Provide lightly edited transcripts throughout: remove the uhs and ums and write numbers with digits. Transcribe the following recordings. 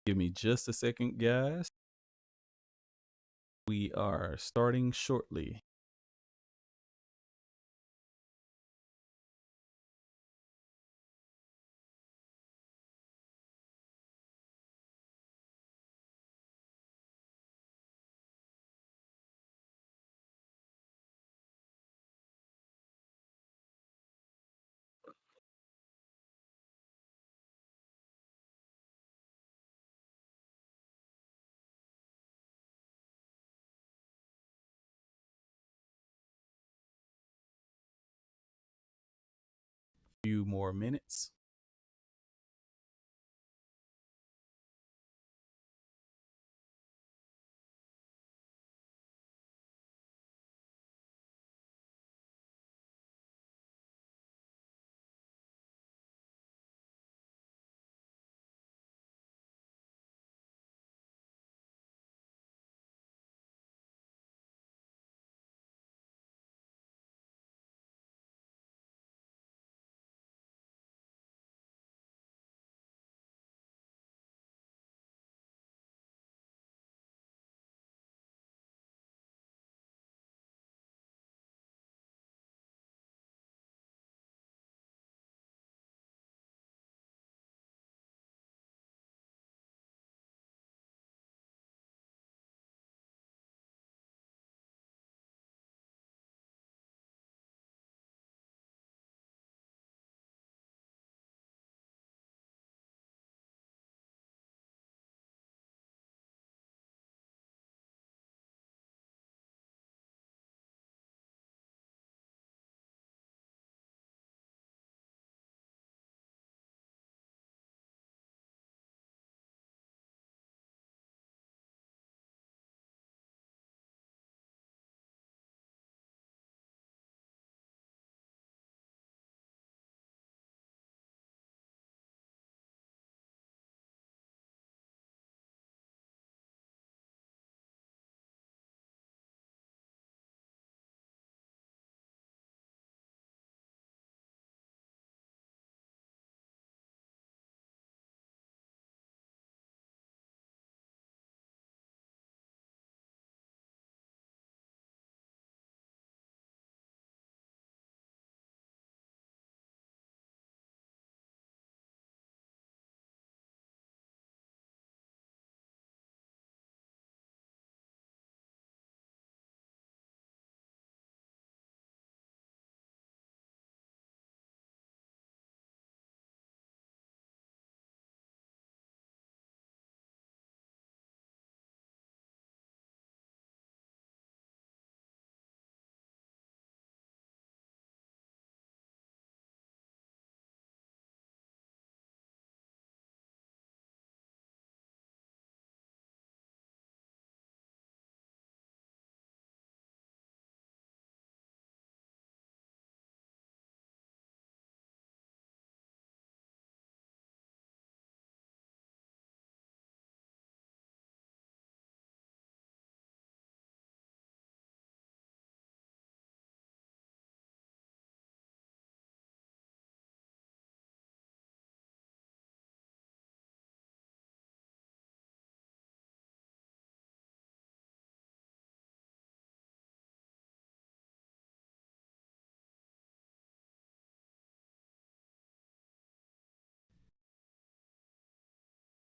Give me just a second, guys. We are starting shortly. Few more minutes.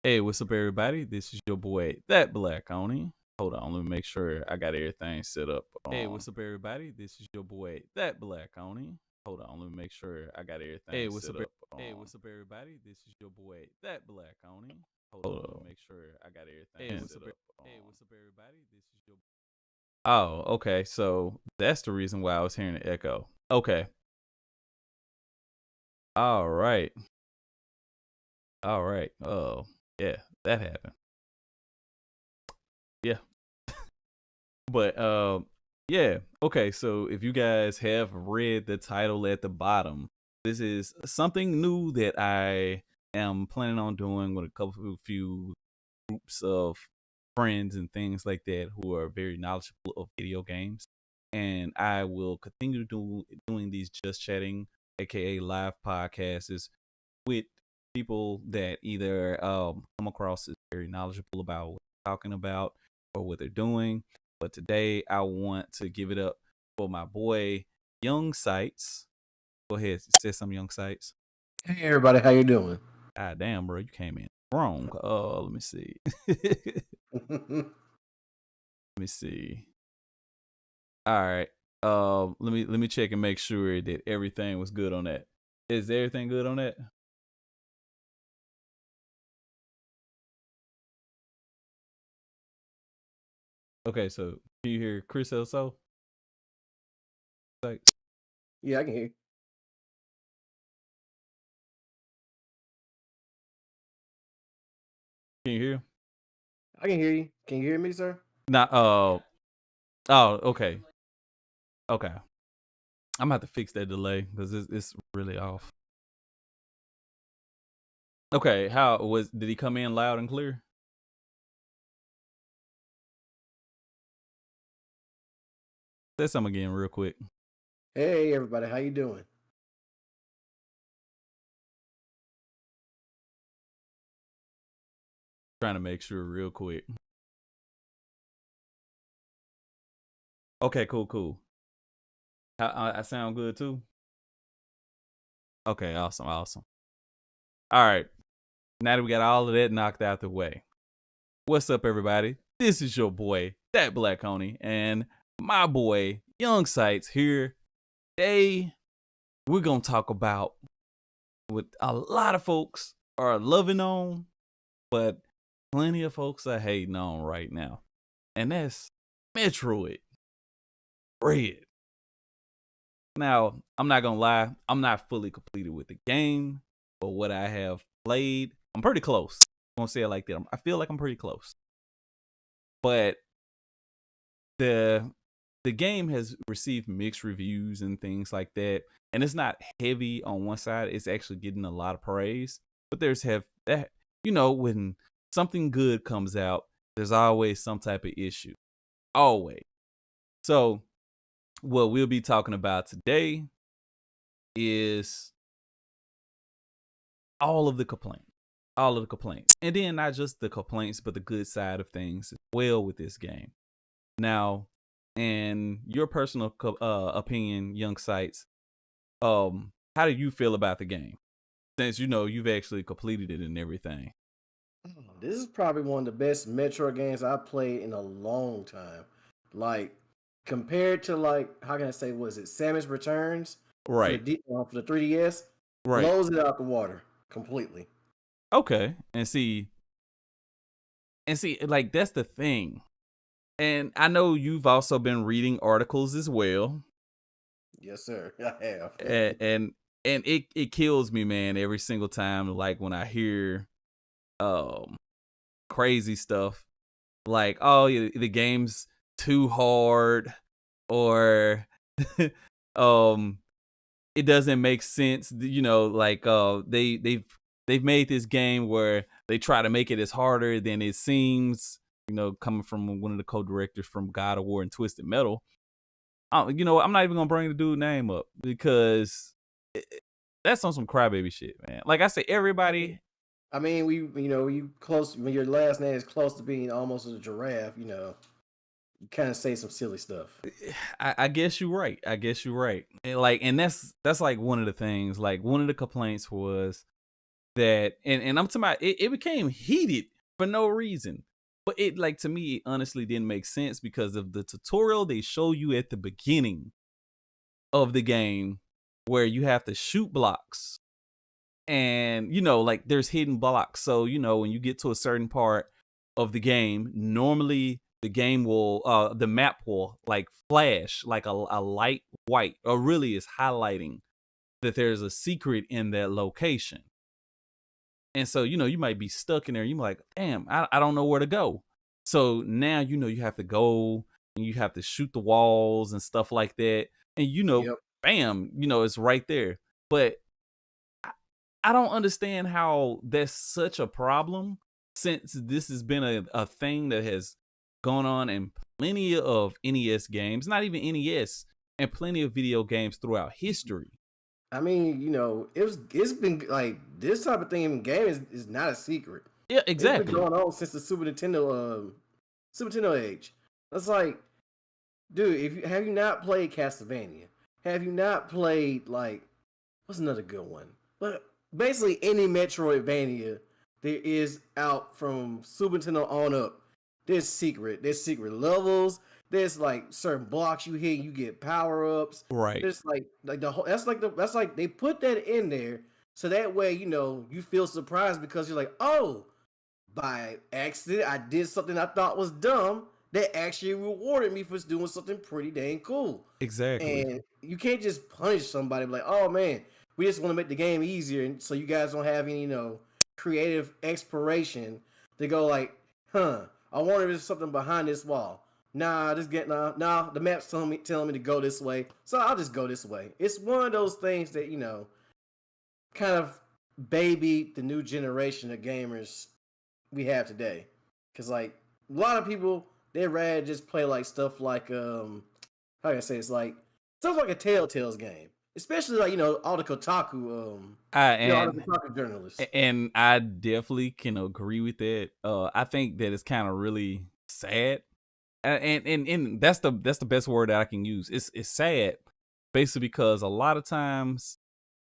Hey, what's up, everybody? This is your boy, That Black Oni. Hold on, let me make sure I got everything set up. Hey, what's up, everybody? This is your boy, That Black Oni. Hold on, let me make sure I got everything Hey, what's set up? up. Hey, what's up, everybody? This is your boy, That Black Oni. Hold on, let me make sure I got everything set up. Hey, what's up, everybody? This is your. Oh, okay. So that's the reason why I was hearing the echo. Okay. All right. All right. Oh, yeah, that happened. Yeah. But yeah, okay, so if you guys have read the title at the bottom, this is something new that I am planning on doing with a few groups of friends and things like that who are very knowledgeable of video games. And I will continue doing these just chatting, aka live podcasts with people that either come across as very knowledgeable about what they're talking about or what they're doing. But today I want to give it up for my boy Young Sights. Go ahead, say some Young Sights. Hey everybody, how you doing? Ah, damn, bro, you came in wrong. Let me see. Let me see. All right. Let me check and make sure that everything was good on that. Is everything good on that? Okay, so can you hear Chris Elso? Like, Yeah, I can hear you. can you hear? I can hear you. Can you hear me, sir? Not. Oh. Okay. Okay. I'm gonna have to fix that delay because it's really off. Okay. How was? Did he come in loud and clear? Say something again, real quick. Hey everybody, how you doing? Trying to make sure, real quick. Okay. Cool. I sound good too. Okay. Awesome. All right. Now that we got all of that knocked out the way, what's up, everybody? This is your boy, That Black Honey, and my boy, Young Sights here. Today, we're going to talk about what a lot of folks are loving on, but plenty of folks are hating on right now. And that's Metroid Dread. Now, I'm not going to lie, I'm not fully completed with the game, but what I have played, I'm pretty close. I'm going to say it like that. I feel like I'm pretty close. But the game has received mixed reviews and things like that, and it's not heavy on one side. It's actually getting a lot of praise, but there's have that, when something good comes out, there's always some type of issue, always. So what we'll be talking about today is all of the complaints, and then not just the complaints but the good side of things as well with this game. Now, in your personal opinion, Young Sights, how do you feel about the game? Since you've actually completed it and everything. This is probably one of the best Metroid games I've played in a long time. Like compared to like how can I say was it Samus Returns Right. for the 3DS, Right. blows it out the water completely. Okay. And see, like that's the thing. And I know you've also been reading articles as well. Yes, sir. I have. And it kills me, man, every single time, like when I hear crazy stuff like, oh, the game's too hard, or um it doesn't make sense, like they've made this game where they try to make it as harder than it seems, coming from one of the co-directors from God of War and Twisted Metal. I'm not even gonna bring the dude name up because that's on some crybaby shit, man. Like I said, everybody. I mean, you close when your last name is close to being almost a giraffe. You kind of say some silly stuff. I guess you're right. And that's like one of the things. Like one of the complaints was that, and I'm talking about it became heated for no reason. But it, like, to me, it honestly didn't make sense because of the tutorial they show you at the beginning of the game, where you have to shoot blocks, and like there's hidden blocks. So when you get to a certain part of the game, normally the map will like flash like a light white, or really is highlighting that there's a secret in that location. And so you might be stuck in there, you're like, damn, I don't know where to go. So now you have to go and you have to shoot the walls and stuff like that, and Yep. bam, it's right there. But I don't understand how that's such a problem, since this has been a thing that has gone on in plenty of NES games, not even NES, and plenty of video games throughout history. I mean, it's been like this type of thing in game is not a secret. Yeah, It's been exactly. going on since the Super Nintendo age. It's like, dude, if you have you not played Castlevania, have you not played like what's another good one? But basically any Metroidvania there is out from Super Nintendo on up. There's secret levels. There's like certain blocks you hit, you get power ups. Right. There's like the whole that's like they put that in there so that way you feel surprised because you're like, oh, by accident, I did something I thought was dumb that actually rewarded me for doing something pretty dang cool. Exactly. And you can't just punish somebody like, oh man, we just want to make the game easier, and so you guys don't have any, creative exploration to go like, huh? I wonder if there's something behind this wall. Nah, the map's telling me to go this way, so I'll just go this way. It's one of those things that kind of baby the new generation of gamers we have today. Cause like a lot of people they rather just play like stuff like how can I say stuff like a Telltale's game. Especially like, all the Kotaku I all the and Kotaku journalists. and I definitely can agree with that. I think that it's kind of really sad, and that's the best word that I can use. It's sad, basically because a lot of times,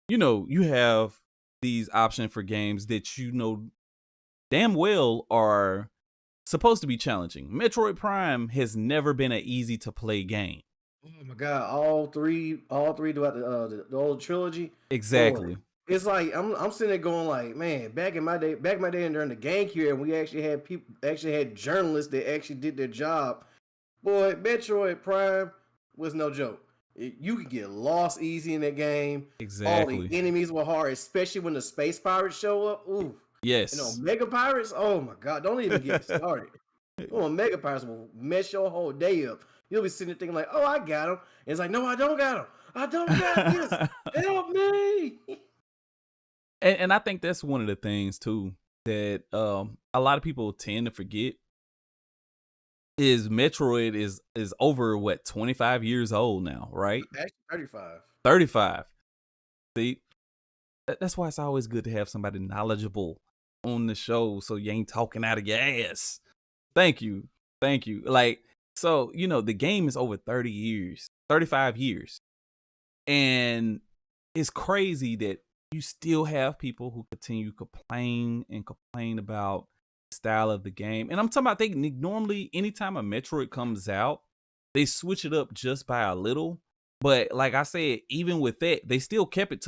you have these options for games that damn well are supposed to be challenging. Metroid Prime has never been an easy to play game. Oh my god, all three throughout the old trilogy, boy. Exactly. It's like I'm sitting there going like, man, back in my day and during the GameCube, and we actually had journalists that actually did their job. Boy, Metroid Prime was no joke. You could get lost easy in that game. All the Exactly. enemies were hard, especially when the space pirates show up. Ooh, Yes. Mega Pirates. Oh my god, don't even get me started. Oh, Mega Pirates will mess your whole day up. You'll be sitting there thinking like, "Oh, I got him." And it's like, "No, I don't got him. I don't got this. Help me!" And I think that's one of the things too that a lot of people tend to forget is Metroid is over what 25 years old now, right? Actually, 35. 35. See, that's why it's always good to have somebody knowledgeable on the show so you ain't talking out of your ass. Thank you. Thank you. Like, so, the game is over 30 years, 35 years. And it's crazy that you still have people who continue to complain about the style of the game. And I'm talking about normally anytime a Metroid comes out, they switch it up just by a little. But like I said, even with that, they still kept it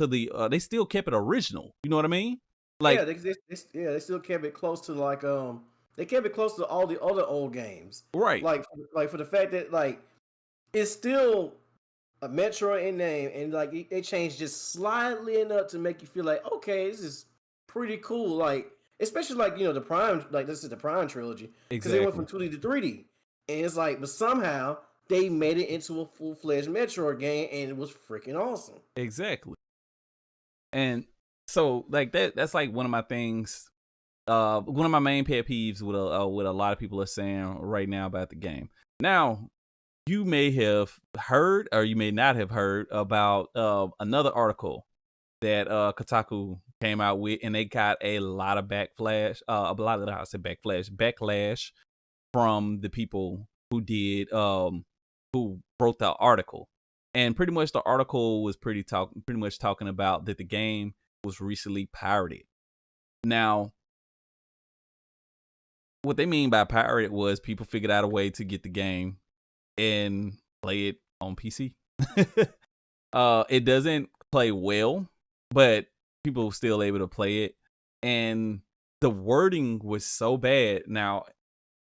they still kept it original. You know what I mean? Yeah, Like, they still kept it close to they kept it close to all the other old games. right. Like for the fact that like it's still a Metroid in name, and like they changed just slightly enough to make you feel like, okay, this is pretty cool. Like especially like the Prime, like this is the Prime trilogy because they went Exactly. from 2D to 3D, and it's like, but somehow they made it into a full-fledged Metroid game, and it was freaking awesome. Exactly. And so like that's like one of my things, one of my main pet peeves with what a lot of people are saying right now about the game. Now, you may have heard or you may not have heard about another article that Kotaku came out with, and they got a lot of backlash from the people who did who wrote the article. And pretty much the article was pretty much talking about that the game was recently pirated. Now, what they mean by pirated was people figured out a way to get the game and play it on PC. It doesn't play well, but people were still able to play it. And the wording was so bad. Now,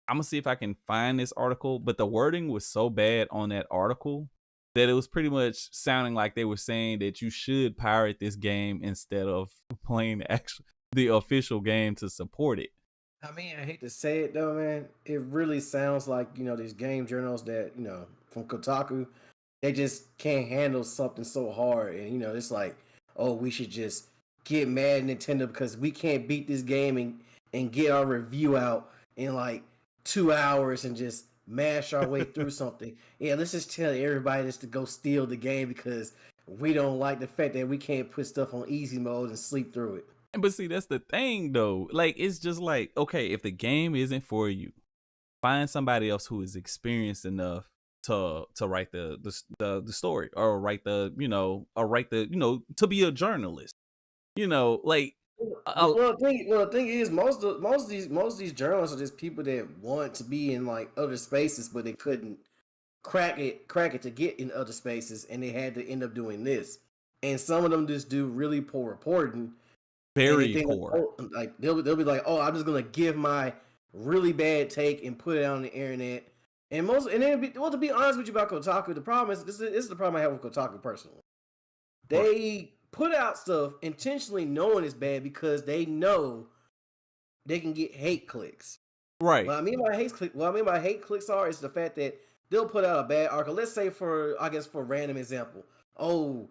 I'm gonna see if I can find this article, but the wording was so bad on that article that it was pretty much sounding like they were saying that you should pirate this game instead of playing the official game to support it. I mean, I hate to say it though, man. It really sounds like these game journals that from Kotaku, they just can't handle something so hard, and it's like, oh, we should just get mad at Nintendo because we can't beat this game and get our review out in like 2 hours and just mash our way through something. Yeah, let's just tell everybody just to go steal the game because we don't like the fact that we can't put stuff on easy mode and sleep through it. But see, that's the thing though. Like, it's just like, okay, if the game isn't for you, find somebody else who is experienced enough to write the story, or write the, or write the, to be a journalist. Like, The thing is, most of these journalists are just people that want to be in like other spaces, but they couldn't crack it to get in other spaces, and they had to end up doing this. And some of them just do really poor reporting, and they very think like, poor. oh, like they'll be like, oh, I'm just gonna give my really bad take and put it out on the internet. And then, well, to be honest with you about Kotaku, the problem is this is the problem I have with Kotaku personally. Right. They put out stuff intentionally knowing it's bad because they know they can get hate clicks. Right. What I mean by hate clicks is the fact that they'll put out a bad article. Let's say for random example, oh,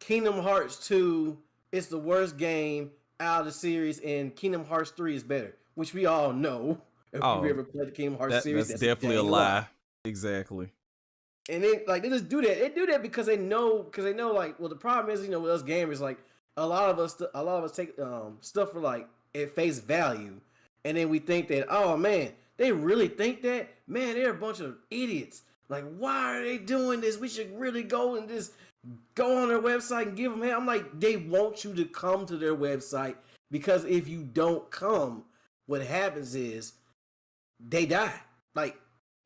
Kingdom Hearts 2 is the worst game out of the series, and Kingdom Hearts 3 is better, which we all know. If you've Oh, ever played the Kingdom Hearts series, that's that's a definitely a dang lie. Exactly. And then like they just do that. They do that because they know like, well, the problem is, with us gamers, like a lot of us take stuff for like at face value, and then we think that, oh man, they really think that, man, they're a bunch of idiots. Like, why are they doing this? We should really go and just go on their website and give them hell. I'm like, they want you to come to their website, because if you don't come, what happens is they die. Like,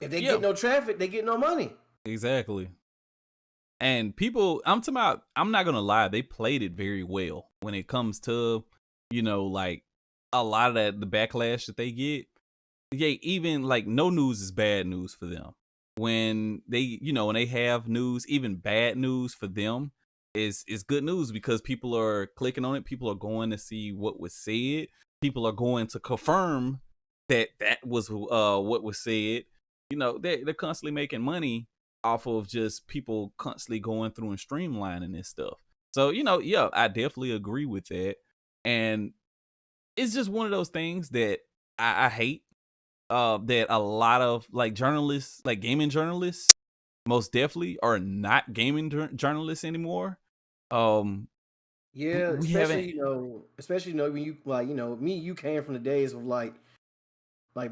if they get no traffic, they get no money. Exactly. And people, I'm not gonna lie, they played it very well when it comes to, like a lot of the backlash that they get. Yeah, even like no news is bad news for them. When they, when they have news, even bad news for them is good news, because people are clicking on it. People are going to see what was said. People are going to confirm that was what was said. They're constantly making money off of just people constantly going through and streamlining this stuff. So, yeah, I definitely agree with that. And it's just one of those things that I hate, that a lot of like journalists, like gaming journalists, most definitely are not gaming journalists anymore. Yeah, We haven't. especially when you like, me, you came from the days of like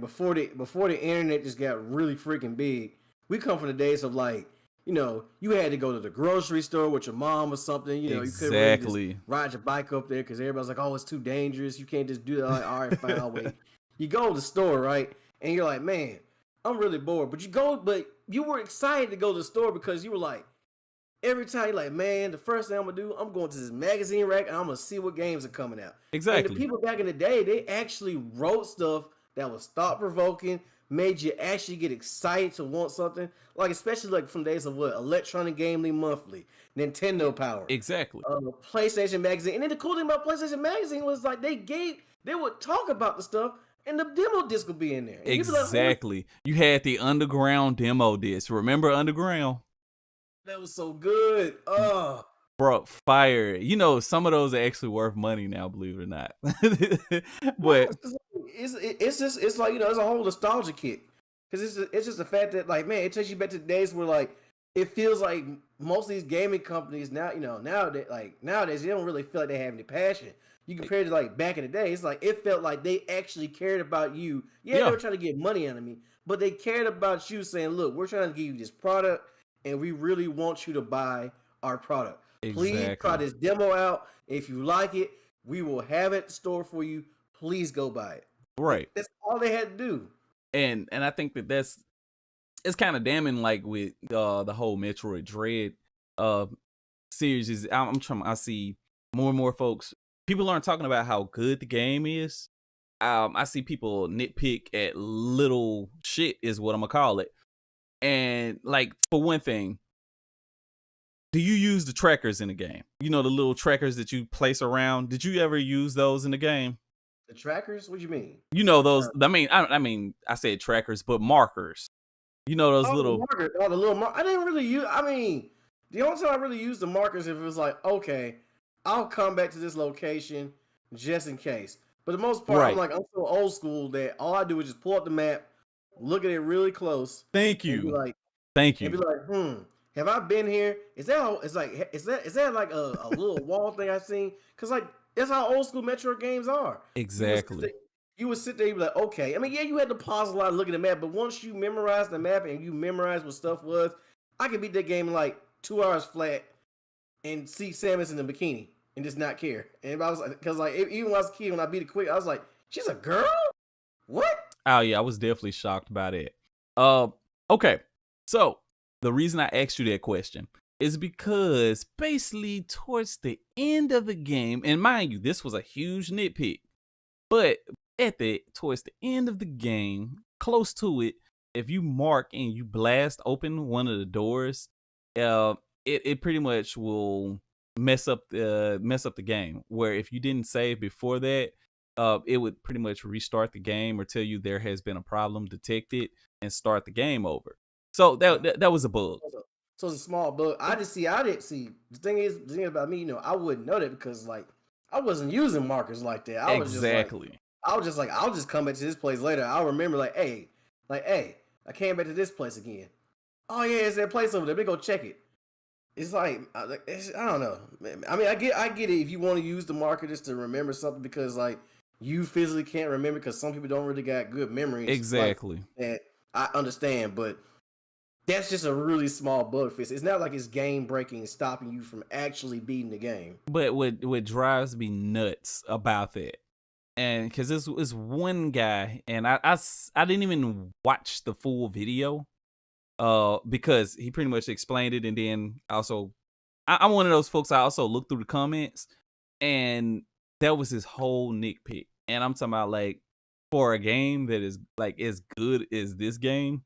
before the internet just got really freaking big. We come from the days of like, you had to go to the grocery store with your mom or something. You couldn't really just ride your bike up there because everybody's like, oh, it's too dangerous. You can't just do that. Like, all right, fine, I'll wait. You go to the store, right? And you're like, man, I'm really bored. But you were excited to go to the store because you were like, every time you're like, man, the first thing I'm gonna do, I'm going to this magazine rack and I'm gonna see what games are coming out. Exactly. And the people back in the day, they actually wrote stuff that was thought provoking, made you actually get excited to want something. Like, especially like from days of what? Electronic Gamely Monthly, Nintendo Power. Exactly. PlayStation Magazine. And then the cool thing about PlayStation Magazine was like they would talk about the stuff and the demo disc would be in there. And exactly. Like, you had the Underground demo disc. Remember Underground? That was so good. Bro, fire. Some of those are actually worth money now, believe it or not. But it's like, it's a whole nostalgia kick. Because it's just the fact that, like, man, it takes you back to the days where, like, it feels like most of these gaming companies now, nowadays they don't really feel like they have any passion. You compare it to like back in the day, it's like it felt like they actually cared about you. Yeah, they were trying to get money out of me, but they cared about you, saying, look, we're trying to give you this product and we really want you to buy our product. Exactly. Please try this demo out. If you like it, we will have it stored for you. Please go buy it. Right. That's all they had to do. And I think it's kind of damning, like with the whole Metroid Dread series. I see more and more folks. People aren't talking about how good the game is. I see people nitpick at little shit, is what I'm gonna call it. And like, for one thing, do you use the trackers in the game? The little trackers that you place around. Did you ever use those in the game? The trackers? What do you mean? Those. I said trackers, but markers. Those little markers. Oh, the little I didn't really use. I mean, the only time I really used the markers if it was like, okay, I'll come back to this location just in case. But the most part, right. I'm so old school that all I do is just pull up the map, look at it really close. Thank you. And be like, thank you. And be like, have I been here? Is that like a little wall thing I've seen? Because like That's how old school Metroid games are. You would sit there, Exactly. you would sit there and be like, okay. I mean, yeah, you had to pause a lot and look at the map, but once you memorize the map and you memorize what stuff was, I could beat that game in like 2 hours flat and see Samus in the bikini and just not care. And I was like, because like even when I was a kid, when I beat it quick, I was like, she's a girl? What? Oh yeah, I was definitely shocked by that. Uh, okay. So the reason I asked you that question is because basically towards the end of the game, and mind you, this was a huge nitpick, but towards the end of the game, close to it, if you mark and you blast open one of the doors, uh, it pretty much will mess up the game. Where if you didn't save before that, it would pretty much restart the game or tell you there has been a problem detected and start the game over. So that was a bug. So it's a small bug. I didn't see. The thing about me, I wouldn't know that because like I wasn't using markers like that. Exactly. I'll just come back to this place later. I'll remember hey, I came back to this place again. Oh yeah, it's that place over there. Let me go check it. It's like I don't know. I mean, I get it if you want to use the marker just to remember something because like you physically can't remember because some people don't really got good memories like Exactly. that. I understand, but that's just a really small bug fix. It's not like it's game breaking and stopping you from actually beating the game. But what drives me nuts about that, and because this is one guy, and I didn't even watch the full video, because he pretty much explained it, and then also I'm one of those folks. I also look through the comments, and that was his whole nitpick, and I'm talking about like for a game that is like as good as this game,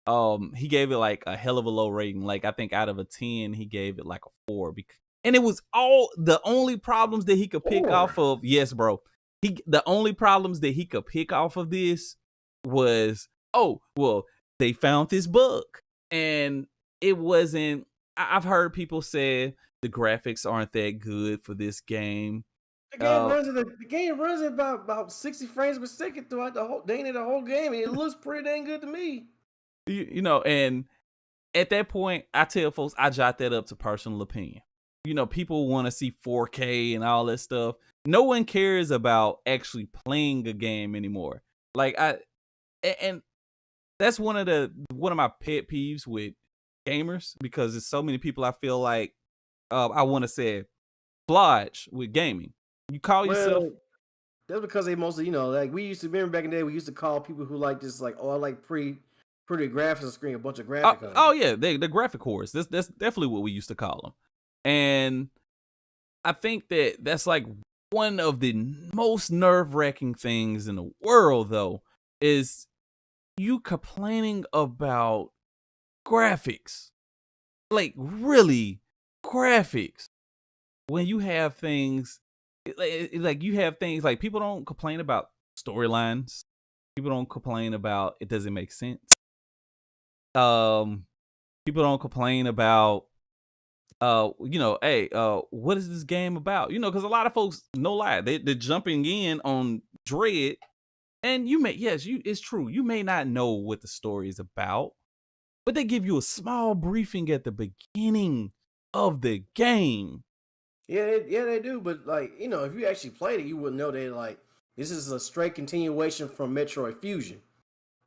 he gave it like a hell of a low rating. Like I think out of a 10 he gave it like a 4 and it was all the only problems that he could pick off Or of. Yes, bro. The only problems that he could pick off of this was, oh well, they found this bug, and it wasn't. I've heard people say the graphics aren't that good for this game. uh the game runs at about 60 frames per second throughout the whole game, and it looks pretty dang good to me. and at that point, I tell folks I jot that up to personal opinion. People want to see 4K and all that stuff. No one cares about actually playing a game anymore. Like and that's one of my pet peeves with gamers because there's so many people I feel like I want to say flodge with gaming. You call yourself Well, that's because they mostly, like we used to remember back in the day, we used to call people who like this like, oh, I like pretty graphics on screen, a bunch of oh, graphic on oh it. yeah, the graphic horse. That's definitely what we used to call them. And I think that's like one of the most nerve-wracking things in the world, though, is you complaining about graphics. Like, really, graphics. When you have things, like you have things like people don't complain about storylines. People don't complain about it doesn't make sense. Um, People don't complain about hey, what is this game about? Because a lot of folks, no lie, they're jumping in on Dread, and it's true, you may not know what the story is about, but they give you a small briefing at the beginning of the game. Yeah, they do. But like, if you actually played it, you would know that like this is a straight continuation from Metroid Fusion.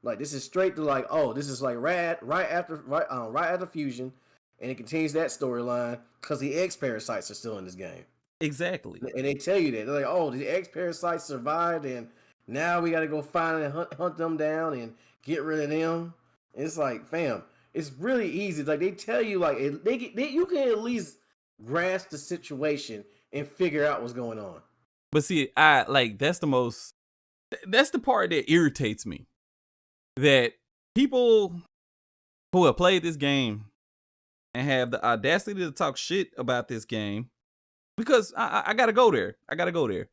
Like this is straight to like, oh, this is like right after Fusion, and it continues that storyline because the X parasites are still in this game, Exactly. and they tell you that they're like, oh, the X parasites survived, and now we got to go find and hunt them down and get rid of them. And it's like, fam, it's really easy. Like they tell you, like you can at least grasp the situation and figure out what's going on. But see, I like that's the part that irritates me, that people who have played this game and have the audacity to talk shit about this game, because I gotta go there. I gotta go there.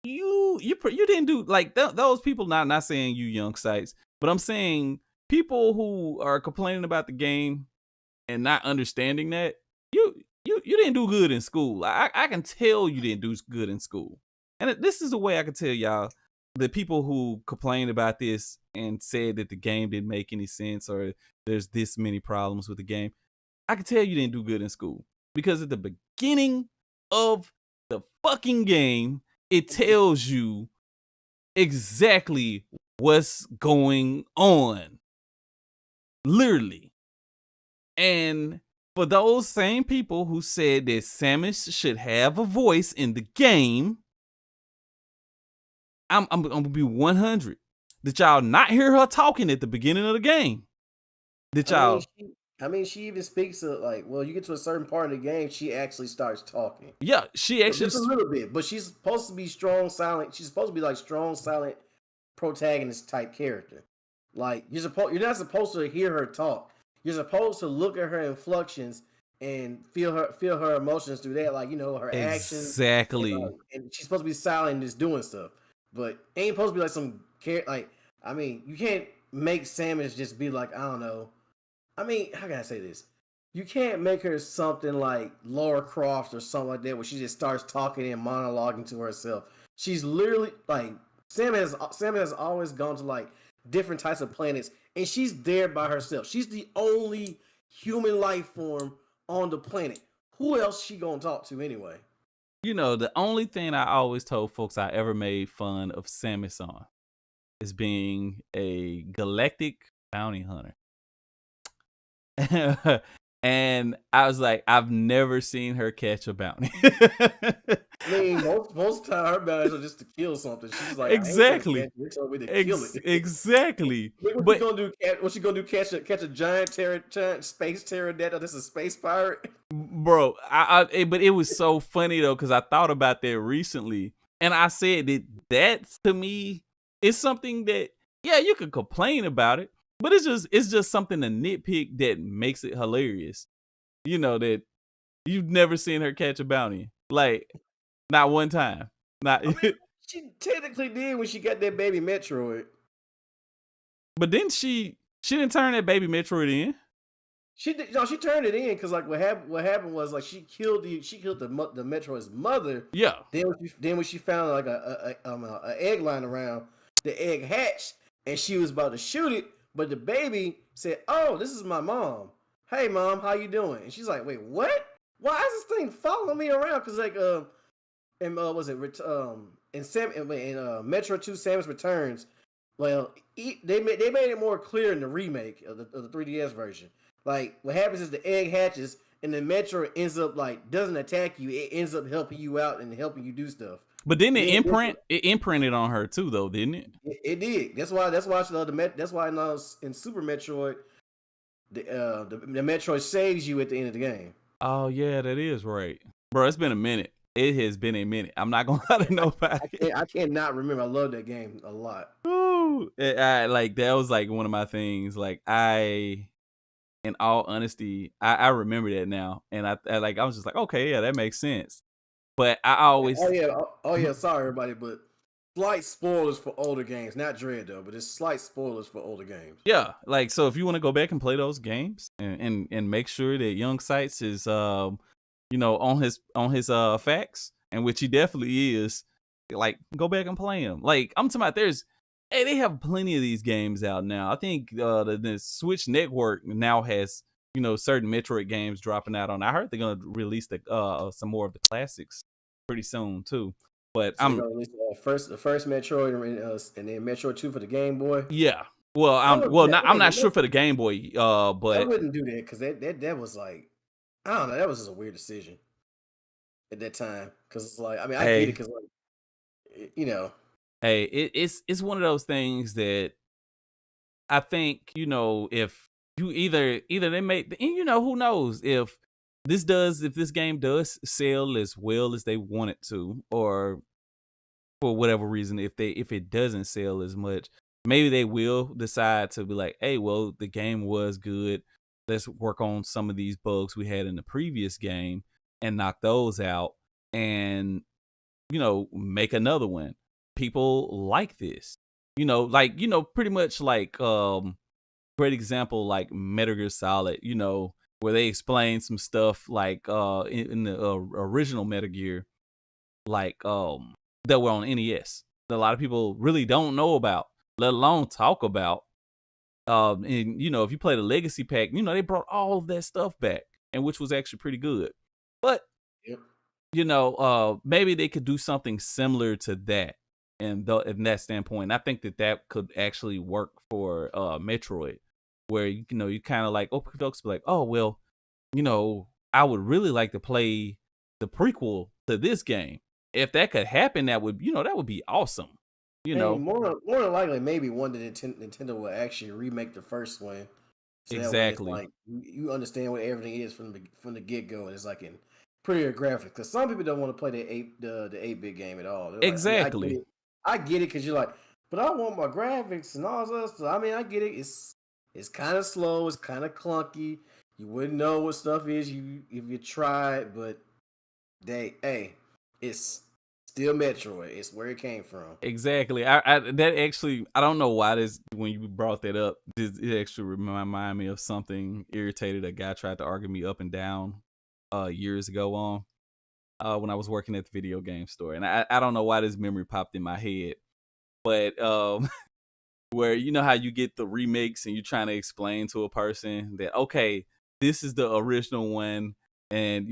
You didn't do like those people. Not saying you young sites, but I'm saying people who are complaining about the game and not understanding that you didn't do good in school. I can tell you didn't do good in school, and this is the way I can tell y'all. The people who complained about this and said that the game didn't make any sense or there's this many problems with the game, I can tell you didn't do good in school, because at the beginning of the fucking game, it tells you exactly what's going on. Literally. And for those same people who said that Samus should have a voice in the game, I'm gonna be 100. Did y'all not hear her talking at the beginning of the game? Did y'all? She even speaks of like, well, you get to a certain part of the game, she actually starts talking. Yeah, she actually Just a little bit, but she's supposed to be strong, silent. She's supposed to be like strong, silent protagonist type character. Like you're not supposed to hear her talk. You're supposed to look at her inflections and feel her emotions through that, like her actions. exactly. And she's supposed to be silent and just doing stuff, but ain't supposed to be like some like. I mean, you can't make Samus just be like, I don't know. I mean, how can I say this? You can't make her something like Laura Croft or something like that, where she just starts talking and monologuing to herself. She's literally like Sam has always gone to like different types of planets, and she's there by herself. She's the only human life form on the planet. Who else she gonna talk to anyway? The only thing I always told folks I ever made fun of Samus on is being a galactic bounty hunter. And I was like, I've never seen her catch a bounty. I mean, most time her bounties are just to kill something. She's like, exactly. I ain't trying to catch it. They told me to kill it. Exactly. What she gonna do? What she gonna do? Catch a giant space pterodactyl? This is a space pirate, bro. But it was so funny though, because I thought about that recently, and I said that's to me is something that you could complain about it, but it's just something to nitpick that makes it hilarious. That you've never seen her catch a bounty, like not one time. Not. I mean, she technically did when she got that baby Metroid. But then she didn't turn that baby Metroid in. She did. No, she turned it in because like what happened was like she killed the Metroid's mother. Yeah. Then when she found like a egg lying around, the egg hatched and she was about to shoot it, but the baby said, "Oh, this is my mom. Hey, mom, how you doing?" And she's like, "Wait, what? Why is this thing following me around?" Because like was it in Metro 2 Samus Returns? Well, they made it more clear in the remake of the 3DS version. Like what happens is the egg hatches and the Metro ends up like doesn't attack you. It ends up helping you out and helping you do stuff. But then it imprinted on her too, though, didn't it? It did. That's why in Super Metroid, the Metroid saves you at the end of the game. Oh yeah, that is right, bro. It's been a minute. It has been a minute. I'm not gonna lie to nobody. I cannot remember. I love that game a lot. Ooh, like that was like one of my things. Like in all honesty, I remember that now, and I was just like, okay, yeah, that makes sense. But I always, oh yeah, sorry everybody, but slight spoilers for older games, not Dread though, but it's slight spoilers for older games. Yeah, like so if you want to go back and play those games and make sure that Young Sights is on his facts, and which he definitely is, like go back and play them. Like I'm talking about they have plenty of these games out now. I think the Switch network now has certain Metroid games dropping out on. I heard they're gonna release some more of the classics pretty soon too. But so I'm release the first Metroid and then Metroid 2 for the Game Boy. Yeah. Well, I'm not sure for the Game Boy. But I wouldn't do that because that was like I don't know. That was just a weird decision at that time because it's like I mean I get it because like Hey, it's one of those things that I think if you either they make and who knows if this game does sell as well as they want it to, or for whatever reason if it doesn't sell as much, maybe they will decide to be like, hey, well, the game was good, let's work on some of these bugs we had in the previous game and knock those out and make another one. People like this, pretty much like great example like Metal Gear Solid, where they explain some stuff like in the original Metal Gear, like that were on NES that a lot of people really don't know about, let alone talk about. And if you play the Legacy Pack, they brought all of that stuff back, and which was actually pretty good. But maybe they could do something similar to that. And in that standpoint, I think that could actually work for Metroid, where you kind of like open folks be like, oh well, I would really like to play the prequel to this game. If that could happen, that would be awesome. You Hey, know, more than likely, maybe one day Nintendo will actually remake the first one, so that way it's exactly, like you understand what everything is from the get go, and it's like in prettier graphics. Because some people don't want to play the 8-bit game at all. They're like, I mean, exactly, I get it, because you're like, but I want my graphics and all this other stuff. I mean, I get it. It's kind of slow. It's kind of clunky. You wouldn't know what stuff is if you tried, but hey, it's still Metroid. It's where it came from. exactly. I don't know why this when you brought that up, it actually remind me of something irritated a guy tried to argue me up and down years ago on when I was working at the video game store. And I don't know why this memory popped in my head, but where how you get the remakes and you're trying to explain to a person that, okay, this is the original one, and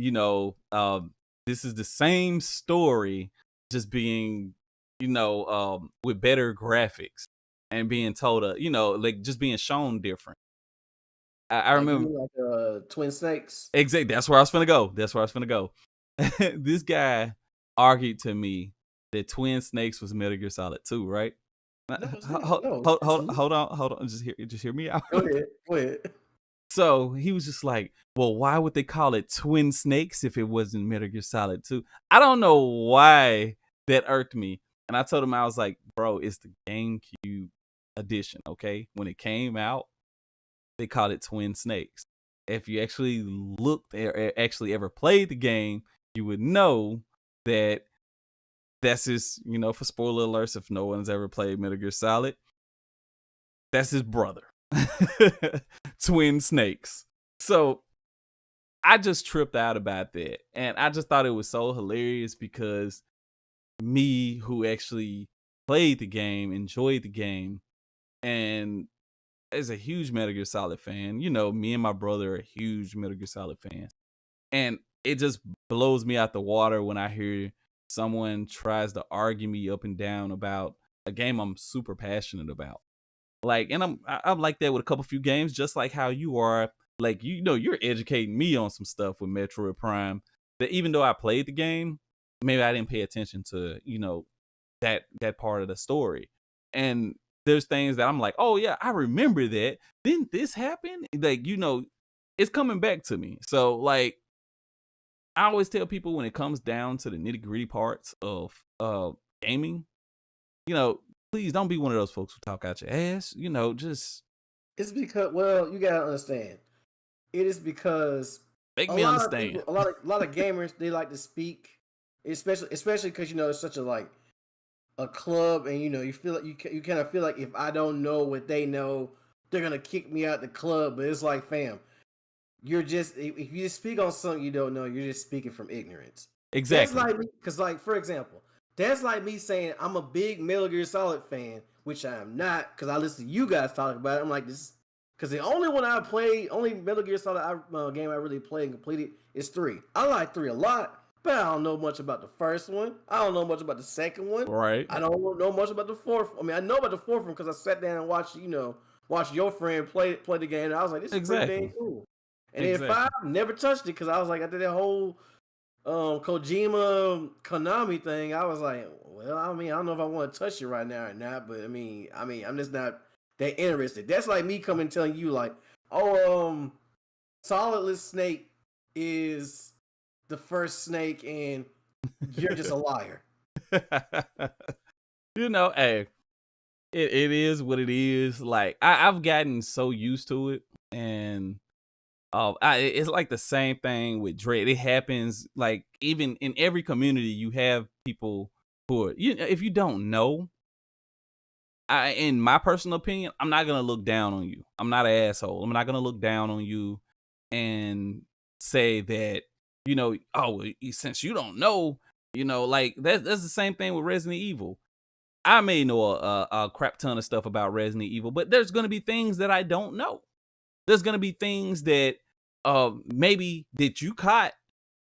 this is the same story, just being with better graphics, and being told like just being shown different. I Like you remember mean like Twin Snakes? exactly, that's where I was gonna go. This guy argued to me that Twin Snakes was Metal Gear Solid 2, right? No, it's not. Hold, No, hold, it's hold, hold on, hold on. Just hear me out. Go ahead. Go ahead. So he was just like, "Well, why would they call it Twin Snakes if it wasn't Metal Gear Solid 2?" I don't know why that irked me, and I told him, I was like, "Bro, it's the GameCube edition, okay? When it came out, they called it Twin Snakes. If you actually looked or actually ever played the game, you would know that that's his, for spoiler alerts, if no one's ever played Metal Gear Solid, that's his brother. Twin Snakes." So I just tripped out about that. And I just thought it was so hilarious because me, who actually played the game, enjoyed the game, and is a huge Metal Gear Solid fan. Me and my brother are huge Metal Gear Solid fans. And it just blows me out the water when I hear someone tries to argue me up and down about a game I'm super passionate about. Like, and I'm like that with a few games, just like how you are. Like, you're educating me on some stuff with Metroid Prime. That even though I played the game, maybe I didn't pay attention to that part of the story. And there's things that I'm like, oh yeah, I remember that. Didn't this happen? Like, it's coming back to me. So like, I always tell people when it comes down to the nitty gritty parts of gaming, you know, please don't be one of those folks who talk out your ass. Just It's because, well, you gotta understand. It is because make a me lot of people, understand. a lot of gamers, they like to speak, especially because it's such a club, and you feel like you kind of feel like if I don't know what they know, they're gonna kick me out the club. But it's like, fam, you're just if you just speak on something you don't know, you're just speaking from ignorance. That's Exactly. like me, because like for example, that's like me saying I'm a big Metal Gear Solid fan, which I am not, because I listen to you guys talk about it. I'm like, this because the only one I played, only Metal Gear Solid game I really played and completed is 3. I like 3 a lot, but I don't know much about the first one. I don't know much about the second one. Right. I don't know much about the fourth. I mean, I know about the fourth one because I sat down and watched, watch your friend play the game. And I was like, this is pretty dang Exactly. cool. And then Exactly. 5, never touched it because I was like, after that whole Kojima Konami thing, I was like, well, I mean, I don't know if I want to touch it right now or not, but I mean, I'm just not that interested. That's like me coming and telling you like, oh, Solidless Snake is the first snake, and you're just a liar. Hey, it is what it is. Like, I've gotten so used to it, and it's like the same thing with Dread. It happens like even in every community. You have people who are, if you don't know, in my personal opinion, I'm not gonna look down on you. I'm not an asshole. I'm not gonna look down on you and say that oh, since you don't know, like that's the same thing with Resident Evil. I may know a crap ton of stuff about Resident Evil, but there's gonna be things that I don't know. There's gonna be things that maybe that you caught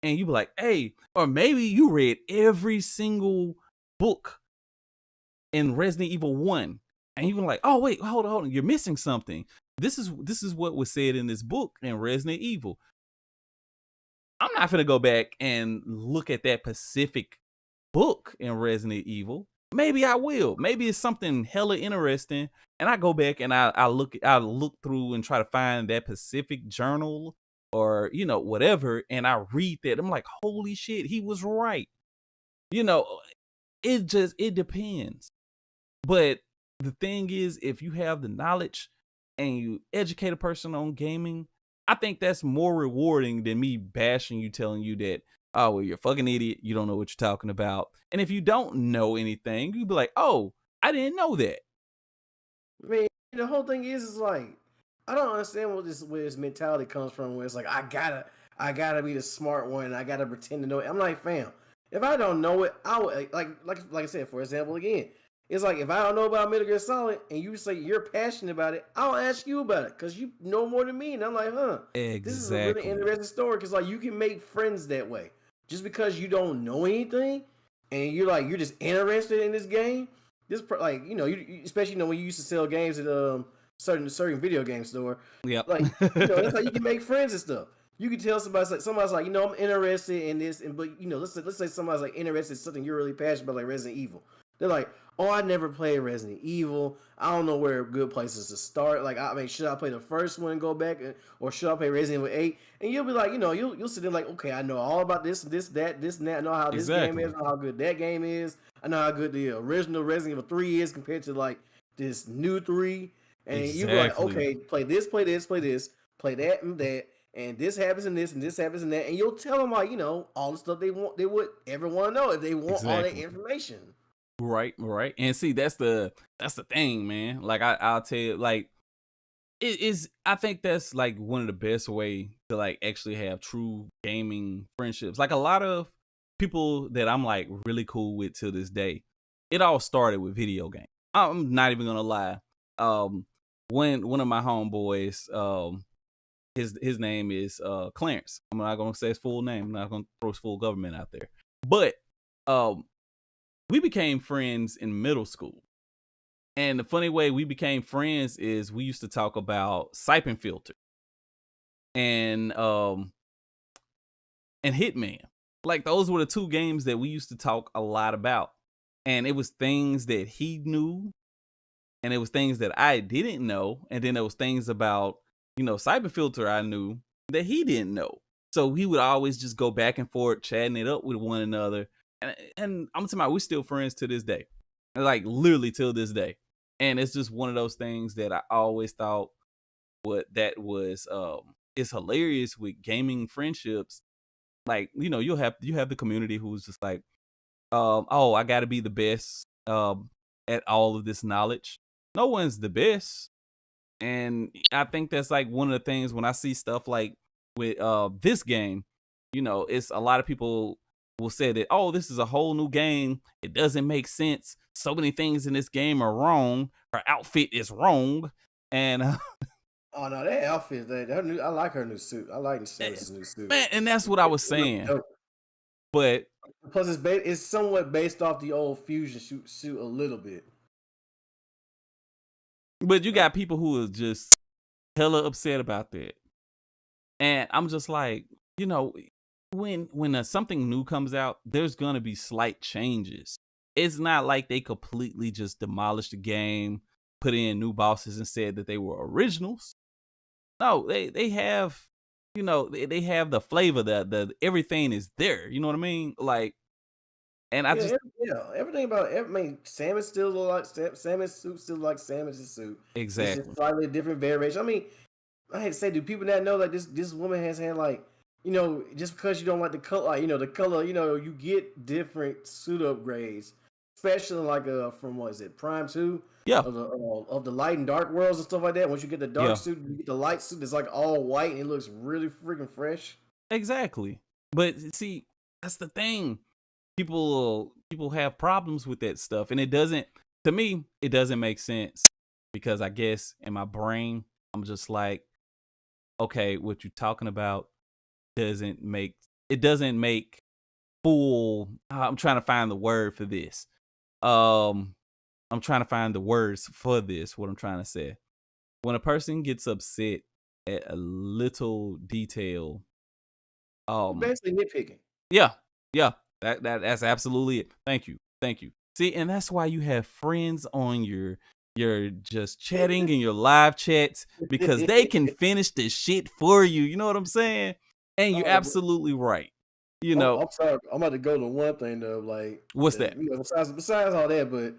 and you be like, hey, or maybe you read every single book in Resident Evil 1, and you be like, oh wait, hold on, you're missing something. This is what was said in this book in Resident Evil. I'm not gonna go back and look at that specific book in Resident Evil. Maybe I will. Maybe it's something hella interesting, and I go back and I look through and try to find that specific journal or whatever, and I read that. I'm like, holy shit, he was right. You know, it depends. But the thing is, if you have the knowledge and you educate a person on gaming, I think that's more rewarding than me bashing you, telling you that, oh, well, you're a fucking idiot. You don't know what you're talking about. And if you don't know anything, you'd be like, oh, I didn't know that. I mean, the whole thing is like I don't understand where this mentality comes from. Where it's like I gotta be the smart one. I gotta pretend to know it. I'm like, fam, if I don't know it, I would like I said, for example, again, it's like if I don't know about Metal Gear Solid and you say you're passionate about it, I'll ask you about it because you know more than me. And I'm like, this is a really Exactly. interesting story because like you can make friends that way just because you don't know anything and you're just interested in this game. This like you especially when you used to sell games at certain video game store, Yep. like that's how you can make friends and stuff. You can tell somebody's like I'm interested in this, and but let's say somebody's like interested in something you're really passionate about, like Resident Evil. They're like, oh, I never played Resident Evil. I don't know where good places to start. Like, I mean, should I play the first one and go back, or should I play Resident Evil 8? And you'll be like, you'll sit there like, okay, I know all about this, this, and that. I know how this game is, Exactly. I know how good that game is. I know how good the original Resident Evil 3 is compared to like this new 3. And you'll be like, Exactly. okay, play this, play this, play this, play that and that. And this happens in this, and this happens in that, and you'll tell them like all the stuff they would ever want to know if they want all that Exactly. information. Right. And see, that's the thing, man. Like I'll tell you, like it is. I think that's like one of the best way to like actually have true gaming friendships. Like a lot of people that I'm like really cool with to this day, it all started with video games. I'm not even gonna lie. When one of my homeboys, his name is Clarence. I'm not gonna say his full name. I'm not gonna throw his full government out there. But um, we became friends in middle school. And the funny way we became friends is we used to talk about Siphon Filter and and Hitman. Like those were the two games that we used to talk a lot about. And it was things that he knew and it was things that I didn't know. And then there was things about, Siphon Filter I knew that he didn't know. So we would always just go back and forth, chatting it up with one another. And I'm talking about we're still friends to this day. Like literally till this day. And it's just one of those things that I always thought what that was it's hilarious with gaming friendships. Like, you have the community who's just like, oh, I gotta be the best at all of this knowledge. No one's the best. And I think that's like one of the things when I see stuff like with this game, it's a lot of people will say that, oh, this is a whole new game. It doesn't make sense. So many things in this game are wrong. Her outfit is wrong. And Oh no, that outfit, I like her new suit. I like Samus's new suit. man, and that's what I was It looks saying. dope. But Plus, it's somewhat based off the old fusion suit a little bit. you got people who are just hella upset about that. And I'm just like, when something new comes out, there's gonna be slight changes. It's not like they completely just demolished the game, put in new bosses, and said that they were originals. No, they have, they have the flavor, the everything is there. You know what I mean? Like, and I just Everything about I mean, Samus still look like Samus suit still like Samus's suit. It's just exactly, slightly different variation. I mean, I hate to say, do people not know like this woman has had like just because you don't like the color, like, the color, you get different suit upgrades, especially like from what is it, Prime 2 yeah, of the light and dark worlds and stuff like that. Once you get the dark yeah, suit, you get the light suit that's like all white and it looks really freaking fresh. exactly. But see, that's the thing. People have problems with that stuff, and it doesn't. To me, it doesn't make sense because I guess in my brain, I'm just like, okay, what you're talking about doesn't make it doesn't make full. I'm trying to find the word for this. Um, I'm trying to find the words for this. What I'm trying to say. When a person gets upset at a little detail, You're um, basically nitpicking. yeah, yeah, that's absolutely it. Thank you, thank you. See, and that's why you have friends on your just chatting in your live chats because they can finish the shit for you. You know what I'm saying? And you're Oh, absolutely right. You know I'm sorry. I'm about to go to one thing though, like what's that? besides all that, but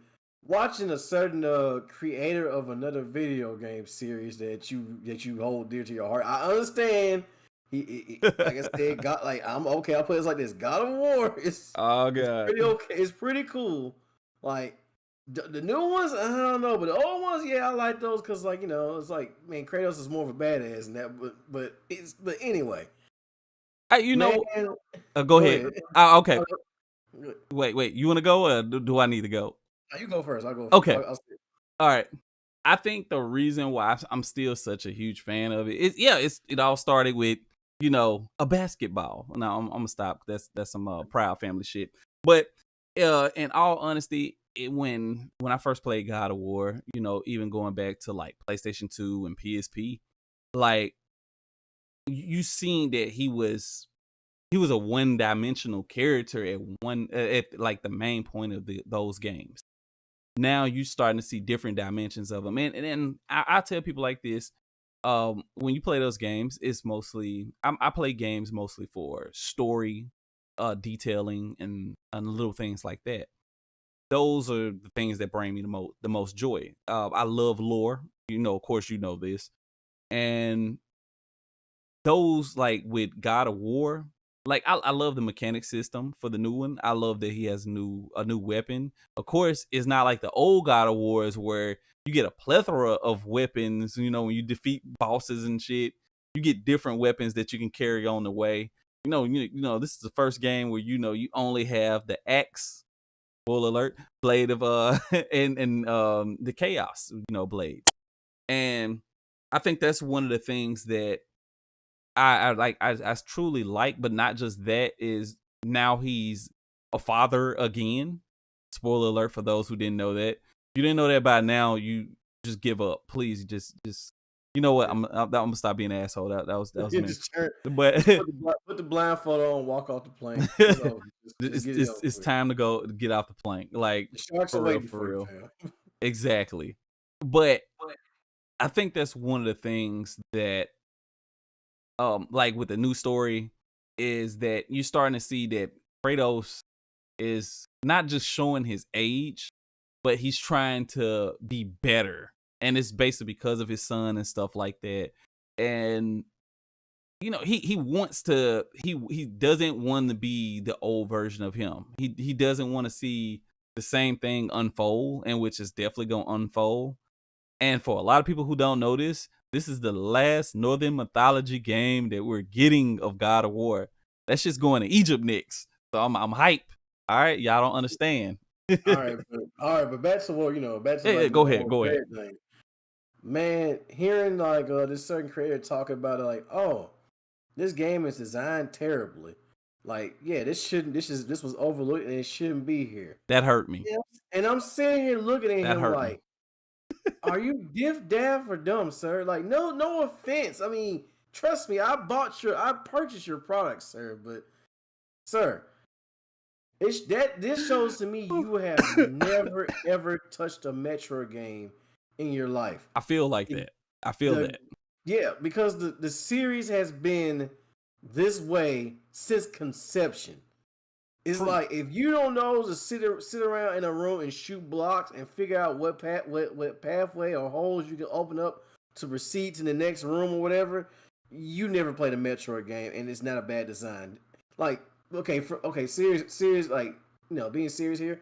watching a certain creator of another video game series that you hold dear to your heart. I understand. Like I said, God, like I'm okay. I'll put it like this: God of War Oh it's god. pretty okay. It's pretty cool. Like the new ones, I don't know, but the old ones, yeah, I like those because like it's like man, Kratos is more of a badass than that. But anyway, You man, know, go go ahead. ahead. Okay. Uh, Good. Wait. You want to go or do I need to go? You go first. I'll go. Okay. I'll say All right. I think the reason why I'm still such a huge fan of it is it all started with a basketball. Now I'm gonna stop. That's some proud family shit. But in all honesty, when I first played God of War, even going back to like PlayStation 2 and PSP, like you seen that he was a one-dimensional character at like the main point of those games. Now you starting to see different dimensions of them, and then I tell people like this: when you play those games, it's mostly I play games mostly for story, detailing, and little things like that. Those are the things that bring me the most joy. I love lore, of course, this, and those like with God of War, like I love the mechanic system for the new one. I love that he has a new weapon. Of course, it's not like the old God of Wars where you get a plethora of weapons. When you defeat bosses and shit, you get different weapons that you can carry on the way. This is the first game where you only have the axe. Spoiler alert! Blade of and the chaos blades, and I think that's one of the things that I like I truly like, but not just that is now he's a father again. Spoiler alert for those who didn't know that. If you didn't know that by now, you just give up. Please just you know what? I'm gonna stop being an asshole. That was you me. just turn, But just put the blindfold on, walk off the plane. It's over. Just it's, get it it's over it's with. time to go get off the plank. Like The sharks are for real, waiting for for you, real. fam. Exactly. But I think that's one of the things that like with the new story is that you're starting to see that Kratos is not just showing his age, but he's trying to be better. And it's basically because of his son and stuff like that. And he wants to he doesn't want to be the old version of him. He doesn't want to see the same thing unfold, and which is definitely going to unfold. And for a lot of people who don't know this is the last Northern mythology game that we're getting of God of War. That's just going to Egypt next. So I'm hype. All right, y'all don't understand. But back to what back to Yeah, like go the ahead, whole go ahead. Dread thing. Man, hearing like this certain creator talk about it, like, oh, this game is designed terribly. Like, yeah, this was overlooked and it shouldn't be here. That hurt me. Yeah, and I'm sitting here looking at That him hurt me. like, are you diff daff or dumb, sir? Like, no offense. I mean, trust me, I purchased your product, sir. But, sir, this shows to me you have never ever touched a Metroid game in your life. I feel like The, that. I feel the that. yeah, because the series has been this way since conception. It's True. like if you don't know to sit around in a room and shoot blocks and figure out what pathway or holes you can open up to proceed to the next room or whatever, you never played a Metroid game and it's not a bad design. Like serious like being serious here.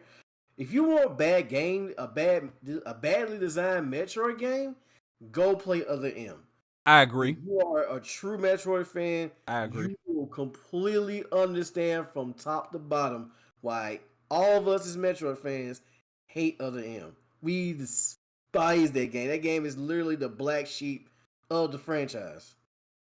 If you want a bad game, a badly designed Metroid game, go play Other M. I If agree. you are a true Metroid fan, I agree. you will completely understand from top to bottom why all of us as Metroid fans hate Other M. We despise that game. That game is literally the black sheep of the franchise.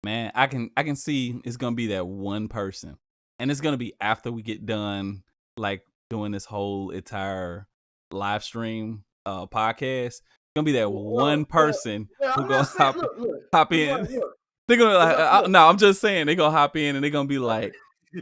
Man, I can see it's gonna be that one person. and it's gonna be after we get done like doing this whole entire live stream podcast. It's gonna be that one person who I'm gonna not saying. Look. hop It's like, in. look. They're gonna It's like, like, look. no, I'm just saying they're gonna hop in and they're gonna be like,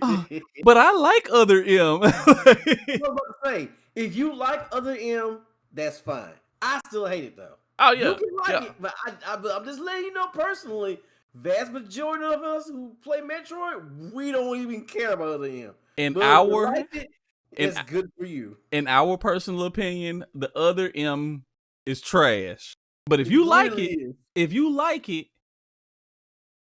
oh, but I like other M. I was about to say, if you like other M, that's fine. I still hate it though. Oh You yeah, can like yeah. it, but I'm just letting you know personally. Vast majority of us who play Metroid, we don't even care about other M. In But if you our like it, it's good for you. In our personal opinion, the other M is trash. But if It you like literally it,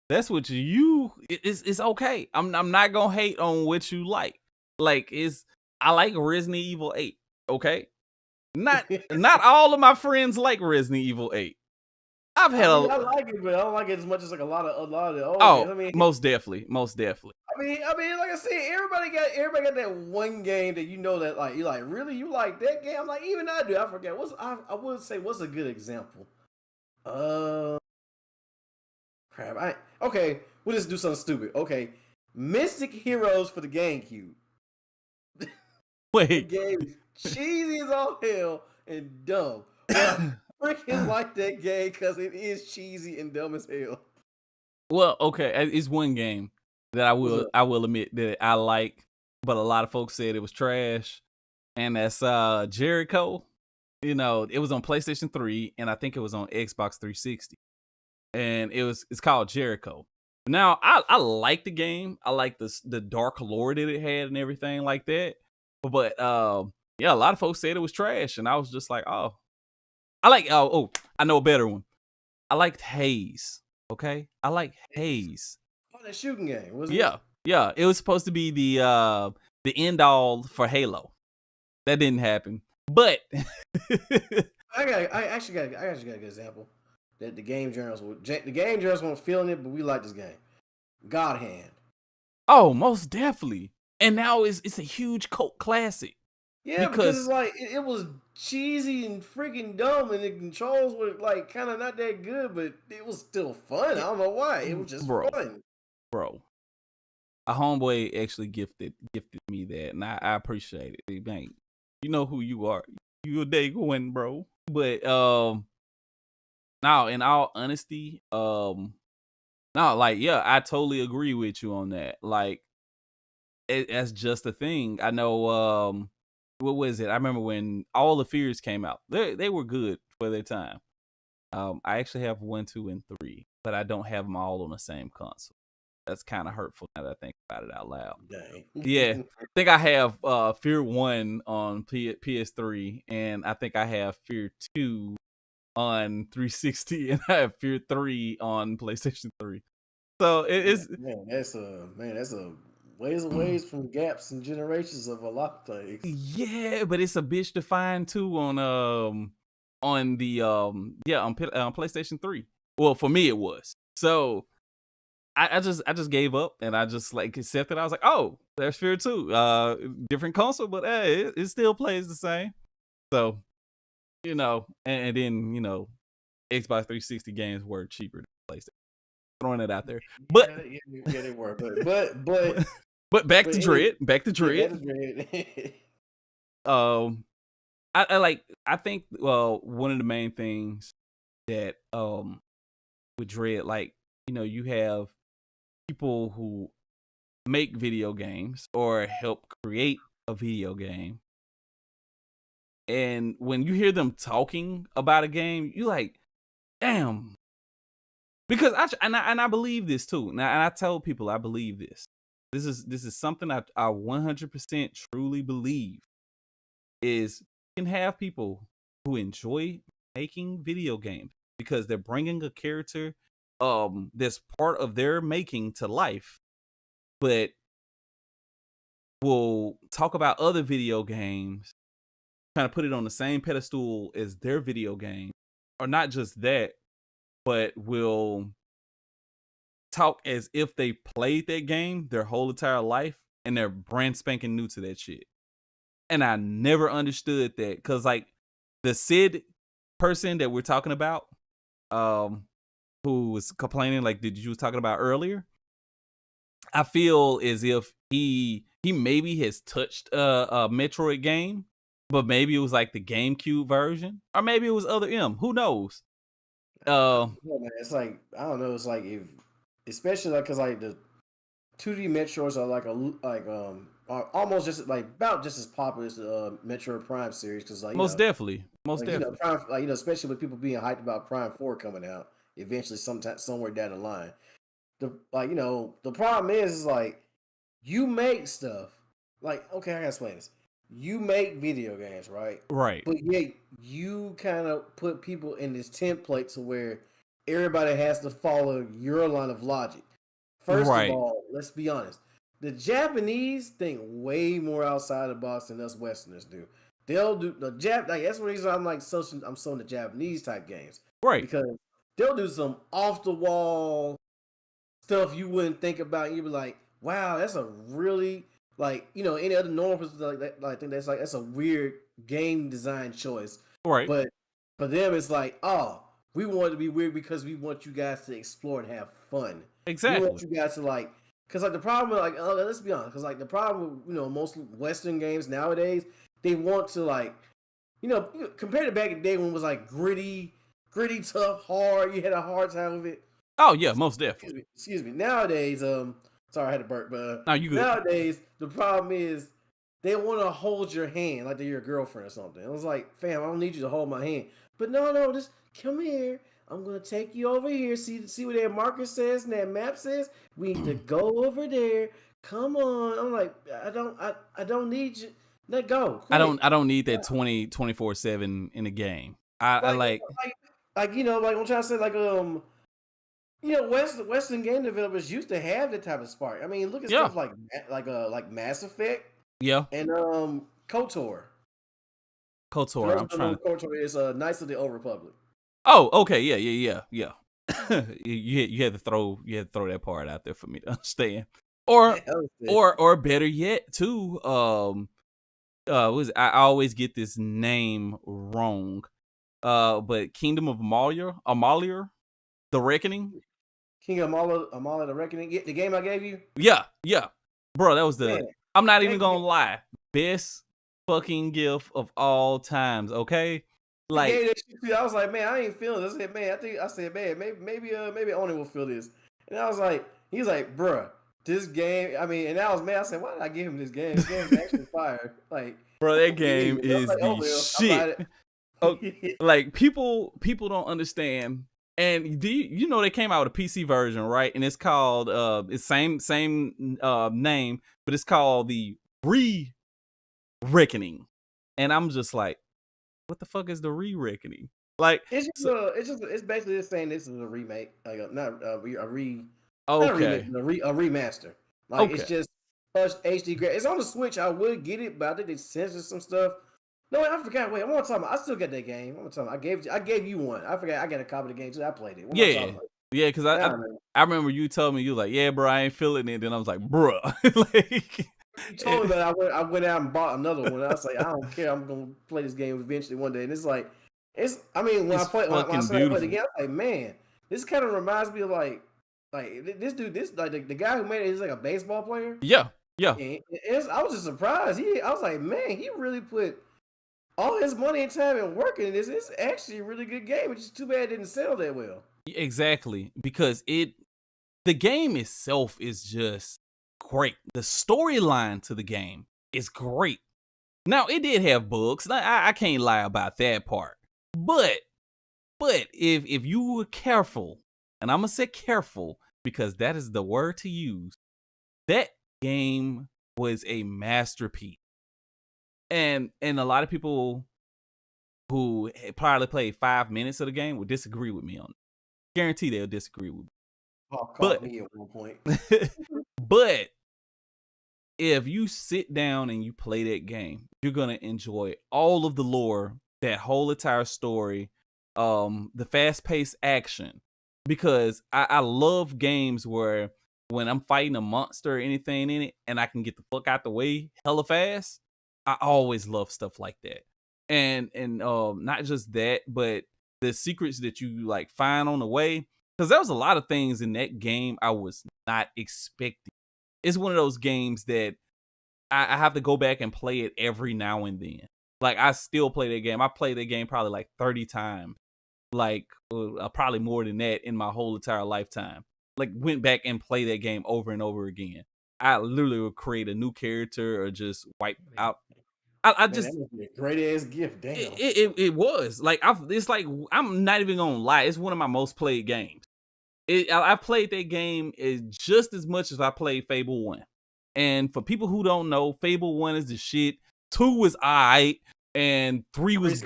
that's what it's okay. I'm not gonna hate on what you like. Like I like Resident Evil 8. Okay, not is. all of my friends like Resident Evil 8. I've had I like it, but I don't like it as much as like a lot of the old games. oh, I mean, most definitely. like I said, everybody got that one game that you know that like you like really you like that game. Like even I do. I forget I would say what's a good example. Crap. Okay. We'll just do something stupid. Okay, Mystic Heroes for the GameCube. The Wait, game is cheesy as all hell and dumb. But I freaking like that game because it is cheesy and dumb as hell. well, okay, it's one game that I will admit that I like, but a lot of folks said it was trash, and that's Jericho. You know, it was on PlayStation 3, and I think it was on Xbox 360, and it's called Jericho. Now, I like the game. I like the dark lore that it had and everything like that. But yeah, a lot of folks said it was trash, and I was just like, oh, I know a better one. I liked Haze. Okay, I like Haze. Oh, that shooting game, wasn't Yeah, yeah. It was supposed to be the end all for Halo. That didn't happen. But I actually got a good example that the game journals weren't feeling it, but we like this game. God Hand. oh, most definitely. And now it's a huge cult classic. Yeah, because it's like it was cheesy and freaking dumb, and the controls were like kind of not that good, but it was still fun. I don't know why. It was just fun. Bro. A homeboy actually gifted me that, and I appreciate it. Hey, man, you know who you are. You a day going, bro. But now in all honesty, no, like yeah, I totally agree with you on that. Like that's just a thing. I know what was it? I remember when All the Fears came out. They were good for their time. I actually have 1, 2, and 3, but I don't have them all on the same console. That's kind of hurtful now that I think about it out loud. Dang. Yeah, I think I have Fear 1 on PS3, and I think I have Fear 2 on 360, and I have Fear 3 on PlayStation 3. So it's that's a ways from gaps and generations of a lot of things. yeah, but it's a bitch to find too on the on PlayStation 3. Well, for me it was. So I just gave up and I just like accepted. I was like, oh, there's Fear 2. Different console, but hey, it still plays the same. So, you know, and then, you know, Xbox 360 games were cheaper than PlayStation. Throwing it out there. But yeah, they were. But back to Dread. Back to Dread. I think one of the main things that with Dread, like, you know, you have people who make video games or help create a video game, and when you hear them talking about a game, you like, damn. Because I believe this too. Now, and I tell people I believe this. This is something I 100% truly believe is you can have people who enjoy making video games because they're bringing a character that's part of their making to life, but will talk about other video games, trying to put it on the same pedestal as their video game, or not just that, but will talk as if they played that game their whole entire life and they're brand spanking new to that shit. And I never understood that because like the Sid person that we're talking about, who was complaining like did you was talking about earlier, I feel as if he maybe has touched a Metroid game, but maybe it was like the GameCube version, or maybe it was other M. Who knows? Uh, Yeah, man, it's like I don't know. It's like if, especially like because like the 2D Metroids are are almost just like about just as popular as the Metroid Prime series because most definitely, most like definitely. Prime especially with people being hyped about Prime 4 coming out eventually sometime somewhere down the line. The the problem is like you make stuff like okay, I gotta explain this. You make video games, right? Right, But yet you kind of put people in this template to where everybody has to follow your line of logic. First of right, all, let's be honest. The Japanese think way more outside the box than us Westerners do. They'll do the like that's the reason I'm so into Japanese type games right, because they'll do some off the wall stuff you wouldn't think about. And you'd be like, wow, that's a really any other normal person like that. Like, I think that's a weird game design choice. right. But for them, it's like, oh, we want it to be weird because we want you guys to explore and have fun. We want Exactly. you guys to because like the problem, let's be honest, because like the problem with most Western games nowadays, they want to compared to back in the day when it was like gritty, tough, hard. You had a hard time with it. Oh yeah, most definitely. Excuse me. Nowadays, sorry, I had to burp, but Now you good. nowadays the problem is they want to hold your hand like they're your girlfriend or something. I was like, fam, I don't need you to hold my hand, but no, just come here. I'm gonna take you over here. See what that marker says and that map says. We need to go over there. Come on. I'm like, I don't need you. Let go. Quit. I don't need that 24/7 in the game. I Like, like like I'm trying to say, Western game developers used to have that type of spark. I mean, look at yeah, stuff like Mass Effect yeah. and KOTOR. For KOTOR. those I'm who don't know trying to. what KOTOR is, Knights of the Old Republic. Oh, okay, yeah. You had to throw that part out there for me to understand. Or or better yet, too. I always get this name wrong. But Kingdom of Amalia, The Reckoning. King Amala the Reckoning. Yeah, the game I gave you. Yeah, bro. That was Man, I'm not even that gonna lie. Best fucking gift of all times. Okay, I like gave that shit to you. I was like, man, I ain't feeling this. I said, man, man, maybe Oni will feel this. And I was like, he's like, bruh, this game. I mean, and I was mad. I said, why did I give him this game? This game is actually fire. Like, bro, that game I was is like, oh the well, I shit. bought Oh, it. like people don't understand. And do you know they came out with a PC version, right? And it's called it's same name, but it's called the Re-Reckoning. And I'm just like, what the fuck is the Re-Reckoning? Like, so, It's basically just saying this is a remake, like not a remake, okay, but a remaster. Like it's okay, just HD. It's on the Switch. I would get it, but I think they censored some stuff. No, I forgot. Wait, I'm gonna talk about. I still got that game. I'm gonna talk about. I gave you one. I forgot. I got a copy of the game too. I played it. What am I yeah, talking about? yeah. Because Now, man. I remember you told me you like, yeah, bro, I ain't feeling it. Then I was like, bro, like, You told me that I went out and bought another one. I was like, I don't care. I'm gonna play this game eventually one day. And it's like, I mean, when it's I fucking started playing beautiful. again, I was like, man, this kind of reminds me of this dude, this like the guy who made it is like a baseball player. Yeah, yeah. And I was just surprised. I was like, man, he really put all his money and time and work in this. It's actually a really good game. It's just too bad it didn't sell that well. Exactly, because the game itself is just great. The storyline to the game is great. Now it did have bugs. I can't lie about that part. But if you were careful, and I'm gonna say careful because that is the word to use, that game was a masterpiece. And a lot of people who probably played 5 minutes of the game would disagree with me on it. Guarantee they'll disagree with me. Paul caught But me at one point. but if you sit down and you play that game, you're gonna enjoy all of the lore, that whole entire story, the fast-paced action. Because I love games where when I'm fighting a monster or anything in it, and I can get the fuck out the way hella fast, I always love stuff like that. And not just that, but the secrets that you like find on the way. Because there was a lot of things in that game I was not expecting. it's one of those games that I have to go back and play it every now and then. Like, I still play that game. I played that game probably like 30 times. Like, probably more than that in my whole entire lifetime. Like, went back and played that game over and over again. I literally would create a new character or just wipe out. I Man, that just must be a great ass gift. Damn. it was like it's like I'm not even gonna lie. It's one of my most played games. I played that game just as much as I played Fable 1. And for people who don't know, Fable 1 is the shit. 2 was alright, and 3 was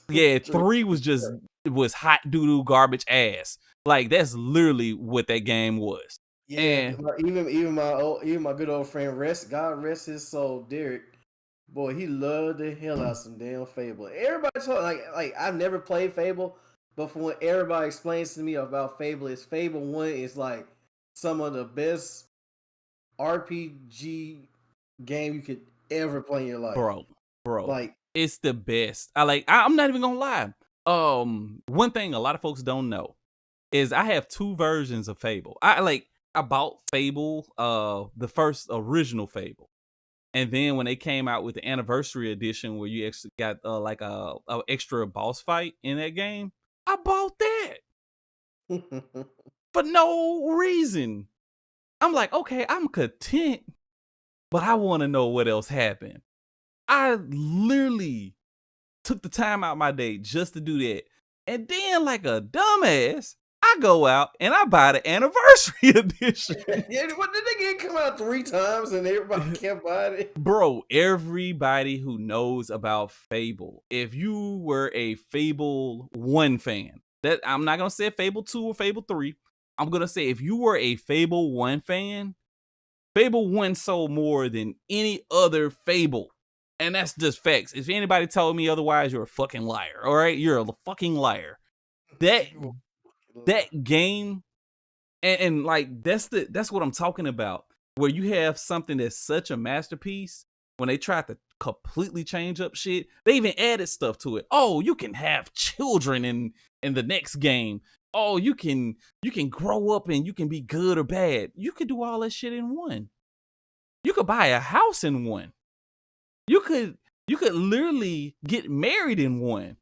yeah, 3 was just it was hot doo-doo garbage ass. Like, that's literally what that game was. Yeah, And even my good old friend God rest his soul, Derek. Boy, he loved the hell out of some damn Fable. Everybody told like I've never played Fable, but from what everybody explains to me about Fable, is Fable 1 is like some of the best RPG game you could ever play in your life. bro, Like, it's the best. I'm not even gonna lie. One thing a lot of folks don't know is I have 2 versions of Fable. I bought Fable, the first original Fable. And then when they came out with the anniversary edition where you actually got like a extra boss fight in that game, I bought that for no reason. I'm like, okay, I'm content, but I want to know what else happened. I literally took the time out my day just to do that. And then, like a dumbass, I go out and I buy the anniversary edition. yeah, what did they get come out 3 times and everybody kept buying it? Bro, everybody who knows about Fable, if you were a Fable 1 fan, that I'm not gonna say Fable 2 or Fable 3. I'm gonna say if you were a Fable 1 fan, Fable 1 sold more than any other Fable. And that's just facts. If anybody told me otherwise, you're a fucking liar. All right? You're a fucking liar. That game and like that's what I'm talking about. Where you have something that's such a masterpiece, when they tried to completely change up shit, they even added stuff to it. Oh, you can have children in the next game. Oh, you can grow up and you can be good or bad. You could do all that shit in one. You could buy a house in one. You could literally get married in one.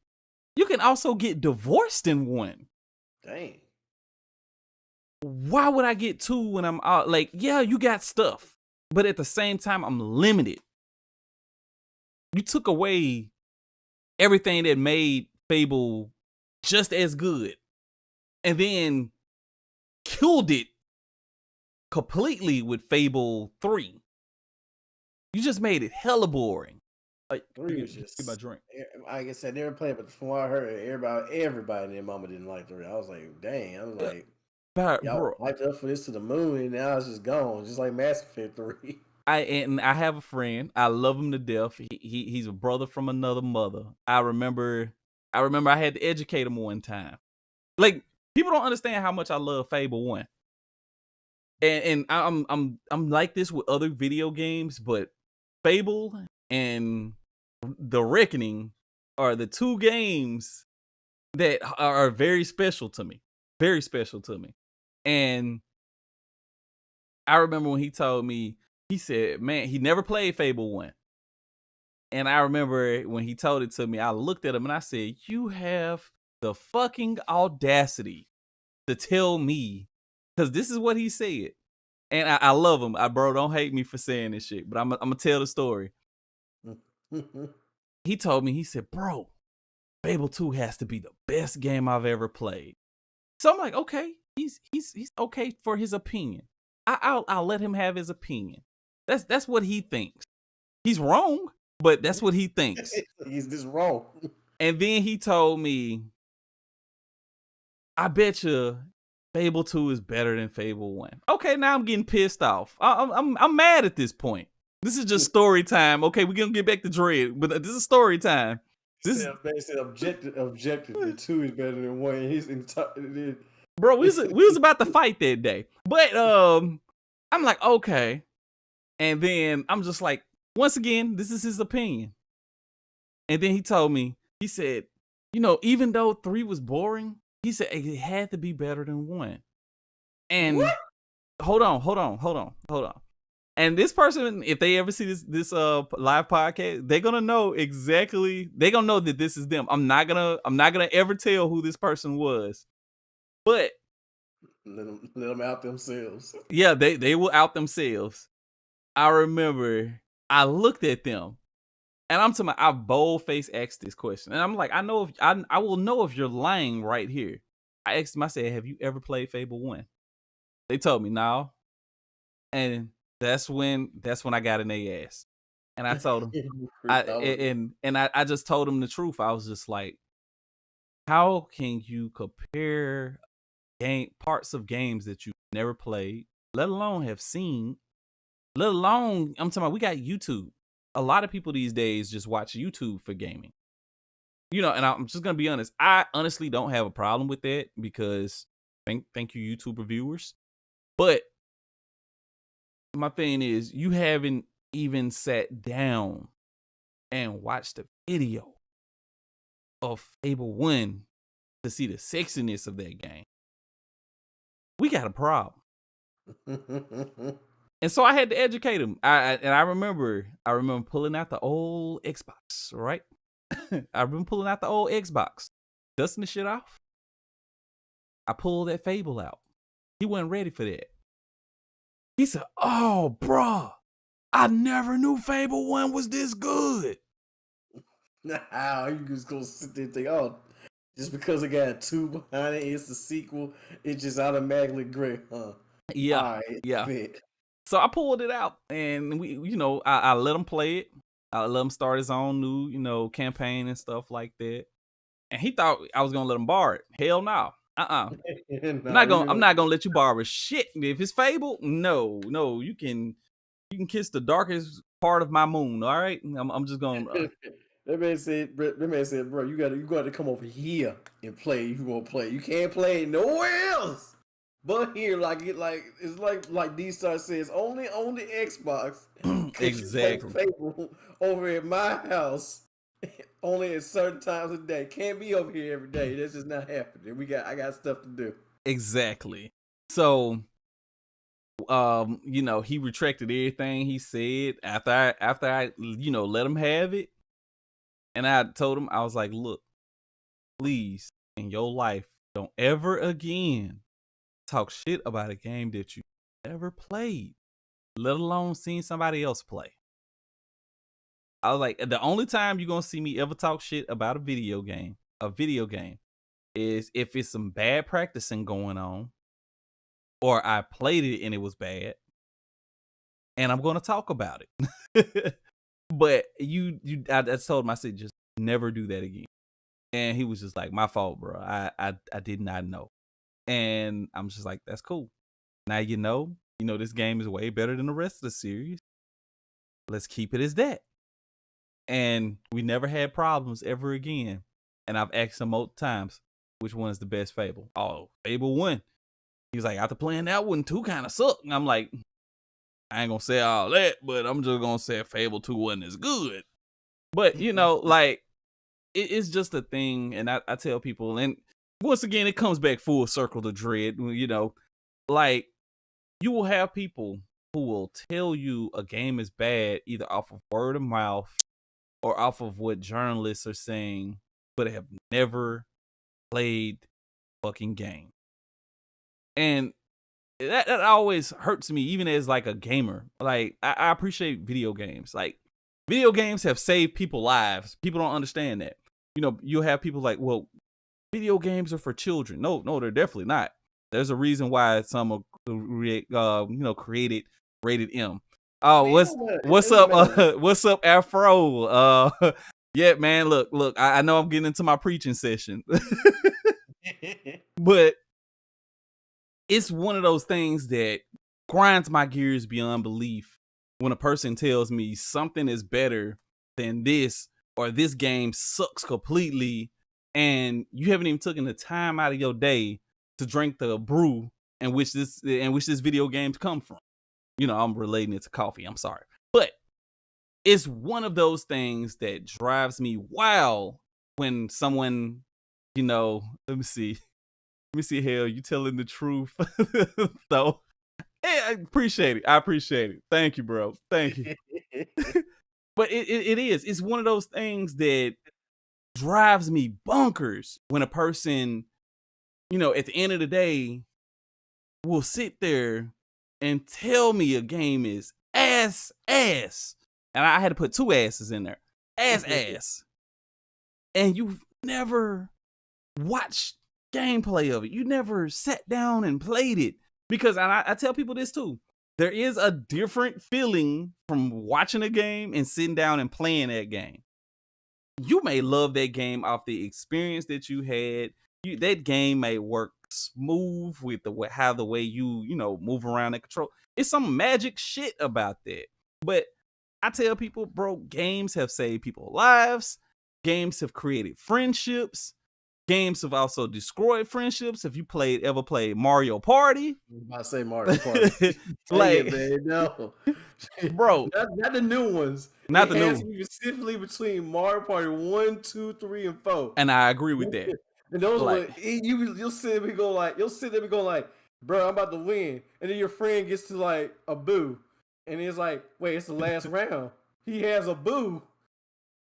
You can also get divorced in one. Dang. Why would I get 2 when I'm out? Like, yeah, you got stuff, but at the same time, I'm limited. You took away everything that made Fable just as good, and then killed it completely with Fable 3. You just made it hella boring. Like, 3 was just my drink. like I said, never played, but from what I heard, everybody in their mama didn't like 3. I was like, dang. I was like, y'all Bro, hyped up for this to the moon, and now it's just gone, just like Mass Effect 3. I have a friend. I love him to death. He's a brother from another mother. I remember I had to educate him one time. Like, people don't understand how much I love Fable 1. And I'm like this with other video games, but Fable and The Reckoning are the 2 games that are very special to me. Very special to me. And I remember when he told me, he said, man, he never played Fable 1. And I remember when he told it to me, I looked at him and I said, you have the fucking audacity to tell me, because this is what he said. And I love him. Bro, don't hate me for saying this shit, but I'm going to tell the story. He told me, he said, bro, Fable 2 has to be the best game I've ever played. So I'm like, okay, he's okay for his opinion. I'll let him have his opinion. That's what he thinks. He's wrong, but that's what he thinks. He's just wrong. And then he told me, I bet you Fable 2 is better than Fable 1. Okay, now I'm getting pissed off. I'm mad at this point. This is just story time. Okay, we're gonna get back to Dread, but this is story time. They said objectively 2 is better than 1. He's in top. Bro, we was about to fight that day. But I'm like, okay. And then I'm just like, once again, this is his opinion. And then he told me, he said, you know, even though 3 was boring, he said it had to be better than 1. And what? Hold on. And this person, if they ever see this live podcast, they're gonna know exactly. They're gonna know that this is them. I'm not gonna ever tell who this person was, but let them out themselves. yeah, they will out themselves. I remember I looked at them, and I'm talking. I bold face asked this question, and I'm like, I know if I will know if you're lying right here. I asked them. I said, "Have you ever played Fable 1?" They told me no, and that's when I got in their ass, and I told them. I just told him the truth. I was just like, how can you compare parts of games that you've never played, let alone have seen, let alone I'm talking about we got YouTube. A lot of people these days just watch YouTube for gaming. And I'm just gonna be honest. I honestly don't have a problem with that because thank you, YouTube reviewers. But my thing is, you haven't even sat down and watched a video of Fable 1 to see the sexiness of that game. We got a problem. And so I had to educate him. I remember pulling out the old Xbox, right? I remember pulling out the old Xbox, dusting the shit off. I pulled that Fable out. He wasn't ready for that. He said, "Oh, bruh, I never knew Fable 1 was this good." How you just gonna sit there and think, oh, just because it got a 2 behind it, it's the sequel, it just automatically great, huh? Yeah, All right, yeah. bet. So I pulled it out, and I let him play it. I let him start his own new, campaign and stuff like that. And he thought I was gonna let him borrow it. Hell no. I'm not gonna let you borrow shit. If it's Fable, no. You can kiss the darkest part of my moon. All right. I'm just gonna. That man said, bro, you got to come over here and play if you want to play. You can't play it nowhere else but here. It's like D-Star says, only on the Xbox can you play Exactly. Fable over at my house. Only at certain times of the day. Can't be over here every day. That's just not happening. I got stuff to do. Exactly. So, he retracted everything he said after I let him have it. And I told him, I was like, look, please, in your life, don't ever again talk shit about a game that you never played, let alone seen somebody else play. I was like, the only time you're gonna see me ever talk shit about a video game, is if it's some bad practicing going on, or I played it and it was bad, and I'm gonna talk about it. But I told him, I said, just never do that again. And he was just like, my fault, bro. I did not know. And I'm just like, that's cool. Now this game is way better than the rest of the series. Let's keep it as that. And we never had problems ever again. And I've asked him multiple times, which one is the best Fable? Oh, Fable 1. He was like, after playing that one, 2 kind of sucked. And I'm like, I ain't gonna say all that, but I'm just gonna say Fable 2 wasn't as good. But, it's just a thing. And I tell people, and once again, it comes back full circle to Dread. Like, you will have people who will tell you a game is bad either off of word of mouth or off of what journalists are saying, but have never played fucking game. And that always hurts me, even as like a gamer. Like, I appreciate video games. Like, video games have saved people lives. People don't understand that. You'll have people like, well, video games are for children. No, they're definitely not. There's a reason why some are created rated M. Oh, what's up? What's up, Afro? Yeah, man. Look. I know I'm getting into my preaching session, but it's one of those things that grinds my gears beyond belief when a person tells me something is better than this, or this game sucks completely, and you haven't even taken the time out of your day to drink the brew in which this video games come from. I'm relating it to coffee. I'm sorry. But it's one of those things that drives me wild when someone, let me see, hell, you telling the truth. So Hey, I appreciate it. I appreciate it. Thank you, bro. Thank you. But it is. It's one of those things that drives me bonkers when a person, at the end of the day, will sit there and tell me a game is ass. And I had to put 2 asses in there. Ass. And you've never watched gameplay of it. You never sat down and played it. Because I tell people this too. There is a different feeling from watching a game and sitting down and playing that game. You may love that game off the experience that you had. That game may work smooth with the way you move around and control. It's some magic shit about that. But I tell people, bro, games have saved people's lives. Games have created friendships. Games have also destroyed friendships. If you ever played Mario Party, I was about to say Mario Party. like, man, no, bro, not the new ones. not It the has new. to be specifically between Mario Party 1, 2, 3, and 4. And I agree with that. And those Like, are you'll sit there and go like, bro, I'm about to win, and then your friend gets to like a boo, and it's like, wait, it's the last round. He has a boo.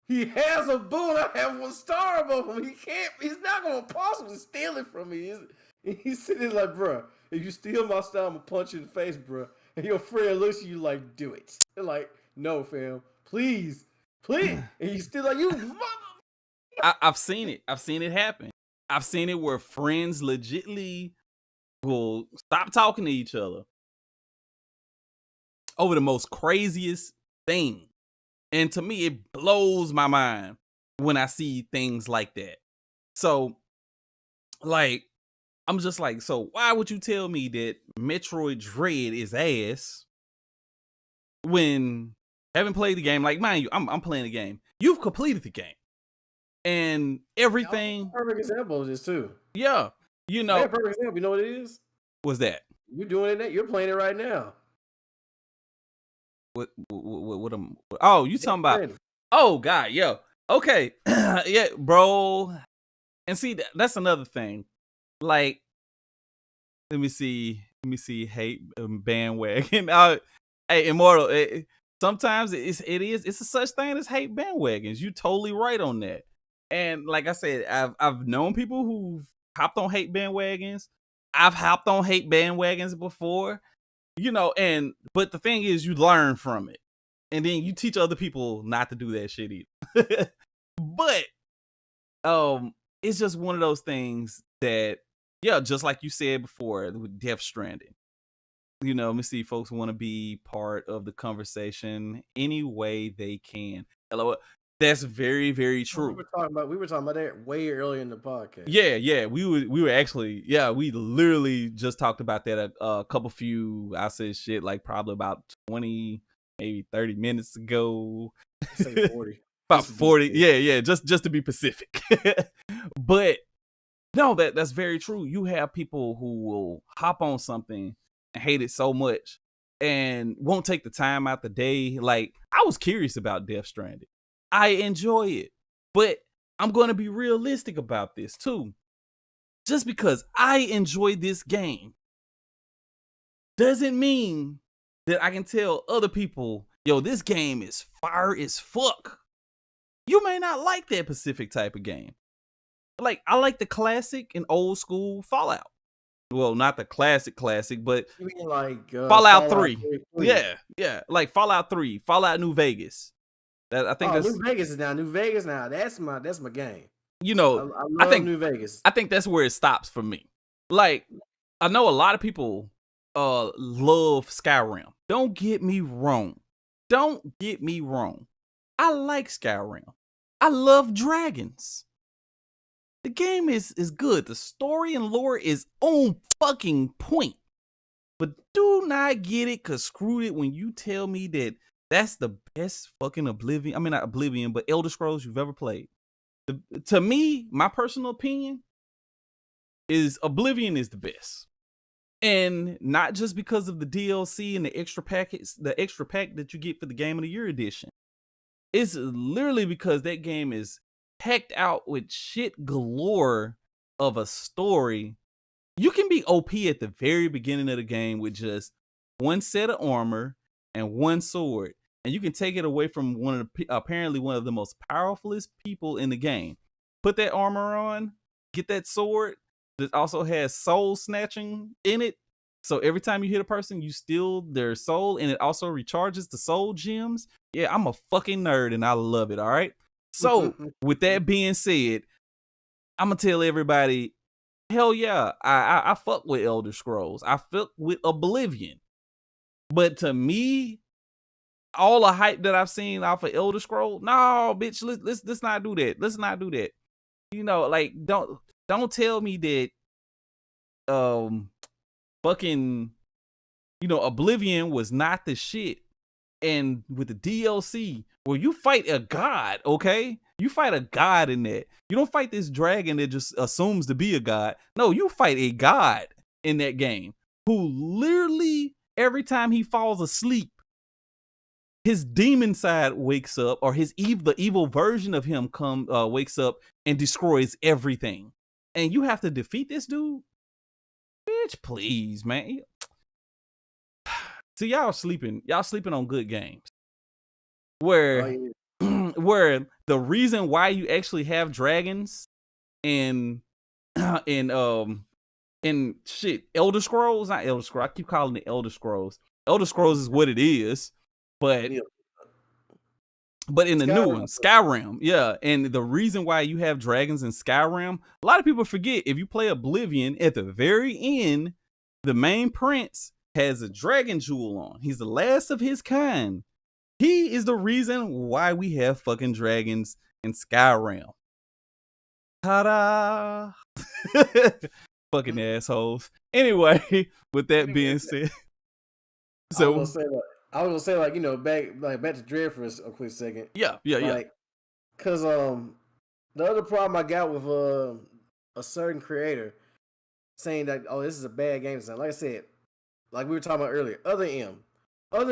He has a boo, and I have 1 star above him. He's not gonna possibly steal it from me. He's sitting there like, bro, if you steal my star, I'm gonna punch you in the face, bro. And your friend looks at you like, do it. They're like, no, fam, please. And you still like, you mother. I've seen it. I've seen it happen. I've seen it where friends legitly will stop talking to each other over the most craziest thing. And to me, it blows my mind when I see things like that. So, like, I'm just like, so why would you tell me that Metroid Dread is ass when I haven't played the game? Like, mind you, I'm playing the game. You've completed the game. And everything. Perfect example of this too. Yeah. Perfect example. You know what it is? What's that? You're doing it. You're playing it right now. What oh, you talking about? Oh God, yo. Okay. Yeah, bro. And see, that's another thing. Like, let me see hate bandwagon. Hey, Immortal, sometimes it's a such thing as hate bandwagons. You totally right on that. And like I said, I've known people who've hopped on hate bandwagons. I've hopped on hate bandwagons before. But the thing is, you learn from it, and then you teach other people not to do that shit either. But it's just one of those things that, yeah, just like you said before with Death Stranding. Let me see, folks want to be part of the conversation any way they can. Hello. That's very, very true. We were talking about that way earlier in the podcast. Yeah. We were actually, we literally just talked about that a couple few, I said shit, like probably about 20, maybe 30 minutes ago. Say 40. About 40. Yeah. Just to be Pacific. But no, that's very true. You have people who will hop on something and hate it so much and won't take the time out the day. Like, I was curious about Death Stranding. I enjoy it, but I'm going to be realistic about this too. Just because I enjoy this game doesn't mean that I can tell other people, yo, this game is fire as fuck. You may not like that specific type of game. Like, I like the classic and old school Fallout. Well, not the classic, but you mean like Fallout 3. Yeah, like Fallout 3, Fallout New Vegas. I think that's New Vegas now. That's my game. I love New Vegas. I think that's where it stops for me. Like, I know a lot of people love Skyrim. Don't get me wrong. I like Skyrim. I love dragons. The game is good. The story and lore is on fucking point. But do not get it screwed it when you tell me that that's the best fucking Oblivion. I mean, not Oblivion, but Elder Scrolls you've ever played. To me, my personal opinion is Oblivion is the best. And not just because of the DLC and the extra pack that you get for the Game of the Year edition. It's literally because that game is packed out with shit galore of a story. You can be OP at the very beginning of the game with just one set of armor, and one sword. And you can take it away from apparently one of the most powerfulest people in the game. Put that armor on, get that sword that also has soul snatching in it. So every time you hit a person, you steal their soul, and it also recharges the soul gems. Yeah, I'm a fucking nerd, and I love it. All right. So with that being said, I'm gonna tell everybody, hell yeah, I fuck with Elder Scrolls. I fuck with Oblivion. But to me, all the hype that I've seen off of Elder Scroll, no, bitch, let's not do that. Let's not do that. You know, like don't tell me that fucking, you know, Oblivion was not the shit. And with the DLC, well, you fight a god, okay? You fight a god in that. You don't fight this dragon that just assumes to be a god. No, you fight a god in that game who literally every time he falls asleep, his demon side wakes up, or the evil version of him wakes up and destroys everything. And you have to defeat this dude? Bitch, please, man. See, y'all sleeping on good games. Where where the reason why you actually have dragons in shit, Elder Scrolls, not Elder Scrolls. I keep calling it Elder Scrolls. Elder Scrolls is what it is, but in the new one, Skyrim, yeah. And the reason why you have dragons in Skyrim, a lot of people forget, if you play Oblivion, at the very end, the main prince has a dragon jewel on. He's the last of his kind. He is the reason why we have fucking dragons in Skyrim. Ta-da! Fucking assholes. Anyway, with that being said, so I was gonna say like, you know, back to Dread for a quick second. Yeah. Cause the other problem I got with a certain creator saying that, oh, this is a bad game design. Like I said, like we were talking about earlier, Other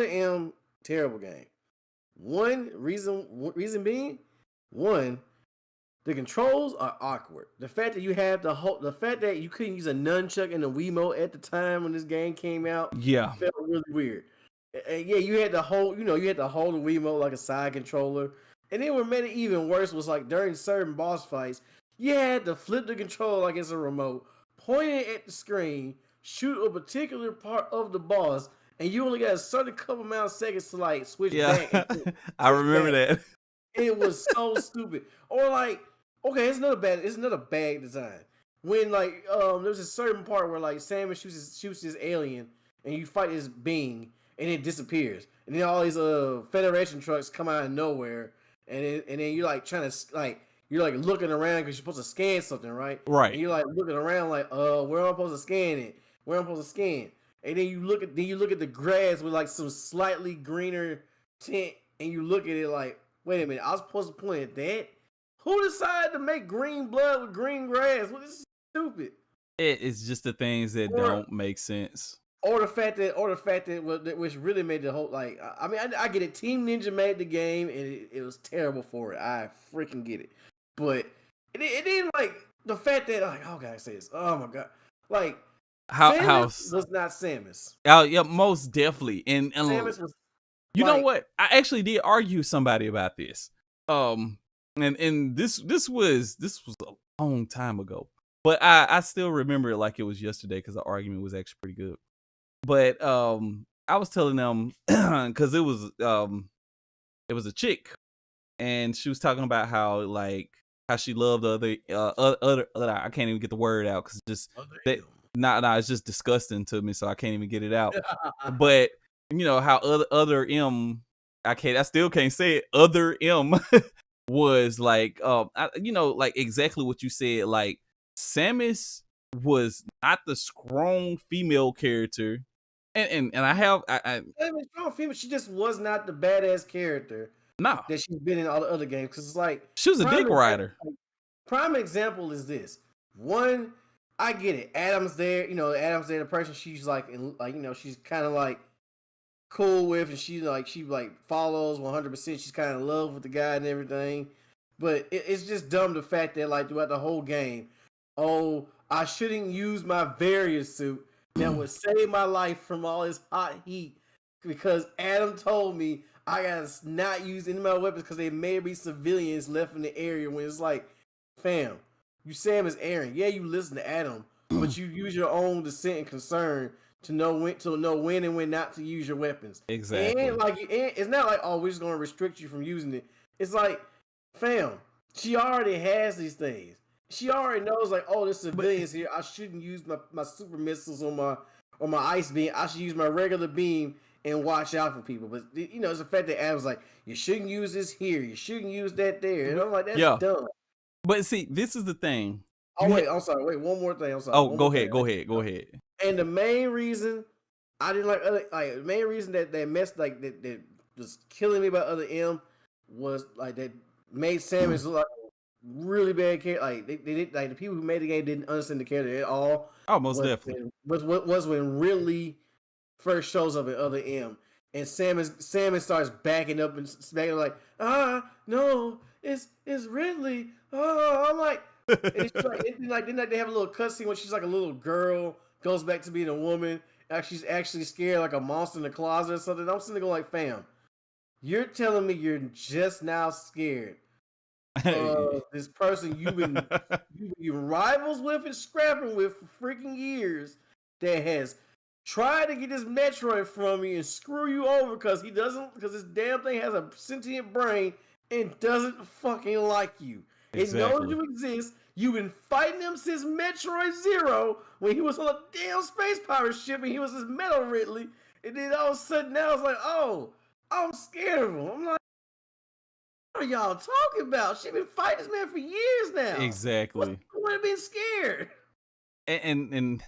M, terrible game. Reason being, the controls are awkward. The fact that you have the fact that you couldn't use a nunchuck and a Wiimote at the time when this game came out, yeah, felt really weird. And yeah, you had to hold the Wiimote like a side controller. And then what made it even worse was like during certain boss fights, you had to flip the controller like it's a remote, point it at the screen, shoot a particular part of the boss, and you only got a certain couple amount of seconds to like switch back. I remember that. It was so stupid. Or like, okay, it's another bad design. When like there's a certain part where like Samus shoots this alien and you fight this being and it disappears. And then all these Federation trucks come out of nowhere, and then you're like trying to like, you're like looking around because you're supposed to scan something, right? Right. And you're like looking around like, where am I supposed to scan it? Where am I supposed to scan? And then you look at the grass with like some slightly greener tint, and you look at it like, wait a minute, I was supposed to point at that? Who decided to make green blood with green grass? Well, this is stupid. It's just the things that don't make sense. Or the fact that which really made the whole, like, I mean, I get it. Team Ninja made the game, and it was terrible for it. I freaking get it. But it didn't, like, the fact that, like, how can I say this? Oh my god, like, Samus was not Samus. Oh yeah, most definitely. And Samus was. You know what? I actually did argue with somebody about this. And this was a long time ago, but I still remember it like it was yesterday because the argument was actually pretty good. But I was telling them because it was a chick, and she was talking about how she loved the other I can't even get the word out because just it's just disgusting to me, so I can't even get it out. But you know how other M, I still can't say it. Other M was like, you know, like exactly what you said. Like Samus was not the strong female character, and I strong female. She just was not the badass character. No, that she's been in all the other games, because it's like she was a dick rider. Prime example is this one. I get it. Adam's there. You know, Adam's there. The person she's like, you know, she's kind of like cool with, and she follows 100%. She's kind of in love with the guy and everything. But it's just dumb, the fact that like throughout the whole game, oh, I shouldn't use my Various suit that would save my life from all this hot heat because Adam told me I gotta not use any of my weapons because there may be civilians left in the area when it's like, fam, you Sam is Aaron. Yeah, you listen to Adam, but you use your own dissent and concern to know when and when not to use your weapons. Exactly. It's not like, oh, we're just gonna restrict you from using it. It's like, fam, she already has these things. She already knows, like, oh, there's civilians here. I shouldn't use my super missiles on my ice beam. I should use my regular beam and watch out for people. But it's the fact that Adam's like, you shouldn't use this here. You shouldn't use that there. And I'm like, that's dumb. But see, this is the thing. I'm sorry. Wait, one more thing. I'm sorry. Oh, go ahead. And the main reason I didn't the main reason that messed that was killing me about other M was like that made Samus look like a really bad character. Like they did, like the people who made the game didn't understand the character at all. Oh, most definitely. Was when Ridley first shows up in other M and Samus starts backing up and smacking like, no, it's Ridley. Oh, I'm like, and it's like then they have a little cutscene when she's like a little girl, goes back to being a woman. She's actually scared like a monster in the closet or something. I'm sitting there going like, fam, you're telling me you're just now scared of this person you've been rivals with and scrapping with for freaking years that has tried to get this Metroid from you and screw you over because this damn thing has a sentient brain and doesn't fucking like you. Exactly. It knows you exist. You've been fighting him since Metroid Zero when he was on a damn space pirate ship and he was this Metal Ridley. And then all of a sudden now it's like, oh, I'm scared of him. I'm like, what are y'all talking about? She's been fighting this man for years now. Exactly. What's the point of being scared? And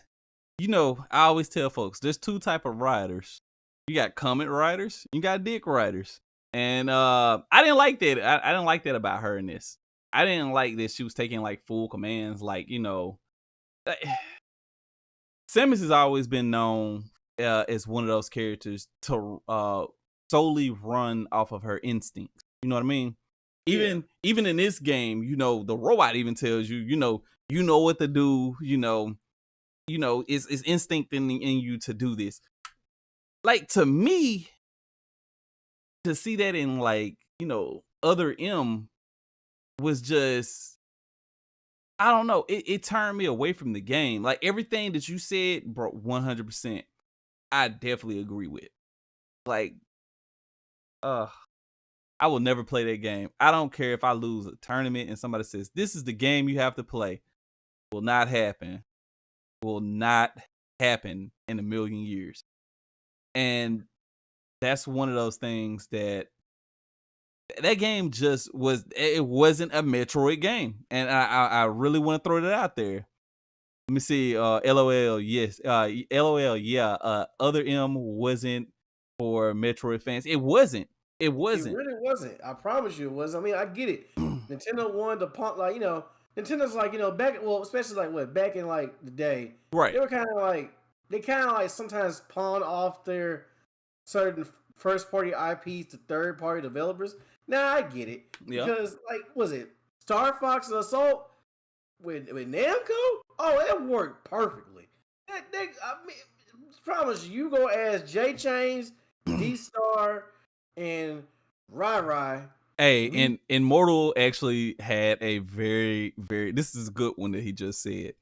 I always tell folks, there's two type of riders. You got comment riders, you got dick riders. And I didn't like that. I didn't like that about her in this. I didn't like that she was taking like full commands. Like, Samus has always been known as one of those characters to solely run off of her instincts. You know what I mean? Even in this game, the robot even tells you, you know what to do. It's instinct in you to do this. Like, to me, to see that in like, other M was just, I don't know. It turned me away from the game. Like, everything that you said, bro, 100%, I definitely agree with. Like, I will never play that game. I don't care if I lose a tournament and somebody says, this is the game you have to play. Will not happen. Will not happen in a million years. And that's one of those things that game just it wasn't a Metroid game. And I really want to throw that out there. Let me see. LOL, yes. LOL, yeah. Other M wasn't for Metroid fans. It wasn't. It really wasn't. I promise you it was. I mean, I get it. Nintendo wanted to pump, like, Nintendo's like, especially like back in like the day. Right. They were kind of like sometimes pawn off their certain first party IPs to third party developers. Now I get it. Yeah. Because like, was it Star Fox Assault with Namco? Oh, it worked perfectly. I promise you go ask J Chains, D Star, and Rai. Hey, and Immortal actually had a very, very, this is a good one that he just said.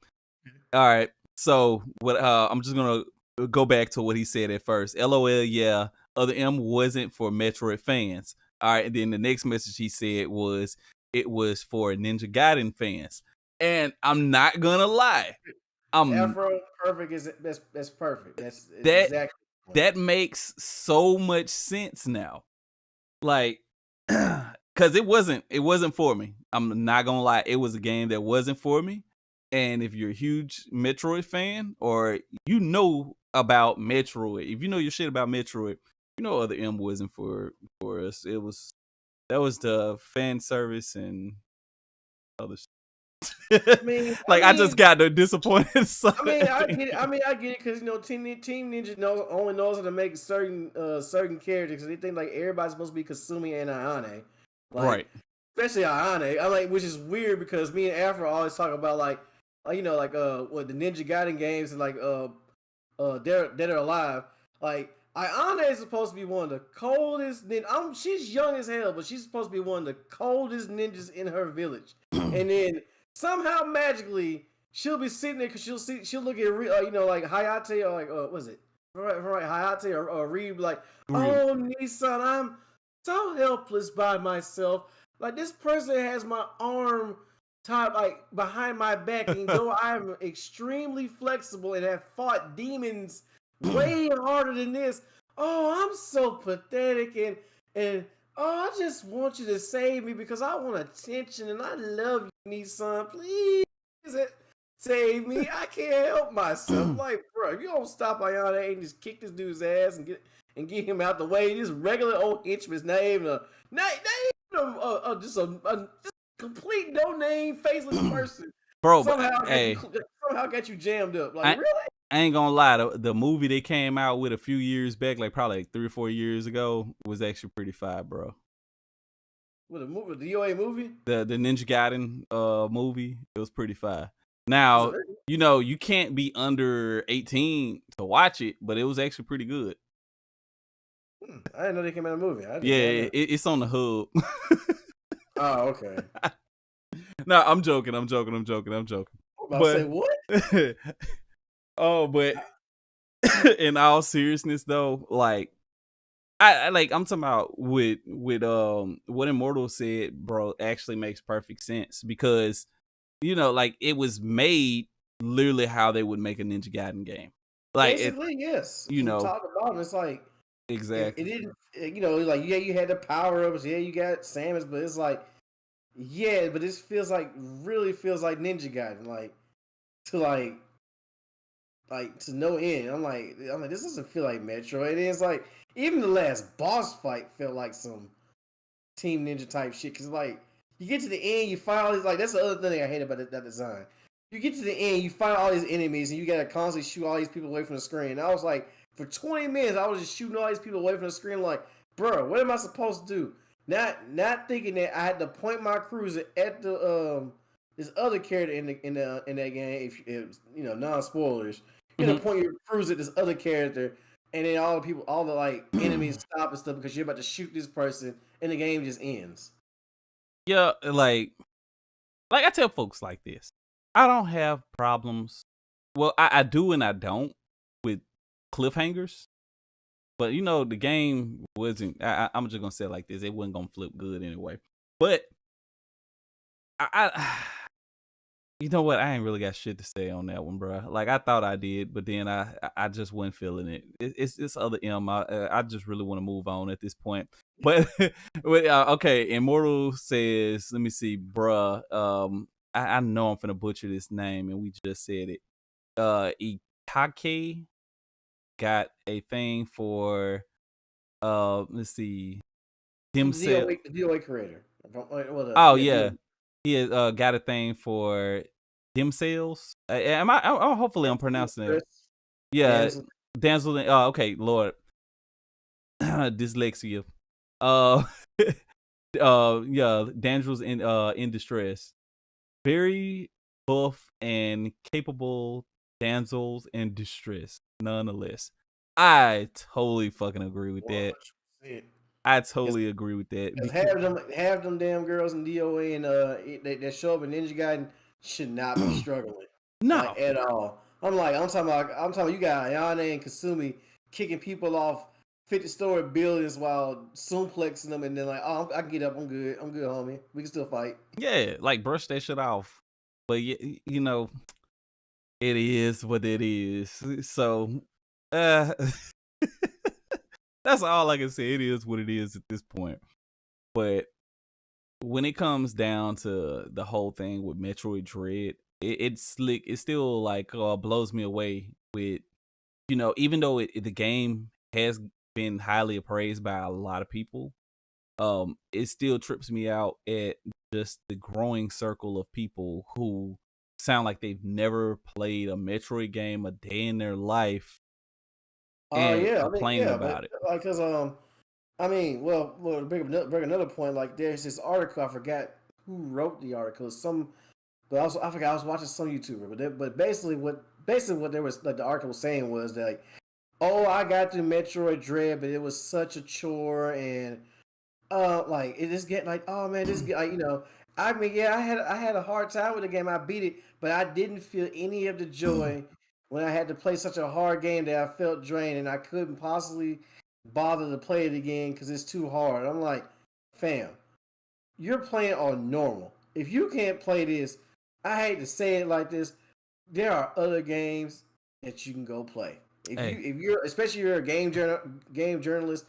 All right. So what I'm just gonna go back to what he said at first. LOL, yeah, other M wasn't for Metroid fans. All right, and then the next message he said was it was for Ninja Gaiden fans. And I'm not gonna lie. Afro perfect is that's perfect. That's exactly that makes so much sense now. Like, because it wasn't for me. I'm not gonna lie, it was a game that wasn't for me. And if you're a huge Metroid fan, or about Metroid, if you know your shit about Metroid, other M wasn't for us. That was the fan service and other shit. I just got the disappointed. I get it because Team Ninja only knows how to make certain characters because they think like everybody's supposed to be Kasumi and Ayane, right? Especially Ayane. Which is weird because me and Afro always talk about what the Ninja Gaiden games and Dead or Alive. Like Ayane is supposed to be one of the coldest. She's young as hell, but she's supposed to be one of the coldest ninjas in her village. And then somehow magically she'll be sitting there because she'll look at like Hayate or like was it right Hayate or Reed like, oh Nissan, I'm so helpless by myself. Like this person has my arm tied like behind my back, and though I'm extremely flexible and have fought demons way harder than this, oh, I'm so pathetic and oh, I just want you to save me because I want attention and I love you, Nissan. Please save me. I can't help myself. I'm like, bro, if you don't stop Ayane and just kick this dude's ass and get him out the way, this regular old henchman's name, just a complete no name, faceless person. Bro, somehow but got you jammed up. Like, really? I ain't gonna lie, the movie they came out with a few years back, like probably like 3 or 4 years ago, was actually pretty fire, bro. What a movie, the DOA movie? The Ninja Gaiden movie, it was pretty fire. Now, you can't be under 18 to watch it, but it was actually pretty good. I didn't know they came out of a movie. It's on the hub. Oh, okay. No, I'm joking. I'm about to say what? Oh, but in all seriousness though, like I'm talking about with what Immortal said, bro, actually makes perfect sense because like it was made literally how they would make a Ninja Gaiden game. Like basically, yes. From top to bottom, it's like exactly. It didn't, like you had the power ups, you got Samus, but it's like but this really feels like Ninja Gaiden, like to no end. I'm like this doesn't feel like Metroid. It's like even the last boss fight felt like some Team Ninja type shit. Cause like you get to the end, you find all these that's the other thing I hate about that design. You get to the end, you find all these enemies, and you gotta constantly shoot all these people away from the screen. And I was like, for 20 minutes, I was just shooting all these people away from the screen. Like, bro, what am I supposed to do? Not thinking that I had to point my cruiser at the this other character in that game. If it was, non spoilers, you know, point your cruiser at this other character, and then all the like enemies stop and stuff because you're about to shoot this person, and the game just ends. Yeah, like I tell folks like this. I don't have problems. Well, I do and I don't with cliffhangers. But the game wasn't. I'm just gonna say it like this: it wasn't gonna flip good anyway. But you know what? I ain't really got shit to say on that one, bro. Like I thought I did, but then I just wasn't feeling it. It's this other M. I just really want to move on at this point. But okay, Immortal says, let me see, bruh. I know I'm finna butcher this name, and we just said it. Ikake got a thing for let's see, himself. The DOA creator. Oh yeah, he has got a thing for themselves. Hopefully I'm pronouncing it. Yeah, damsel. Okay, Lord, dyslexia. Yeah, damsels in distress. Very buff and capable damsels in distress, nonetheless. I totally fucking agree with that. 100%. I totally agree with that. Have them damn girls in DOA and that show up in Ninja Gaiden should not be struggling. No, like, at all. I'm talking about you got Ayane and Kasumi kicking people off 50-story buildings while suplexing them, and then like, oh, I can get up, I'm good, homie. We can still fight. Yeah, like brush that shit off. But it is what it is. So, that's all I can say. It is what it is at this point. But when it comes down to the whole thing with Metroid Dread, it's slick. It still like blows me away with, even though the game has been highly appraised by a lot of people, it still trips me out at just the growing circle of people who sound like they've never played a Metroid game a day in their life. Complain about it. Because bring another point. Like, there's this article, I forgot who wrote the article. Some but also I forgot I was watching some YouTuber, but basically what there was like the article was saying was that like, oh, I got through Metroid Dread, but it was such a chore, and like it just get like, oh man, this like, I mean, yeah, I had a hard time with the game. I beat it, but I didn't feel any of the joy when I had to play such a hard game that I felt drained and I couldn't possibly bother to play it again because it's too hard. I'm like, fam, you're playing on normal. If you can't play this, I hate to say it like this, there are other games that you can go play. Hey, If you're especially if you're a game journalist,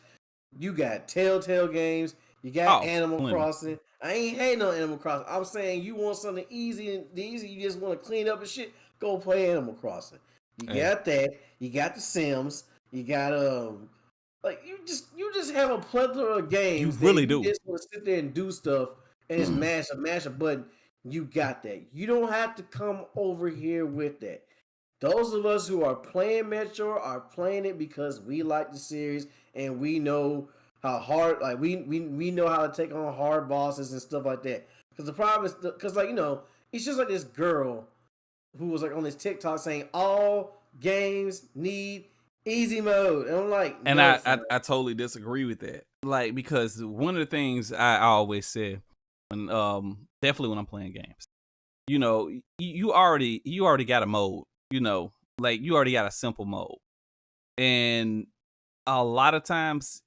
you got Telltale Games, you got oh, Animal plenty. Crossing. I ain't hating on Animal Crossing. I'm saying you want something easy, you just want to clean up and shit, go play Animal Crossing. You Hey, got that. You got The Sims. You got like you just have a plethora of you games that really you do. just want to sit there and do stuff and just mash a button. You got that. You don't have to come over here with that. Those of us who are playing Metro are playing it because we like the series and we know how hard, like we know how to take on hard bosses and stuff like that. Because the problem is, because like it's just like this girl who was like on this TikTok saying all games need easy mode, and I'm like, And no, I totally disagree with that. Like, because one of the things I always say when definitely when I'm playing games, you already got a mode, like you already got a simple mode. And a lot of times,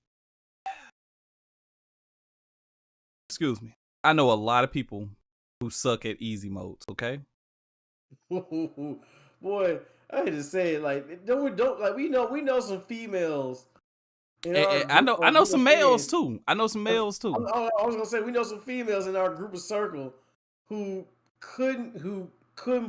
excuse me, I know a lot of people who suck at easy modes, okay? boy, I hate to say it, like don't like we know some females in our I group know I our know group some of males friends. too. I know some males I, too. I was gonna say we know some females in our group of circle who couldn't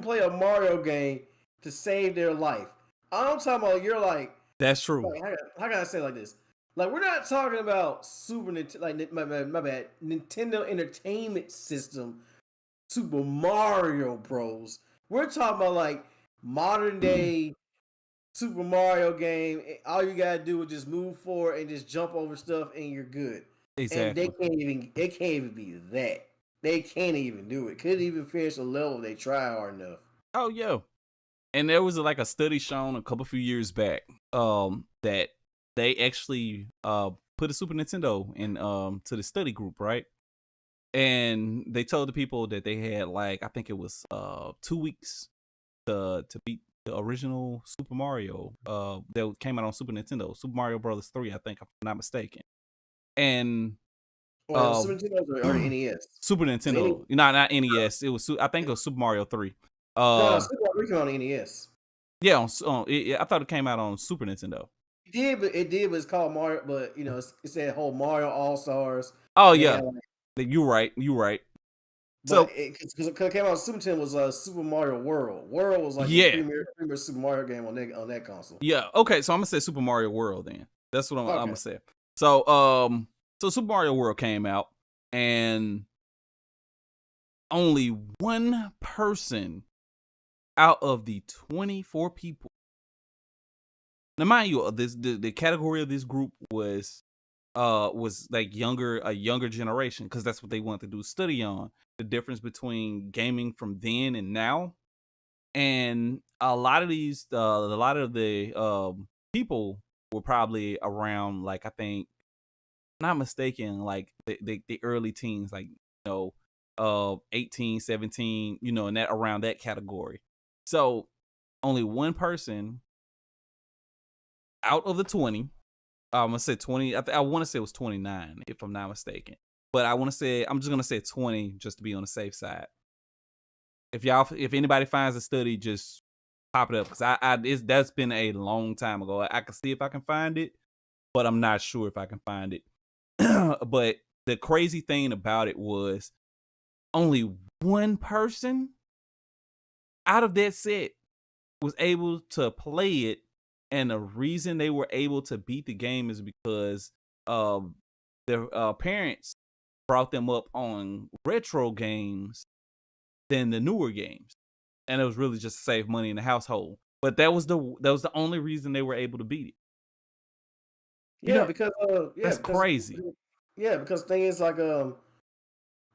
play a Mario game to save their life. I'm talking about you're That's true. like how can I say it like this? Like we're not talking about Super Nintendo, like my bad, Nintendo Entertainment System, Super Mario Bros. We're talking about like modern day Super Mario game. All you gotta do is just move forward and just jump over stuff, and you're good. And they Exactly. can't even it can't even be that. They can't even do it. Couldn't even finish a level if they try hard enough. Oh yeah. And there was like a study shown a couple few years back that they actually put a Super Nintendo in to the study group, right? And they told the people that they had like I think it was 2 weeks to beat the original Super Mario that came out on Super Nintendo, Super Mario Brothers 3, I think, if I'm not mistaken. And Well, it was Super um Nintendo or the NES. Super Cause any Nintendo, not NES. It was I think it was Super Mario 3. no, Um Super Mario came on the NES. yeah, I thought it came out on Super Nintendo. It did, but it's called Mario. But it's that whole Mario All Stars. Oh They yeah, had like, you're right. You're right. but So because it came out on Super Nintendo was Super Mario World. World was like the yeah, premier Super Mario game on that console. yeah. Okay, so I'm gonna say Super Mario World then. That's what I'm Okay. gonna say. So so Super Mario World came out, and only one person out of the 24 people. Now, mind you, the category of this group was like a younger generation, because that's what they wanted to do study on the difference between gaming from then and now. And a lot of the people were probably around, like, I think, not mistaken, like the early teens, like 18, 17, in that around that category. So only one person out of the 20, I'm gonna say 20. I want to say it was 29, if I'm not mistaken. But I'm just gonna say 20 just to be on the safe side. If anybody finds a study, just pop it up, because that's been a long time ago. I can see if I can find it, but I'm not sure if I can find it. But the crazy thing about it was only one person out of that set was able to play it, and the reason they were able to beat the game is because their parents brought them up on retro games than the newer games, and it was really just to save money in the household. But that was the only reason they were able to beat it. You Yeah, know, because that's crazy. thing is like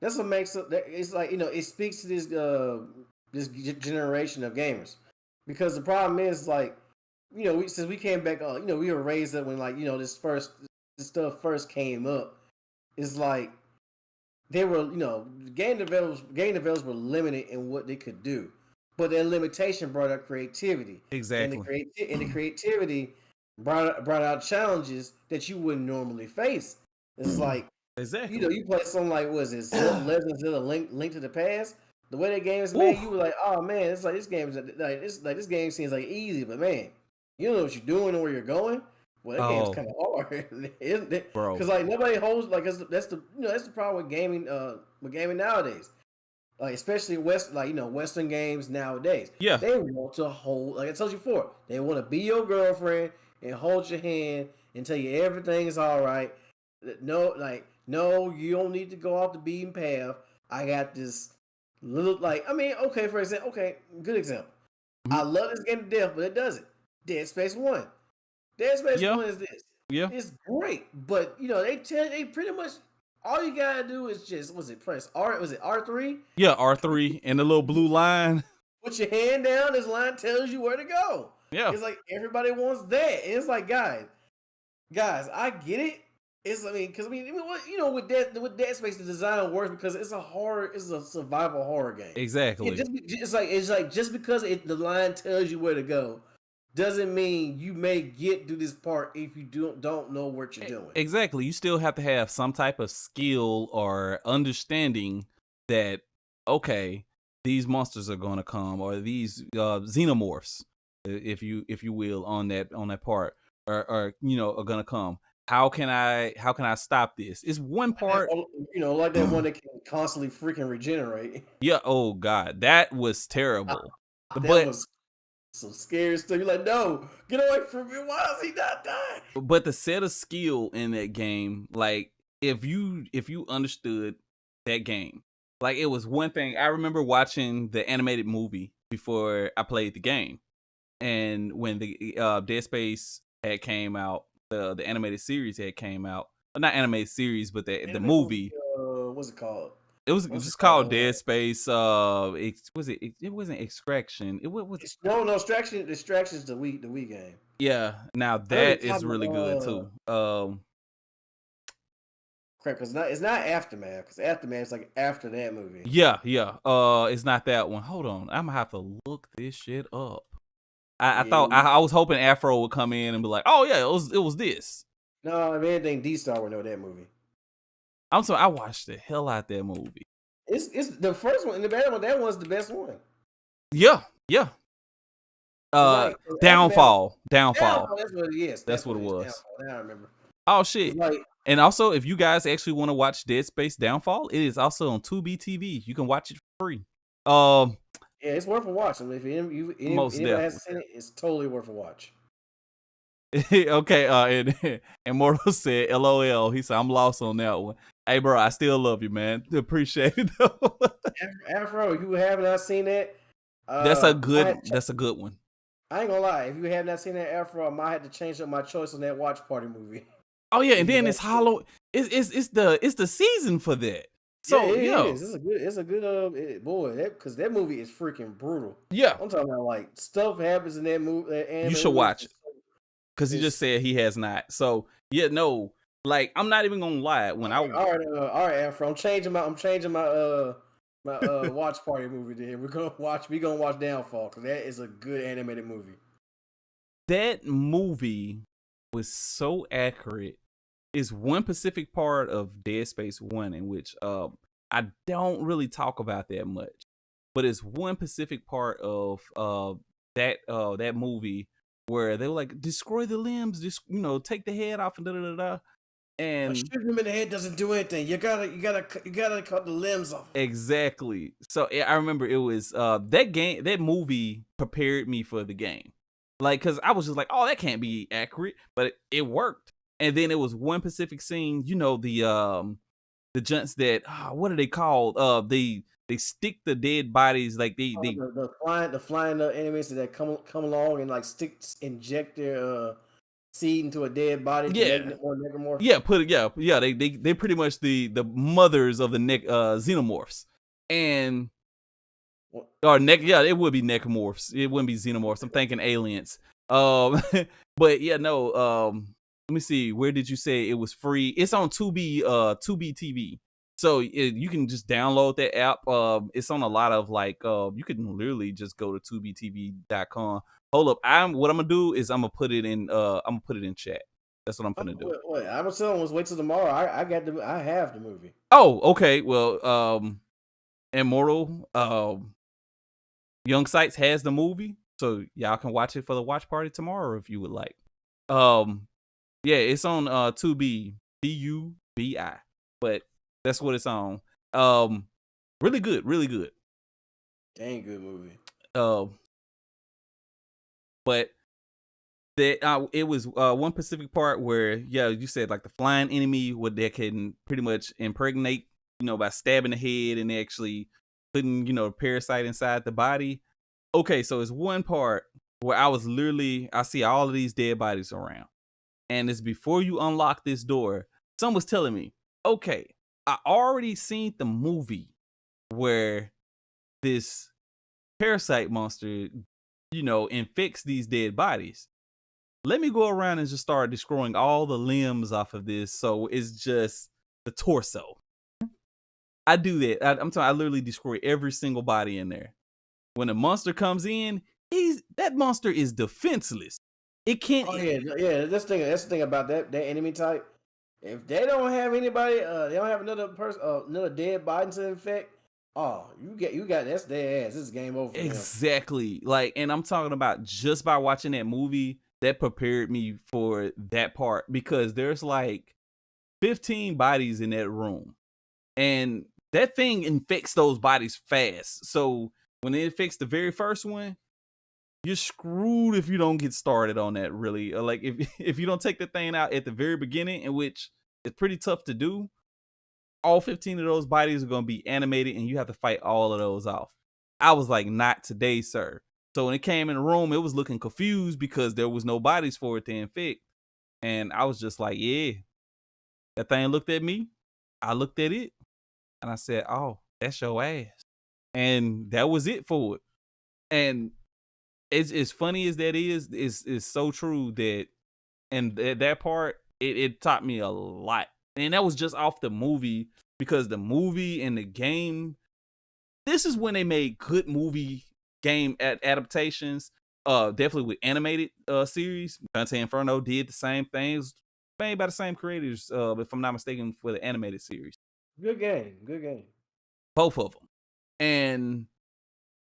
that's what makes it. It's like it speaks to this. this generation of gamers, because the problem is like, since we came back, we were raised up when like this stuff first came up. It's like they were, game developers were limited in what they could do, but their limitation brought out creativity, and Exactly. the creativity brought out challenges that you wouldn't normally face. It's like, Exactly. you play something like, what is it, Legend of Zelda Link to the Past. The way that game is Ooh. made, you were like, oh man, it's like this game is like this game seems like easy, but man, you don't know what you're doing or where you're going. Well, that game's Oh, kind of hard, isn't it? bro. Because like nobody holds like that's the that's the problem with gaming nowadays. Like especially Western games nowadays. Yeah. They want to hold, like I told you before, they want to be your girlfriend and hold your hand and tell you everything is all right. No, you don't need to go off the beaten path. I got this little, like, I mean, okay, for example, okay, good example. Mhm. I love this game to death, but it doesn't. Dead Space 1. Dead Space Yeah. 1 is this. Yeah. It's great, but they pretty much all you gotta do is just press R, was it R3? Yeah, R3 and the little blue line. Put your hand down, this line tells you where to go. Yeah. It's like everybody wants that. And it's like, guys, I get it. It's because with Dead Space, the design works because it's a survival horror game. Exactly. It's like just because the line tells you where to go doesn't mean you may get to this part if you don't know what you're doing. Exactly. You still have to have some type of skill or understanding that, okay, these monsters are going to come, or these xenomorphs, if you will, on that part, or are going to come. How can I stop this? It's one part, like that one that can constantly freaking regenerate. Yeah. Oh God, that was terrible. That But was some scary stuff. You're like, no, get away from me. Why is he not dying? but the set of skill in that game, like if you understood that game, like it was one thing. I remember watching the animated movie before I played the game, and when the Dead Space had came out, the animated series had came out. Not animated series, but the movie. What's it called? It was just called Dead Space. It wasn't Extraction. It was no Distractions. The Wii game. Yeah, now that is really good too. Crap, because it's not Aftermath. Because Aftermath is like after that movie. Yeah. It's not that one. Hold on, I'm gonna have to look this shit up. I thought I was hoping Afro would come in and be like, oh yeah, it was this. No, if anything, D-Star would know that movie. I'm sorry, I watched the hell out that movie. It's the first one and the bad one. That one's the best one. Yeah. Downfall. That's what it is. That's what it was. Downfall. Now I remember. Oh shit. And also, if you guys actually want to watch Dead Space Downfall, it is also on Tubi TV. You can watch it for free. Yeah, it's worth a watch. I mean, if Most anybody has seen it, it's totally worth a watch. Okay, and Mortal said, LOL. He said, I'm lost on that one. Hey, bro, I still love you, man. Appreciate it, though. Afro, you have not seen that? That's a good one. I ain't gonna lie. If you have not seen that Afro, I might have to change up my choice on that watch party movie. Oh yeah, and then it's Hollow. It's the season for that. So yeah, it is. It's a good boy. Because that movie is freaking brutal. Yeah, I'm talking about like stuff happens in that movie. You should watch it. Because he just said he has not. So yeah, no, like I'm not even gonna lie. All right, Afro. I'm changing my watch party movie. Then we're gonna watch Downfall because that is a good animated movie. That movie was so accurate. It's one specific part of Dead Space 1 in which I don't really talk about that much, but it's one specific part of that movie where they were like, destroy the limbs, just take the head off and da da da da. And shooting him in the head doesn't do anything. You gotta cut the limbs off. Exactly. So I remember it was that movie prepared me for the game, like because I was just like, oh, that can't be accurate, but it worked. And then it was one specific scene, the junts that what are they called? They stick the dead bodies like the flying enemies that come along and like inject their seed into a dead body. Yeah, to make it more necromorph. Yeah. They pretty much the mothers of the xenomorphs, and Or yeah, it would be necromorphs. It wouldn't be xenomorphs. I'm thinking aliens. But yeah, no. Let me see. Where did you say it was free? It's on Tubi, Tubi TV. So you can just download that app. It's on a lot of like. You can literally just go to tubitv.com. Hold up. What I'm gonna do is I'm gonna put it in. I'm gonna put it in chat. That's what I'm gonna do. Wait, I was telling was wait till tomorrow. I have the movie. Oh, okay. Well, Immortal, Young Sights has the movie, so y'all can watch it for the watch party tomorrow if you would like. Yeah, it's on Tubi, Tubi, but that's what it's on. Really good, really good. Dang good movie. But that it was one specific part where you said like the flying enemy that can pretty much impregnate, by stabbing the head and actually putting a parasite inside the body. Okay, so it's one part where I see all of these dead bodies around, and it's before you unlock this door. Someone was telling me, okay, I already seen the movie where this parasite monster, infects these dead bodies. Let me go around and just start destroying all the limbs off of this, so it's just the torso. I do that. I literally destroy every single body in there. When a monster comes in, that monster is defenseless. It can't. Oh yeah. That's the thing about that enemy type. If they don't have anybody, they don't have another person, another dead body to infect. Oh, you got that's their ass. This is game over. Exactly. Like, and I'm talking about just by watching that movie that prepared me for that part, because there's like 15 bodies in that room, and that thing infects those bodies fast. So when it infects the very first one, you're screwed if you don't get started on that, really. Like if you don't take the thing out at the very beginning, in which it's pretty tough to do, all 15 of those bodies are going to be animated and you have to fight all of those off. I was like, not today, sir. So when it came in the room, it was looking confused because there was no bodies for it to infect. And I was just like, yeah. That thing looked at me. I looked at it. And I said, oh, that's your ass. And that was it for it. And it's as funny as that is so true that, and that part, it taught me a lot. And that was just off the movie, because the movie and the game, this is when they made good movie game adaptations. Definitely with animated series. Dante Inferno did the same things, made by the same creators, if I'm not mistaken, for the animated series. Good game. Both of them.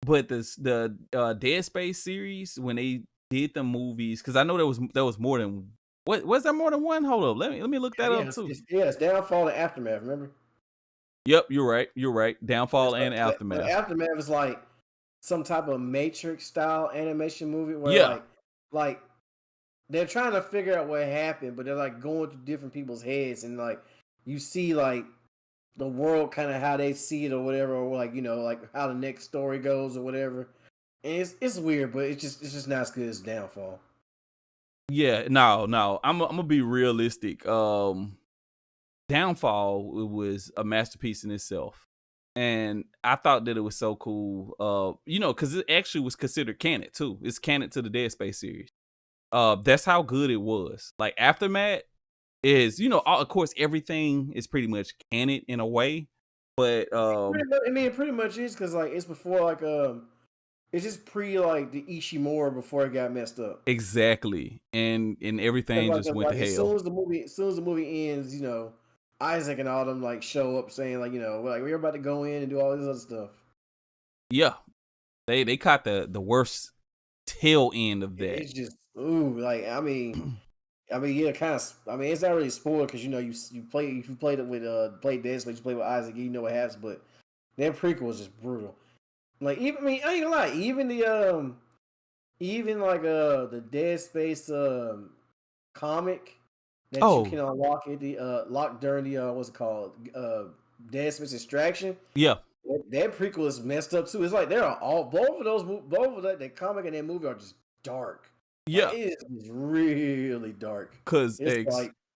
But the Dead Space series, when they did the movies, because I know there was more than, what was there more than one? Hold up, let me look that up too. It's Downfall and Aftermath. Remember? Yep, you're right. Downfall and Aftermath. But Aftermath is like some type of Matrix style animation movie where like they're trying to figure out what happened, but they're like going through different people's heads, and like you see like the world kind of how they see it or whatever, or like like how the next story goes or whatever. And it's weird, but it's just not as good as Downfall. Yeah, no. I'm gonna be realistic. Downfall was a masterpiece in itself, and I thought that it was so cool. Because it actually was considered canon too. It's canon to the Dead Space series. That's how good it was. Like Aftermath is, of course, everything is pretty much canon in a way, but it pretty much is, because like it's before like it's just pre like the Ishimura before it got messed up. Exactly, and everything just went to hell. As soon as the movie ends, Isaac and all them like show up saying like we're about to go in and do all this other stuff. Yeah, they caught the worst tail end of that. It's just like I mean yeah, kind of. I mean, it's not really a spoiler because you played it with played Dead Space, you play with Isaac, you know what happens. But that prequel was just brutal. Like I ain't gonna lie, even the the Dead Space comic that you can unlock lock during the what's it called, Dead Space Extraction. Yeah, that prequel is messed up too. It's like both of that comic and that movie are just dark. Yeah, like, it is really dark. Because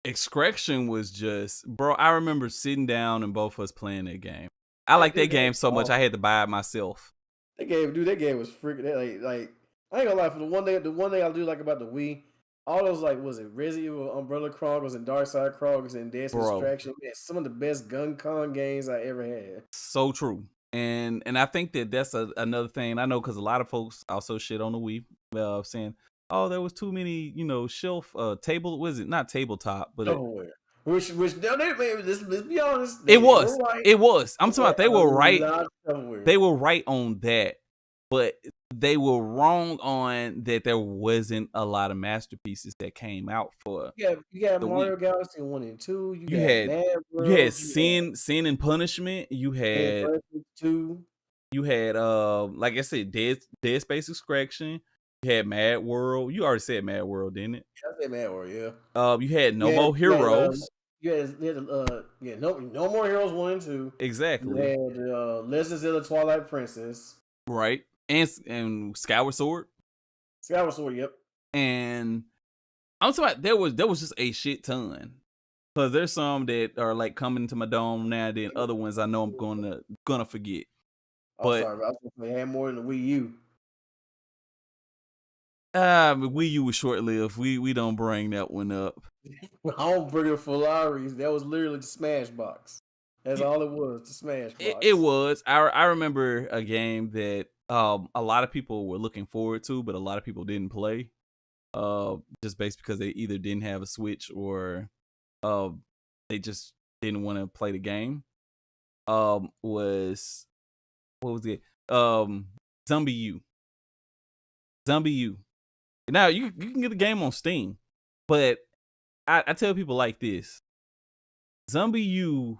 Extraction was just, bro. I remember sitting down and both of us playing that game. I like that game so much I had to buy it myself. That game was freaking like I ain't gonna lie. For the one thing I do like about the Wii, all those like was it Resident Evil, Umbrella Chronicles, and Dark Side Chronicles, and Dance Bro. Extraction. Man, some of the best gun con games I ever had. So true. And I think that that's another thing. I know because a lot of folks also shit on the Wii, saying, "Oh, there was too many, shelf table. Was it not tabletop, but Shovelware. Which no, let's be honest, it they were was. right. It was. I'm They talking had about they a were right. lot of shovelware. They were right on that, but they were wrong on that. There wasn't a lot of masterpieces that came out for You got the Wii. Mario Galaxy 1 and 2. You You got had Mad you had World. You Sin and Punishment. had Punishment 2. You had like I said, Dead Space Extraction. You had Mad World. You already said Mad World, didn't it? I said Mad World, yeah. You had No You had, More Heroes. No More Heroes 1 and 2. You Exactly. had Legend of Zelda Twilight Princess. Right. And Skyward Sword. Skyward Sword, yep. And I'm talking about there was just a shit ton. Cause there's some that are like coming to my dome now, then other ones I know I'm gonna forget. Oh, But sorry, I was gonna say they had more than the Wii U. Wii U was short lived. We don't bring that one up. I don't bring it for Lowry's. That was literally the Smash Box. That's all it was, the Smash Box. It was. I remember a game that a lot of people were looking forward to, but a lot of people didn't play. Just based because they either didn't have a Switch or they just didn't want to play the game. Was what was it? Zombie U. Zombie U. Now you can get the game on Steam, but I tell people like this: Zombie U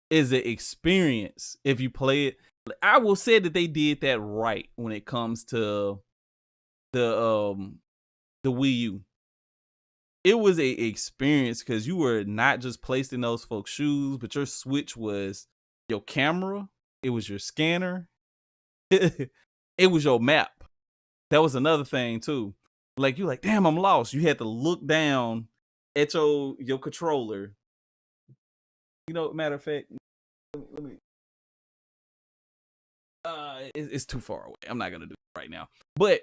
is an experience if you play it. I will say that they did that right when it comes to the Wii U. It was a experience because you were not just placed in those folks' shoes, but your Switch was your camera, it was your scanner, it was your map. That was another thing too. Like you like, damn, I'm lost. You had to look down at your controller. Matter of fact, let me it's too far away. I'm not gonna do it right now. But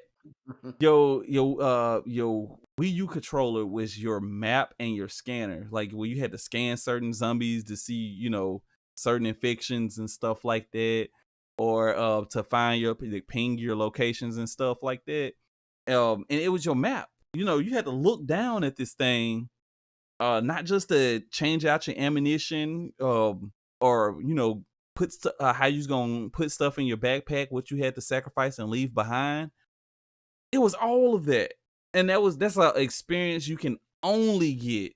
your Wii U controller was your map and your scanner. Like where you had to scan certain zombies to see, certain infections and stuff like that, or to find ping your locations and stuff like that. And it was your map. You had to look down at this thing, not just to change out your ammunition, or put how you was gonna put stuff in your backpack, what you had to sacrifice and leave behind. It was all of that, and that's an experience you can only get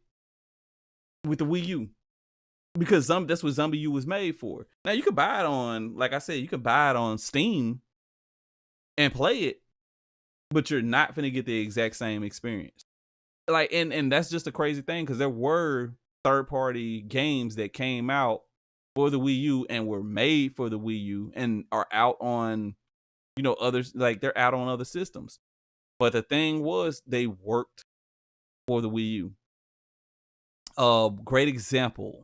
with the Wii U, because that's what Zombie U was made for. Now you could buy it on, like I said, you could buy it on Steam and play it, but you're not gonna get the exact same experience. Like, and that's just a crazy thing because there were third-party games that came out for the Wii U and were made for the Wii U and are out on, others, like they're out on other systems. But the thing was, they worked for the Wii U. Great example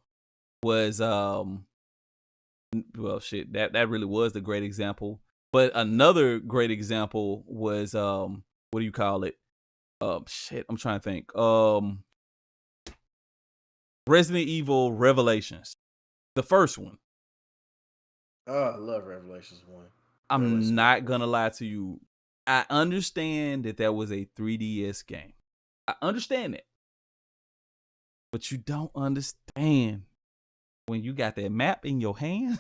was well, shit, that really was the great example. But another great example was what do you call it? Shit, I'm trying to think. Resident Evil Revelations, the first one. Oh, I love Revelations 1. I'm not gonna lie to you. I understand that was a 3DS game. I understand it. But you don't understand when you got that map in your hand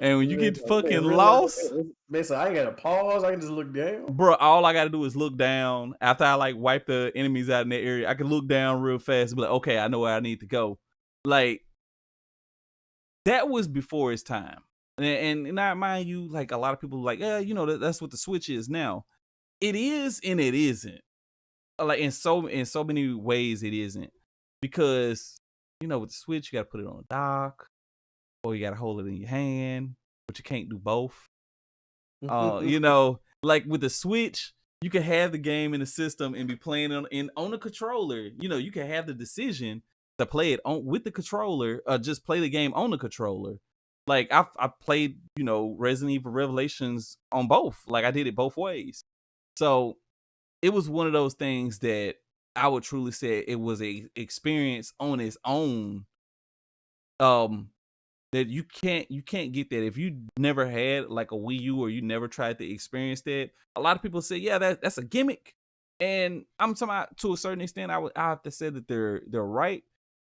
and when you get fucking lost. Man, so I ain't gotta pause. I can just look down. Bro, all I gotta do is look down. After I like wipe the enemies out in that area, I can look down real fast and be like, okay, I know where I need to go. Like, that was before its time. And not mind you, like a lot of people like, yeah, that's what the Switch is now. It is and it isn't. Like in so many ways it isn't. Because, with the Switch, you gotta put it on a dock, or you gotta hold it in your hand, but you can't do both. Like with the Switch, you can have the game in the system and be playing on the controller. You can have the decision to play it on with the controller, or just play the game on the controller. Like I played, Resident Evil Revelations on both. Like I did it both ways. So it was one of those things that I would truly say it was a experience on its own. That you can't get that if you never had like a Wii U or you never tried to experience that. A lot of people say, yeah, that's a gimmick, and I'm talking about to a certain extent. I have to say that they're right,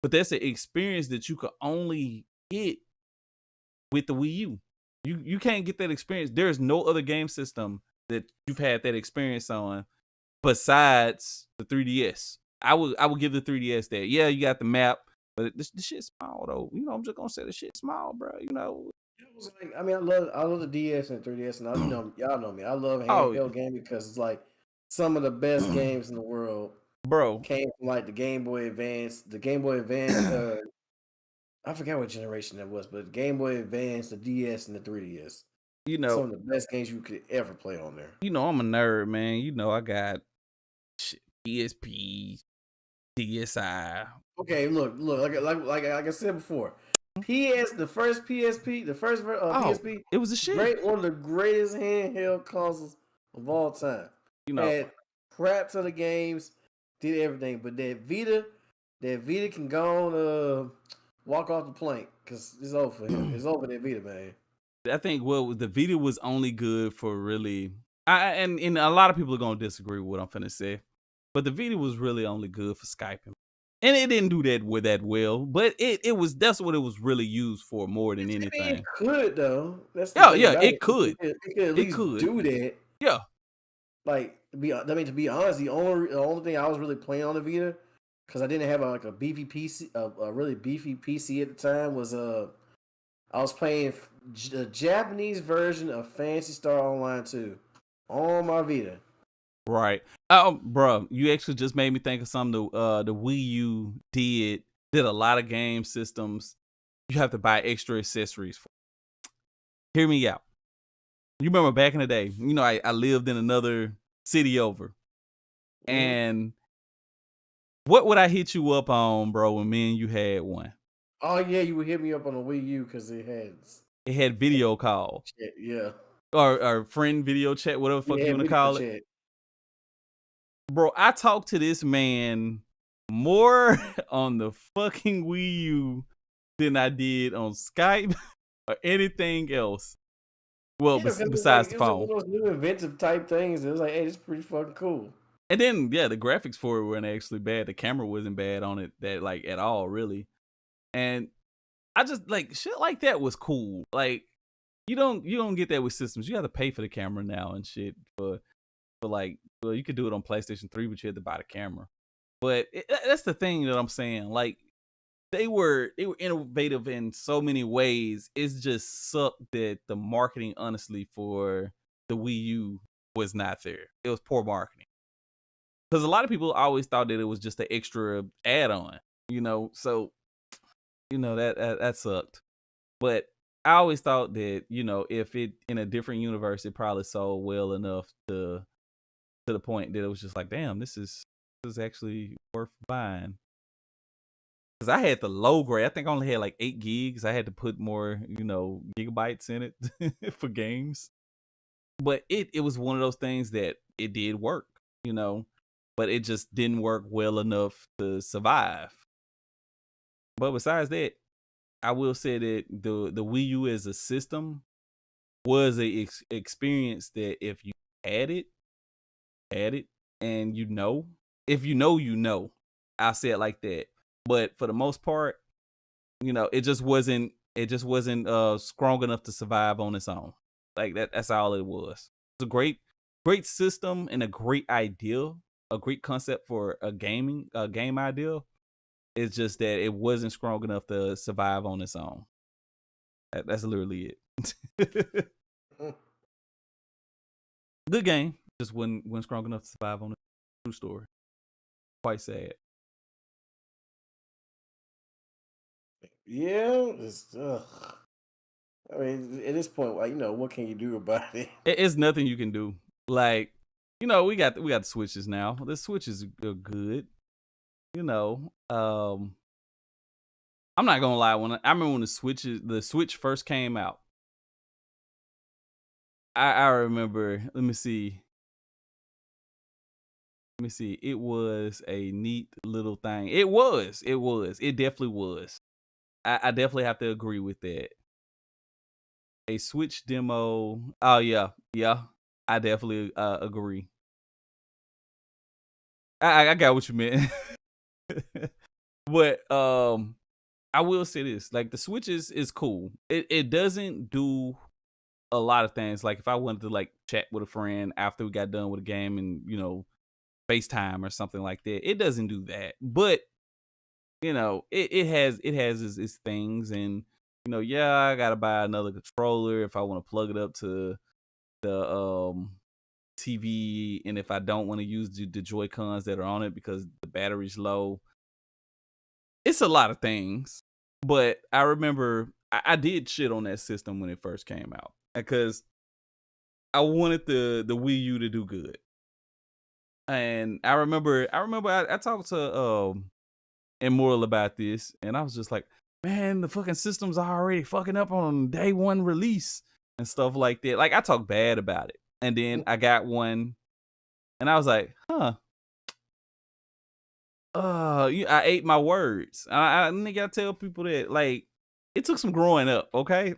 but that's an experience that you could only get with the Wii U. You can't get that experience. There's no other game system that you've had that experience on besides the 3DS. I would give the 3DS that. Yeah, you got the map, but this shit's small though. I'm just gonna say the shit's small, bro. It was like, I mean, I love the DS and 3DS, and y'all know me. I love Oh, handheld gaming because it's like some of the best games in the world bro. came from like the Game Boy Advance, the Game Boy Advance. I forgot what generation that was, but Game Boy Advance, the DS, and the 3DS. You Some know, of the best games you could ever play on there. I'm a nerd, man. I got PSP, DSi. Okay, look, like I said before, the first PSP, the first Oh, PSP, it was a shit. great, one of the greatest handheld consoles of all time. You know, Had crap to the games, did everything, but that Vita can go on, walk off the plank because it's over for him. It's over that Vita, man. I think the Vita was only good for really. And a lot of people are gonna disagree with what I'm finna say, but the Vita was really only good for Skyping, and it didn't do that well. But that's what it was really used for more than I mean, it anything. could though. That's the Yeah, thing yeah, about it. it could, It could at it least could, do that. yeah. Like to be honest, the only thing I was really playing on the Vita because I didn't have like a beefy PC, a really beefy PC at the time was I was playing the Japanese version of Fantasy Star Online 2 on my Vita. Right. Bro, you actually just made me think of something the Wii U did a lot of game systems. You have to buy extra accessories for. Hear me out. You remember back in the day, I lived in another city over. Mm-hmm. And what would I hit you up on, bro, when me and you had one? Oh yeah, you would hit me up on the Wii U because It had video call yeah, or friend video chat, whatever the fuck it you had want to video call it. chat. Bro, I talked to this man more on the fucking Wii U than I did on Skype or anything else. Well, Yeah, because besides the it was like phone. one of those new inventive type things. It was like, hey, this is pretty fucking cool. And then, yeah, the graphics for it weren't actually bad. The camera wasn't bad on it at all, really. And I just like shit like that was cool. Like you don't get that with systems. You have to pay for the camera now and shit well, you could do it on PlayStation 3, but you had to buy the camera. But that's the thing that I'm saying. Like they were innovative in so many ways. It's just sucked that the marketing, honestly, for the Wii U was not there. It was poor marketing because a lot of people always thought that it was just an extra add-on. So that sucked. But I always thought that if it in a different universe, it probably sold well enough to the point that it was just like, damn, this is actually worth buying. Because I had the low grade. I think I only had like 8 gigs. I had to put more, gigabytes in it for games. But it was one of those things that it did work, but it just didn't work well enough to survive. But besides that, I will say that the Wii U as a system was a experience that if you had it, and if I'll say it like that. But for the most part, it just wasn't strong enough to survive on its own. Like that's all it was. It's a great system and a great idea, a great concept for a game idea. It's just that it wasn't strong enough to survive on its own. That's literally it. Good game, just wasn't strong enough to survive on it. True story. Quite sad. Yeah, I mean, at this point, like, what can you do about it? It's nothing you can do. Like, we got the switches now. The switches are good. You know, um, I'm not gonna lie. I remember when the Switch first came out. I remember. Let me see. It was a neat little thing. It was. It definitely was. I definitely have to agree with that. A Switch demo. Oh yeah, yeah. I definitely agree. I got what you meant. But I will say this: like the Switch is cool. It doesn't do a lot of things. Like if I wanted to like chat with a friend after we got done with a game and FaceTime or something like that, it doesn't do that. But it has its things, and yeah, I gotta buy another controller if I want to plug it up to the TV, and if I don't want to use the Joy Cons that are on it because the battery's low. It's a lot of things, but I remember I did shit on that system when it first came out because I wanted the Wii U to do good, and I remember I talked to Immoral about this, and I was just like, man, the fucking system's already fucking up on day one release and stuff like that. Like I talked bad about it, and then I got one, and I was like, huh. I ate my words. I gotta tell people that like it took some growing up, okay?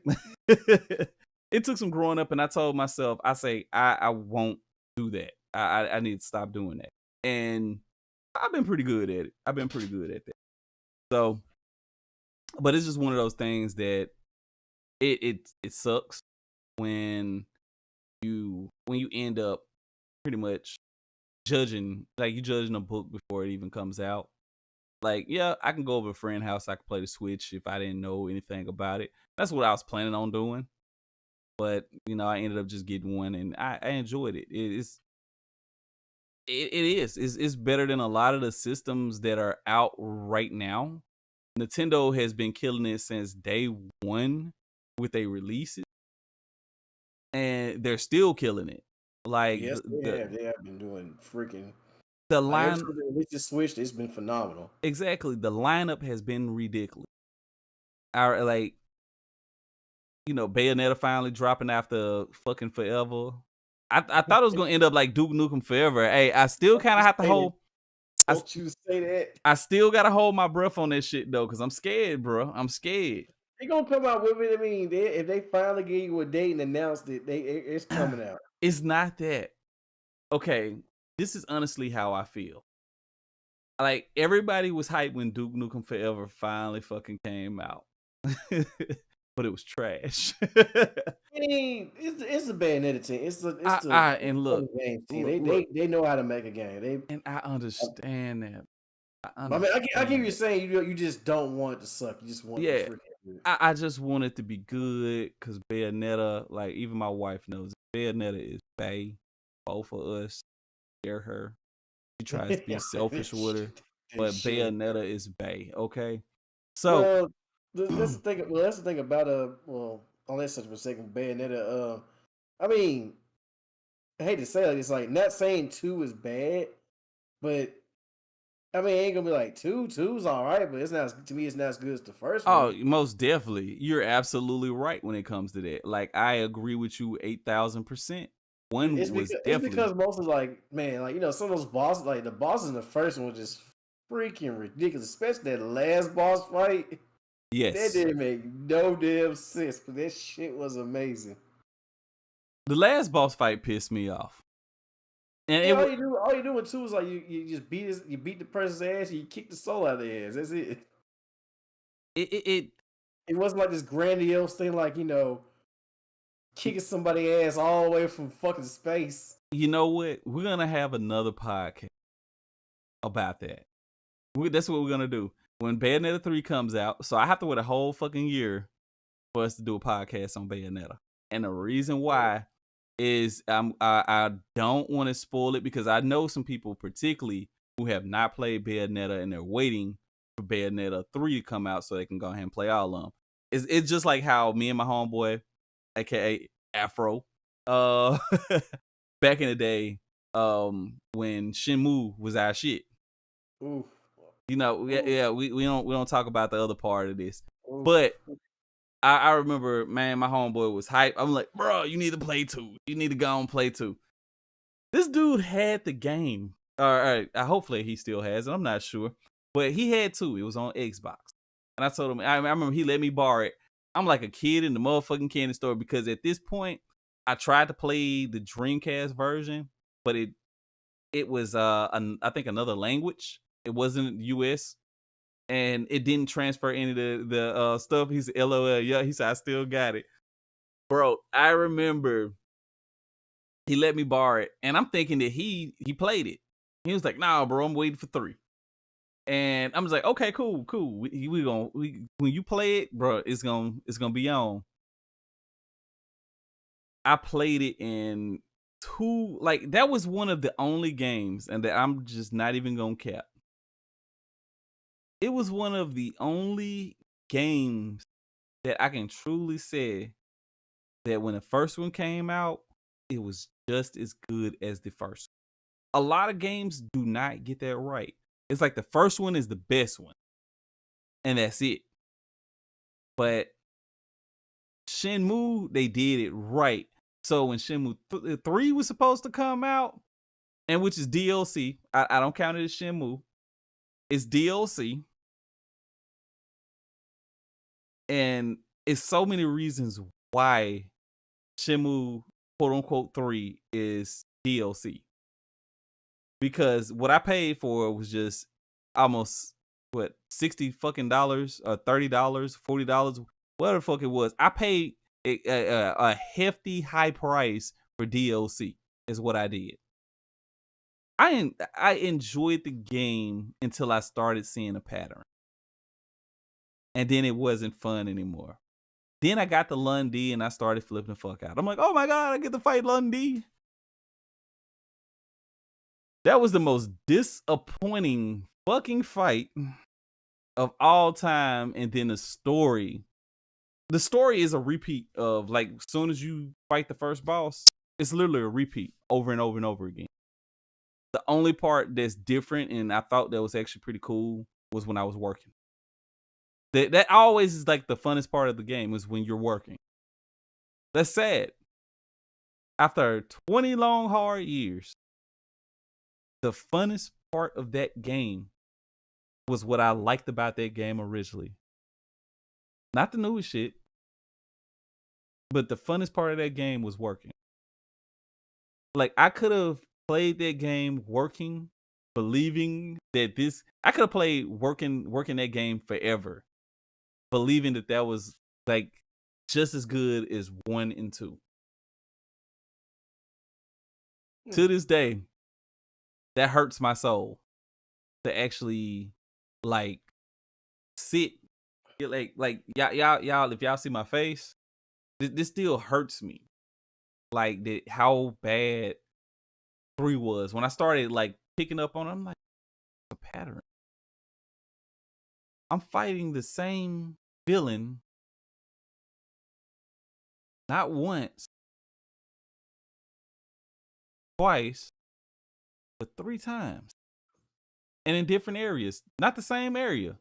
It took some growing up, and I told myself, I won't do that. I need to stop doing that. And I've been pretty good at it. I've been pretty good at that. So, but it's just one of those things that it sucks when you end up pretty much judging a book before it even comes out. Like, yeah, I can go over to a friend's house. I can play the Switch if I didn't know anything about it. That's what I was planning on doing. But, I ended up just getting one, and I enjoyed it. It's better than a lot of the systems that are out right now. Nintendo has been killing it since day one with their releases, and they're still killing it. Like, Yes, they have. They have been doing freaking the like ever line, since they released the Switch. It's been phenomenal. exactly, the lineup has been ridiculous. Our like Bayonetta finally dropping after fucking forever. I thought it was gonna end up like Duke Nukem Forever. Hey, I still Don't kind you of have to say that? hold. I Don't you say that? I still gotta hold my breath on that shit though, cause I'm scared, bro. I'm scared. They gonna come out with it. I mean, if they finally give you a date and announced it, it's coming out. It's not that. Okay, this is honestly how I feel. Like everybody was hyped when Duke Nukem Forever finally fucking came out, but it was trash. I mean, it's the Bayonetta team. And look, game team. look, They know how to make a game. and I understand that. I I mean, I get understand you that. saying you just don't want it to suck. You just want the Yeah, freaking. I just want it to be good because Bayonetta, like even my wife knows, Bayonetta is bae. Both of us share her. She tries to be selfish with her, This but shit. Bayonetta is bae. Okay, so Well, that's the thing. Well, that's the thing about Well, on that such for a second, Bayonetta. I mean, I hate to say it, it's like not saying two is bad, but I mean, it ain't gonna be like two. Two's all right, but it's not to me. It's not as good as the first oh, one. most definitely, you're absolutely right when it comes to that. Like I agree with you 8,000%. One was It's definitely because most of like man, like some of those bosses, like the bosses in the first one, was just freaking ridiculous. Especially that last boss fight. That yes. didn't make no damn sense, but that shit was amazing. The last boss fight pissed me off, and Yeah, all you do with two is like you just you beat the person's ass, and you kick the soul out of their ass. That's it. it It wasn't like this grandiose thing, like kicking somebody's ass all the way from fucking space. you know what? We're gonna have another podcast about that. That's what we're gonna do when Bayonetta 3 comes out. So I have to wait a whole fucking year for us to do a podcast on Bayonetta. And the reason why is I don't want to spoil it because I know some people particularly who have not played Bayonetta and they're waiting for Bayonetta 3 to come out so they can go ahead and play all of them. It's just like how me and my homeboy, aka Afro, uh back in the day, when Shenmue was our shit. Ooh, we don't talk about the other part of this. Oof. But I remember, man, my homeboy was hype. I'm like, bro, you need to play 2. You need to go and play 2. This dude had the game. All right, hopefully he still has it. I'm not sure, but he had 2. It was on Xbox, and I told him. I remember he let me borrow it. I'm like a kid in the motherfucking candy store because at this point, I tried to play the Dreamcast version, but it was I think another language. It wasn't US, and it didn't transfer any of the stuff. He said, "LOL, yeah." He said, "I still got it, bro." I remember he let me borrow it, and I'm thinking that he played it. He was like, "Nah, bro, I'm waiting for 3." And I'm just like, "Okay, cool. When you play it, bro, it's gonna be on." I played it in 2. Like that was one of the only games, and that I'm just not even gonna cap. It was one of the only games that I can truly say that when the first one came out, it was just as good as the first. A lot of games do not get that right. It's like the first one is the best one, and that's it. But Shenmue, they did it right. So when Shenmue 3 was supposed to come out, and which is DLC, I don't count it as Shenmue. It's DLC, and it's so many reasons why Shenmue quote unquote 3 is DLC. Because what I paid for was just almost what $60 or $30, $40, whatever the fuck it was. I paid a hefty high price for DLC is what I did. I enjoyed the game until I started seeing a pattern, and then it wasn't fun anymore. Then I got the Lundy and I started flipping the fuck out. I'm like, oh my god, I get to fight Lundy. That was the most disappointing fucking fight of all time. And then the story is a repeat of, like, as soon as you fight the first boss, it's literally a repeat over and over and over again. The only part that's different, and I thought that was actually pretty cool, was when I was working. That always is like the funnest part of the game, is when you're working. That's sad. After 20 long hard years, the funnest part of that game was what I liked about that game originally. Not the newest shit, but the funnest part of that game was working. Like, I could have played that game working, believing that I could have played working that game forever, believing that was like just as good as 1 and 2. To this day, that hurts my soul to actually like sit, like y'all if y'all see my face, this still hurts me. Like how bad 3 was. When I started like picking up on it, I'm like, a pattern. I'm fighting the same villain not once, twice, but 3 times. And in different areas. Not the same area.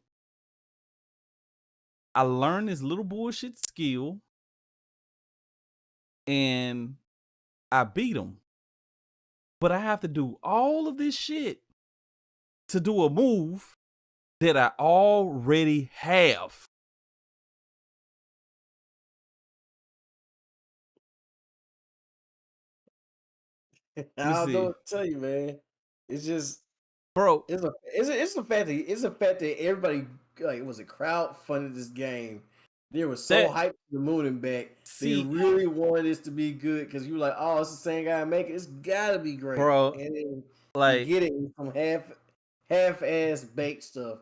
I learned this little bullshit skill, and I beat him. But I have to do all of this shit to do a move that I already have. I Let me don't know see. what to tell you, man. It's just Bro, it's a fact that everybody, like, was a crowd funded this game. They were so that hyped to the moon and back. They see, really wanted this to be good because you were like, oh, it's the same guy making it. It's gotta be great. bro, And then you like, get it in some half ass baked stuff.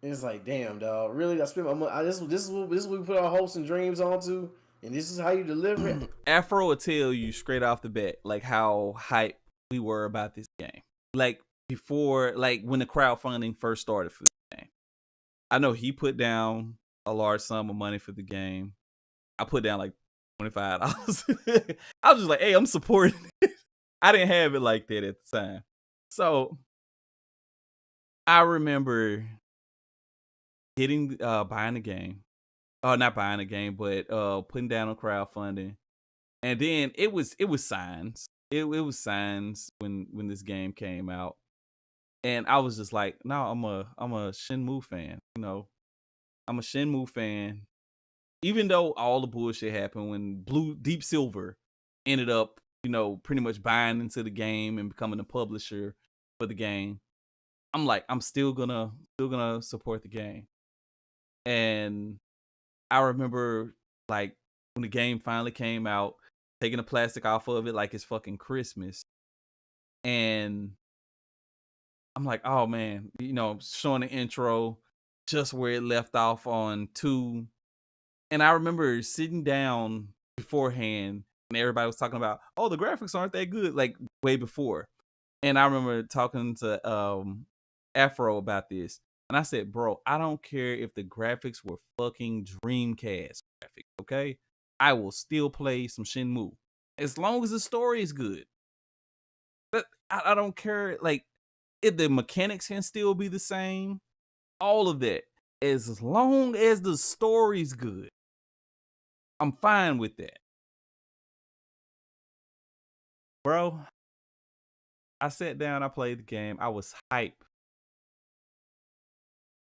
And it's like, damn, dog. Really? I spent my money. This is what we put our hopes and dreams onto, and this is how you deliver it. Afro will tell you straight off the bat, like, how hyped we were about this game. Like, before, like, when the crowdfunding first started for the game. I know he put down a large sum of money for the game. I put down like $25. I was just like, hey, I'm supporting it. I didn't have it like that at the time. So I remember getting buying the game. Not buying the game, but putting down on crowdfunding. And then it was signs. It was signs when this game came out. And I was just like, no, I'm a Shenmue fan. You know, I'm a Shenmue fan. Even though all the bullshit happened when Deep Silver ended up, you know, pretty much buying into the game and becoming a publisher for the game. I'm like, I'm still gonna support the game. And I remember like when the game finally came out, taking the plastic off of it like it's fucking Christmas. And I'm like, oh man, you know, showing the intro just where it left off on 2. And I remember sitting down beforehand and everybody was talking about, oh, the graphics aren't that good, like way before. And I remember talking to Afro about this. And I said, bro, I don't care if the graphics were fucking Dreamcast graphics, okay? I will still play some Shenmue. As long as the story is good. But I don't care, like, if the mechanics can still be the same, all of that. As long as the story's good, I'm fine with that. Bro, I sat down, I played the game, I was hype.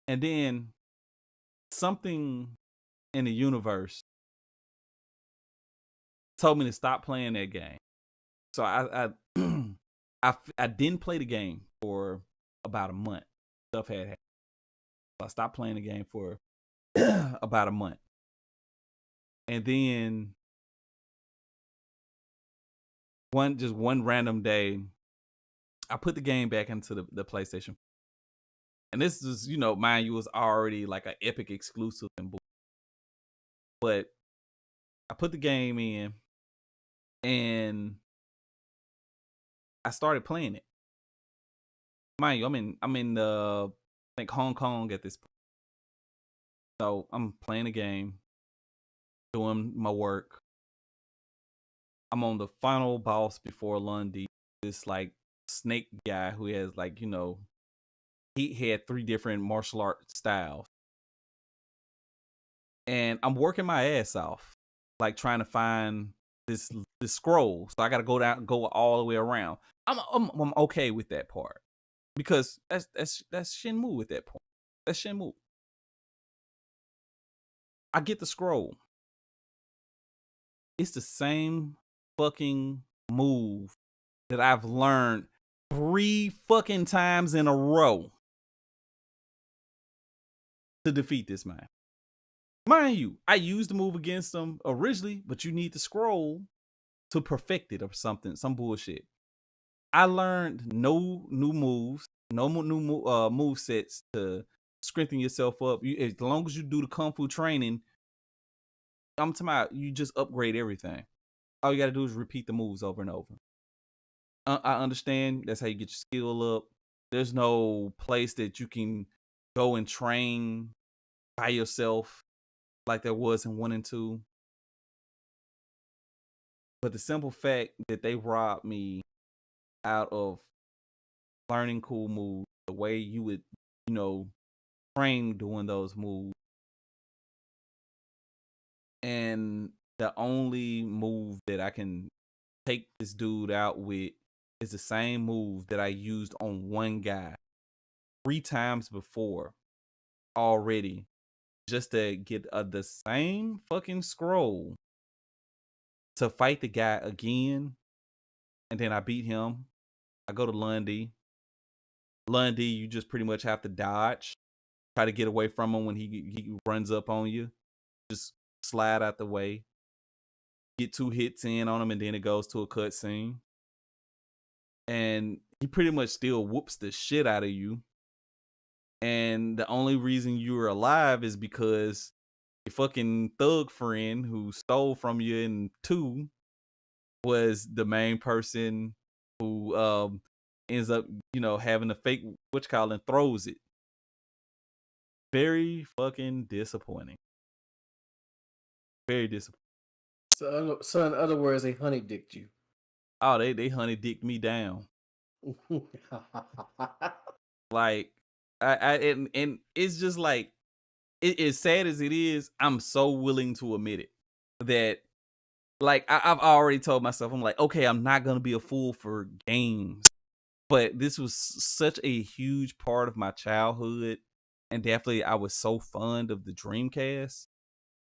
And then something in the universe told me to stop playing that game. So I I didn't play the game for about a month. Stuff had happened. So I stopped playing the game for about a month. And then one random day, I put the game back into the PlayStation. And this is, you know, mind you, was already like an Epic exclusive and but I put the game in and I started playing it. Mind you, I'm in I think Hong Kong at this point. So I'm playing the game, doing my work. I'm on the final boss before Lundy, this like snake guy who has like, you know, he had 3 different martial art styles. And I'm working my ass off, like trying to find this scroll. So I got to go all the way around. I'm okay with that part because that's Shenmue at that point. That's Shenmue. I get the scroll. It's the same fucking move that I've learned 3 fucking times in a row to defeat this man. Mind you, I used the move against him originally, but you need the scroll to perfect it or something, some bullshit. I learned no new moves, no new move sets to strengthen yourself up. As long as you do the kung fu training, I'm talking about you just upgrade everything. All you got to do is repeat the moves over and over. I understand that's how you get your skill up. There's no place that you can go and train by yourself like there was in 1 and 2. But the simple fact that they robbed me out of learning cool moves, the way you would, you know, train doing those moves. And the only move that I can take this dude out with is the same move that I used on one guy 3 times before already, just to get the same fucking scroll to fight the guy again. And then I beat him. I go to Lundy. Lundy, you just pretty much have to dodge, try to get away from him when he runs up on you. Just slide out the way, get 2 hits in on him, and then it goes to a cutscene. And he pretty much still whoops the shit out of you. And the only reason you're alive is because your fucking thug friend who stole from you in 2 was the main person who ends up, you know, having a fake and throws it. Very fucking disappointing. Very disappointing. So in other words, they honey dicked you. Oh, they honey dicked me down. Like, And it's just like as sad as it is, I'm so willing to admit it that like I've already told myself, I'm like, okay, I'm not gonna be a fool for games, but this was such a huge part of my childhood, and definitely I was so fond of the Dreamcast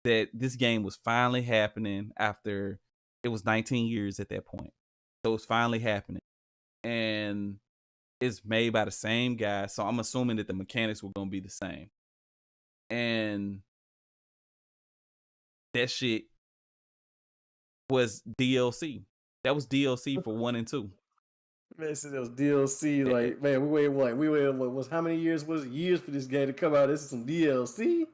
that this game was finally happening after it was 19 years at that point. So it's finally happening, and it's made by the same guy, so I'm assuming that the mechanics were gonna be the same. And that shit was DLC. That was DLC for 1 and 2. Man, since it was DLC, Eh, like man, we waited what was how many years was it? Years for this game to come out. This is some DLC.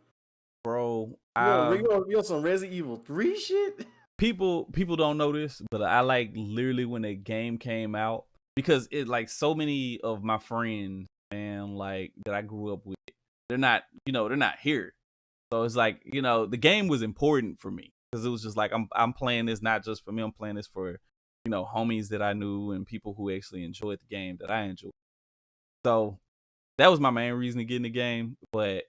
bro, You on some Resident Evil 3 shit? people don't know this, but I like literally when the game came out because it like so many of my friends and like that I grew up with, they're not, they're not here. So it's like, the game was important for me because it was just like I'm playing this not just for me, I'm playing this for, homies that I knew and people who actually enjoyed the game that I enjoyed. So that was my main reason to get in the game. But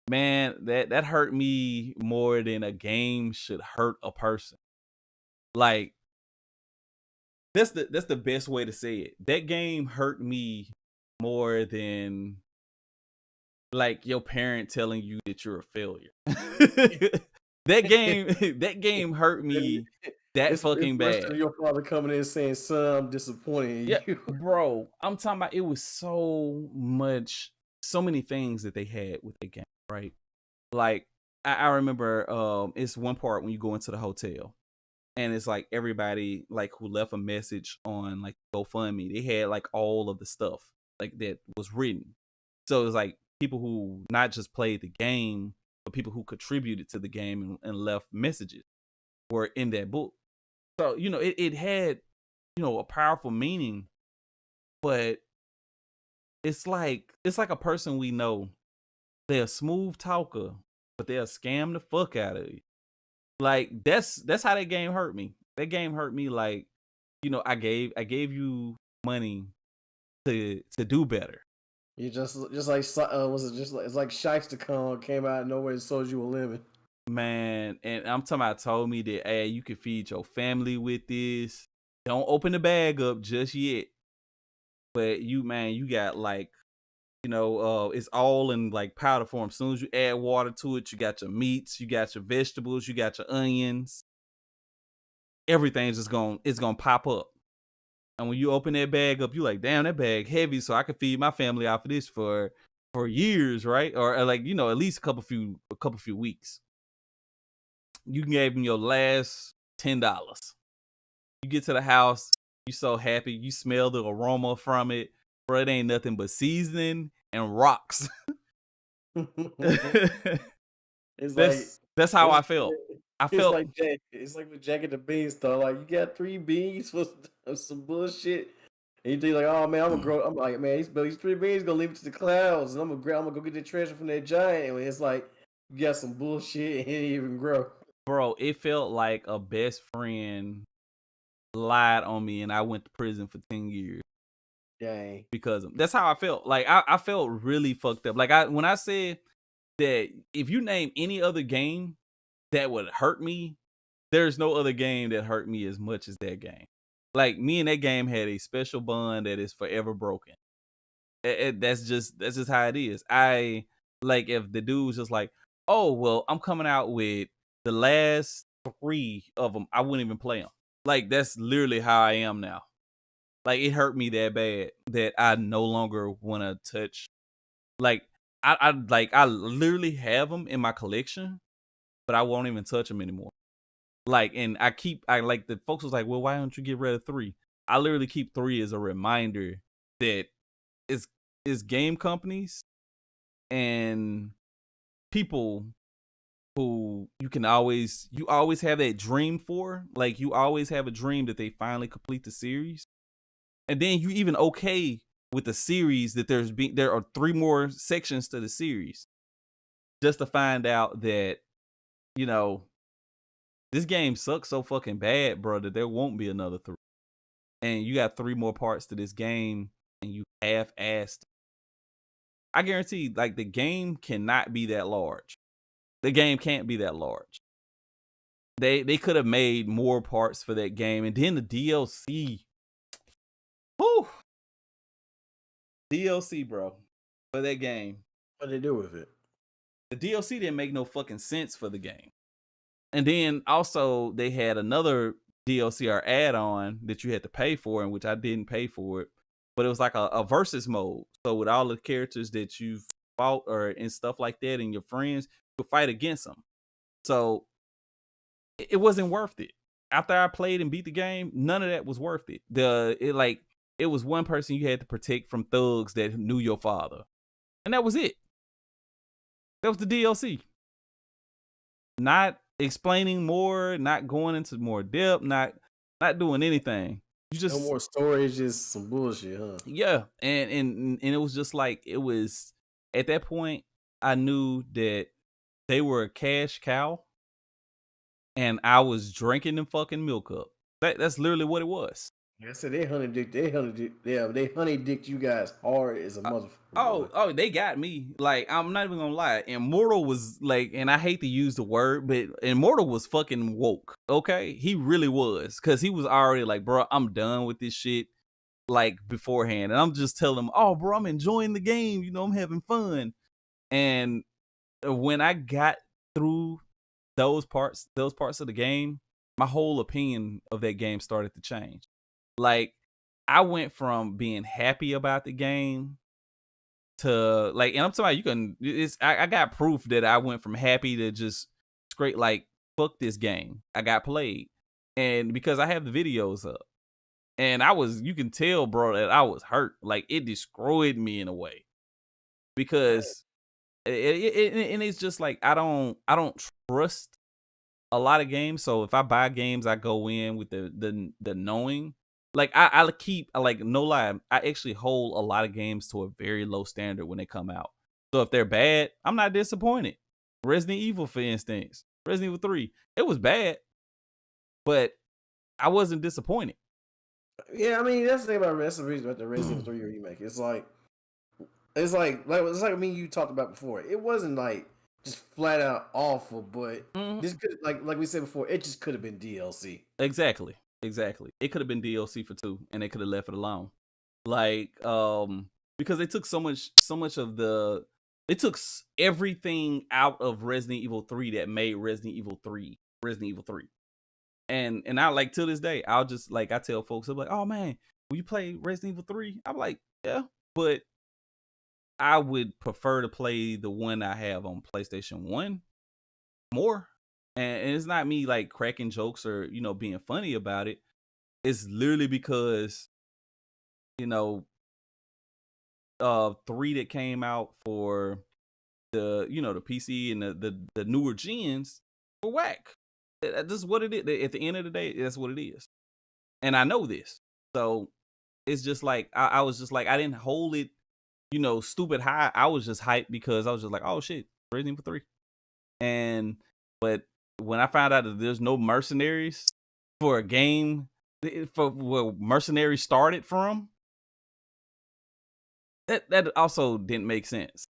man, that hurt me more than a game should hurt a person. Like that's the best way to say it. That game hurt me more than like your parent telling you that you're a failure. That game hurt me that It's fucking worse bad. than your father coming in saying, "Son, I'm disappointed in Yeah, you." bro. I'm talking about it was so many things that they had with the game, right? Like I remember it's one part when you go into the hotel and it's like everybody like who left a message on like GoFundMe, they had like all of the stuff like that was written. So it was like people who not just played the game, but people who contributed to the game and left messages were in that book. So, it had, a powerful meaning, but it's like a person we know. They're a smooth talker, but they'll scam the fuck out of you. Like that's how that game hurt me. That game hurt me like, I gave you money to do better. You just like was it just like it's like Shiesty Kong came out of nowhere and sold you a lemon. Man, and I'm talking about told me that hey, you can feed your family with this. Don't open the bag up just yet. But you got like, it's all in like powder form. As soon as you add water to it, you got your meats, you got your vegetables, you got your onions. Everything's just it's gonna pop up. And when you open that bag up, you like, damn, that bag heavy, so I could feed my family off of this for years, right? Or like, at least a couple few weeks. You can give them your last $10. You get to the house, you so happy, you smell the aroma from it, bro. It ain't nothing but seasoning and rocks. It's like that's how it's I felt. I felt, It's like with Jack and the Beanstalk. Like you got 3 beans for some bullshit, and you think like, oh man, I'm gonna grow. I'm like, man, these 3 beans gonna leave it to the clouds, and I'm gonna go get the treasure from that giant. And it's like you got some bullshit and it didn't even grow. bro. It felt like a best friend lied on me, and I went to prison for 10 years Dang. because of, that's how I felt. Like I felt really fucked up. Like when I said that if you name any other game that would hurt me, there's no other game that hurt me as much as that game. Like me and that game had a special bond that is forever broken. That's just how it is. I like if the dude's just like, oh well, I'm coming out with the last 3 of them. I wouldn't even play them. Like that's literally how I am now. Like it hurt me that bad that I no longer want to touch. Like I literally have them in my collection, but I won't even touch them anymore. Like, and I like the folks was like, well, why don't you get rid of 3? I literally keep 3 as a reminder that it's game companies and people who you always have that dream for. Like you always have a dream that they finally complete the series. And then you even okay with the series that there are 3 more sections to the series. Just to find out that, you know, this game sucks so fucking bad, bro, that there won't be another 3. And you got 3 more parts to this game and you half-assed. I guarantee, like, the game cannot be that large. The game can't be that large. They could have made more parts for that game, and then the DLC. Whew, DLC, bro, for that game. What they do with it? The DLC didn't make no fucking sense for the game. And then also they had another DLC or add-on that you had to pay for, in which I didn't pay for it. But it was like a versus mode. So with all the characters that you've fought or and stuff like that and your friends, you could fight against them. So it wasn't worth it. After I played and beat the game, none of that was worth it. It was one person you had to protect from thugs that knew your father. And that was it. That was the DLC. Not explaining more, not going into more depth, not doing anything. You just No more stories, just some bullshit, huh? Yeah, and it was just like, it was at that point I knew that they were a cash cow, and I was drinking them fucking milk up. That's literally what it was. Like I said, they honey dicked you guys hard as a motherfucker. Boy. Oh, they got me. Like, I'm not even gonna lie. Immortal was like, and I hate to use the word, but Immortal was fucking woke. Okay, he really was, because he was already like, bro, I'm done with this shit. Like, beforehand, and I'm just telling him, oh, bro, I'm enjoying the game. You know, I'm having fun. And when I got through those parts of the game, my whole opinion of that game started to change. Like, I went from being happy about the game to, like, and I'm talking about, I got proof that I went from happy to just straight like, fuck this game. I got played. And because I have the videos up. And you can tell, bro, that I was hurt. Like, it destroyed me in a way. Because and it's just like, I don't trust a lot of games. So if I buy games, I go in with the knowing. Like, I like, no lie, I actually hold a lot of games to a very low standard when they come out. So if they're bad, I'm not disappointed. Resident Evil, for instance, Resident Evil 3, it was bad, but I wasn't disappointed. Yeah, I mean, that's the thing about the Resident Evil 3 remake. It's like I mean, you talked about before. It wasn't like just flat out awful, but this could, like we said before, it just could have been DLC. Exactly. It could have been DLC for 2, and they could have left it alone. Like, because they took so much of they took everything out of Resident Evil 3 that made Resident Evil 3. And I, like, to this day, I'll just, like, I tell folks, I'm like, oh man, will you play Resident Evil 3? I'm like, yeah, but I would prefer to play the one I have on PlayStation 1 more. And it's not me like cracking jokes or, being funny about it. It's literally because, 3 that came out for the, the PC and the newer gens were whack. This is what it is. At the end of the day, that's what it is. And I know this. So it's just like, I was just like, I didn't hold it, stupid high. I was just hyped because I was just like, oh shit, Resident Evil 3. But when I found out that there's no mercenaries for a game, for where mercenaries started from, that also didn't make sense.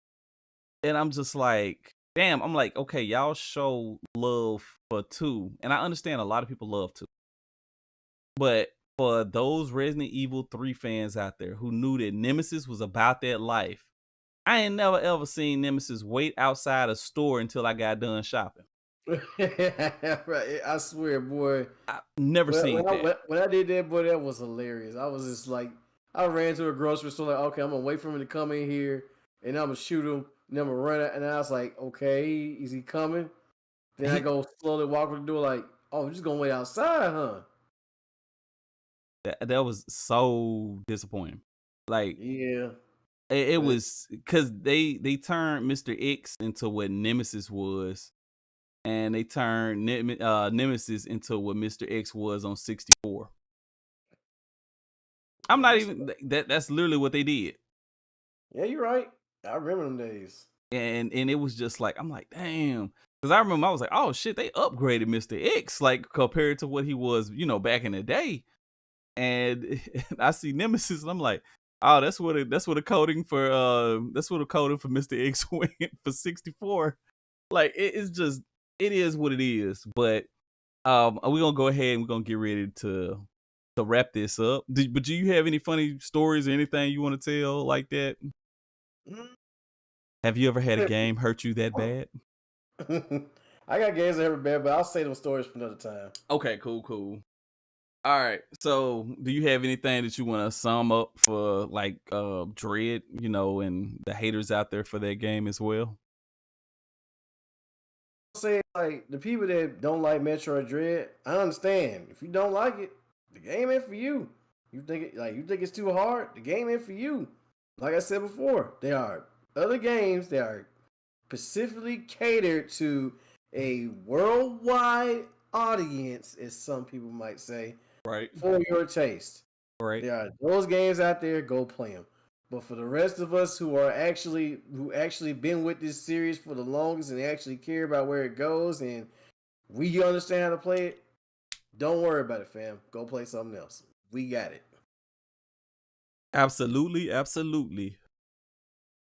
And I'm just like, damn, I'm like, okay, y'all show love for 2. And I understand a lot of people love 2. But for those Resident Evil 3 fans out there who knew that Nemesis was about that life, I ain't never ever seen Nemesis wait outside a store until I got done shopping. Right, I swear, boy. I've never seen that. When I did that, boy, that was hilarious. I was just like, I ran to a grocery store, like, okay, I'm gonna wait for him to come in here, and I'm gonna shoot him, and I'm gonna run out. And I was like, okay, is he coming? Then I go slowly walk to the door, like, oh, I'm just gonna wait outside, huh? That was so disappointing. Like, yeah, it was because they turned Mr. X into what Nemesis was. And they turned Nemesis into what Mr. X was on 64. I'm not even that's literally what they did. Yeah, you're right. I remember them days. And it was just like, I'm like, damn. Because I remember I was like, oh shit, they upgraded Mr. X, like, compared to what he was, back in the day. And I see Nemesis and I'm like, Oh, that's what a coding for Mr. X went for 64. Like it's just it is what it is. But we're gonna go ahead and we're gonna get ready to wrap this up. But do you have any funny stories or anything you want to tell like that? Have you ever had a game hurt you that bad? I got games that hurt bad, but I'll save those stories for another time. Okay, cool. All right. So, do you have anything that you want to sum up for like Dread, and the haters out there for that game as well? Say like the people that don't like Metroid Dread, I understand. If you don't like it, the game ain't for you. You think it's too hard, the game ain't for you. Like I said before, there are other games that are specifically catered to a worldwide audience, as some people might say, Right. for your taste. Right. There are those games out there, go play them. But for the rest of us who actually been with this series for the longest and actually care about where it goes and we understand how to play it, don't worry about it, fam. Go play something else. We got it. Absolutely.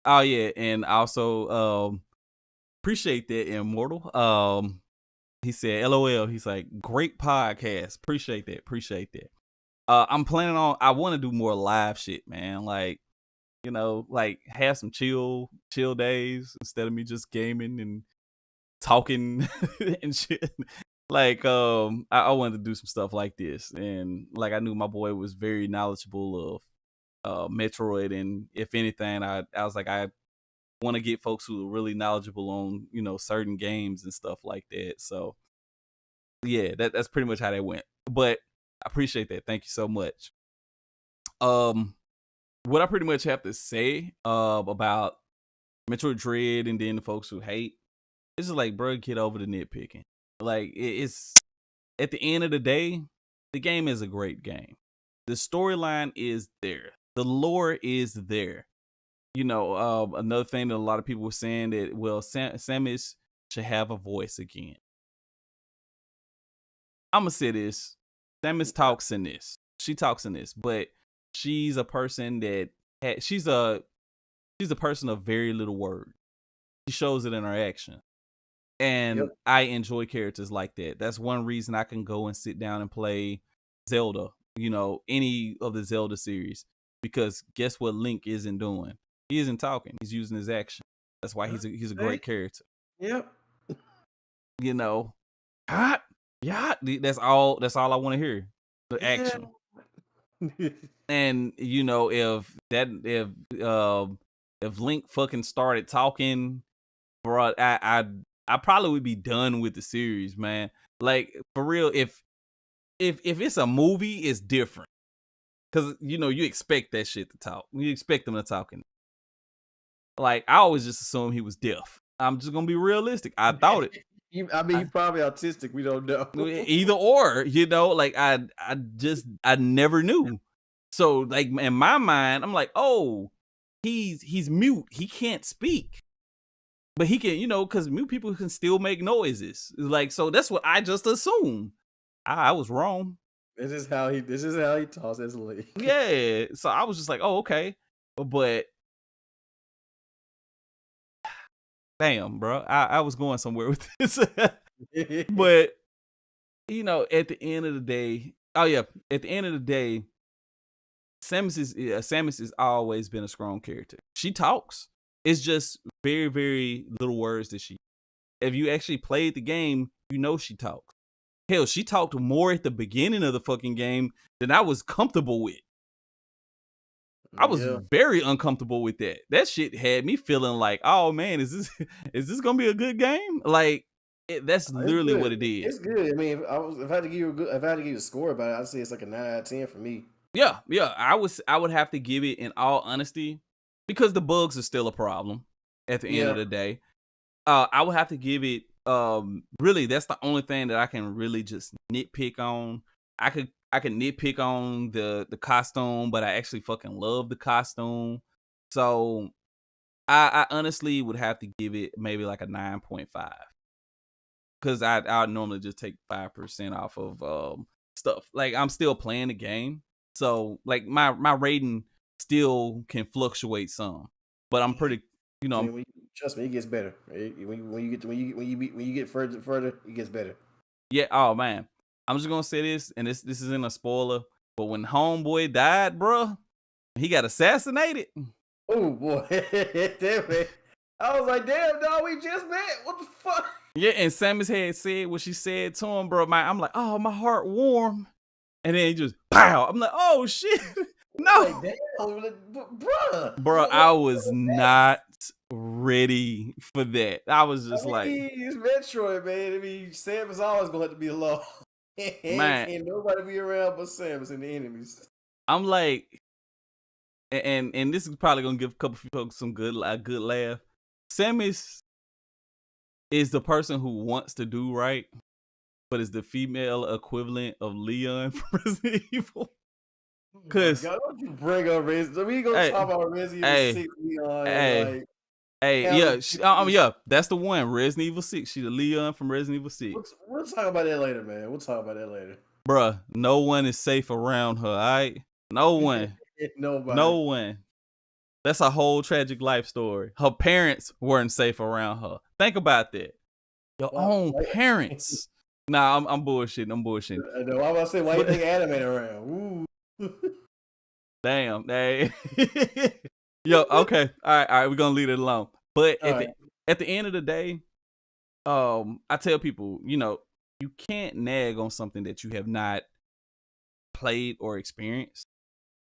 Oh yeah, and also appreciate that, Immortal. He said LOL. He's like, great podcast. Appreciate that. I'm planning on I want to do more live shit, man. Like, like have some chill days instead of me just gaming and talking and shit. Like, I wanted to do some stuff like this, and like I knew my boy was very knowledgeable of Metroid, and if anything, I was like, I want to get folks who are really knowledgeable on certain games and stuff like that. So yeah, that's pretty much how that went. But I appreciate that. Thank you so much. What I pretty much have to say about Metroid Dread and then the folks who hate, it's just like, bro, get over the nitpicking. Like it's at the end of the day, the game is a great game. The storyline is there. The lore is there. Another thing that a lot of people were saying that, well, Samus should have a voice again. I'm gonna say this: Samus talks in this. She talks in this, but she's a person that she's a person of very little word. She shows it in her action, and I enjoy characters like that. That's one reason I can go and sit down and play Zelda. Any of the Zelda series, because guess what Link isn't doing? He isn't talking. He's using his action. That's why he's a great character. Yep. Hot. Yeah, that's all I want to hear. The action. And if Link fucking started talking, bro, I probably would be done with the series, man. Like, for real, if it's a movie, it's different. Cause you expect that shit to talk. You expect them to talk. Like, I always just assumed he was deaf. I'm just gonna be realistic. I thought it. He's probably autistic. We don't know. Either or, like I never knew. So like in my mind, I'm like, oh, he's mute. He can't speak, but he can, because mute people can still make noises. Like, so that's what I just assumed. I was wrong. This is how he talks as Link. Yeah. So I was just like, oh, okay, but. Damn, bro. I was going somewhere with this. But at the end of the day, Samus has always been a strong character. She talks. It's just very, very little words that she. If you actually played the game, she talks. Hell, she talked more at the beginning of the fucking game than I was comfortable with. I was very uncomfortable with that. That shit had me feeling like, oh man, is this gonna be a good game? Like, that's literally what it is. It's good. I mean, if I had to give you a score about it, I'd say it's like a 9 out of 10 for me. Yeah. I would have to give it, in all honesty, because the bugs are still a problem at the end of the day. I would have to give it. Really, that's the only thing that I can really just nitpick on. I can nitpick on the costume, but I actually fucking love the costume. So I honestly would have to give it maybe like a 9.5. Because I normally just take 5% off of stuff. Like, I'm still playing the game. So like my rating still can fluctuate some. But I'm pretty, you know, When trust me, it gets better. When you get further, it gets better. yeah. Oh man, I'm just gonna say this, and this isn't a spoiler. But when Homeboy died, bruh, he got assassinated. Oh boy, damn it! I was like, damn, dog, we just met. What the fuck? Yeah, and Samus had said what she said to him, bro. I'm like, oh, my heart warm. And then he just pow. I'm like, oh shit, Like, no, damn, bruh. bro. I was not ready for that. I was just I like, mean, it's Metroid, man. I mean, Samus always gonna have to be alone. man, Can't nobody be around but Samus and the enemies. I'm like, and this is probably gonna give a couple folks some a good laugh. Samus is the person who wants to do right, but is the female equivalent of Leon from Resident Evil. Oh my Cause god, don't you bring up Resident? We gonna hey, talk about Resident Evil hey, 6 Leon and hey, like yeah, having yeah, that's the one. Resident Evil 6. She the Leon from Resident Evil 6. we'll talk about that later, man. We'll talk about that later. Bruh, no one is safe around her, alright? No one. Nobody. No one. That's a whole tragic life story. Her parents weren't safe around her. Think about that. Your Well, own parents. Nah, I'm bullshitting. I'm bullshitting. I know. I was about to say, why you But think Anime around? Ooh. damn, hey. Yo, okay. All right, we're gonna leave it alone. But All right. at the end of the day, I tell people, you can't nag on something that you have not played or experienced.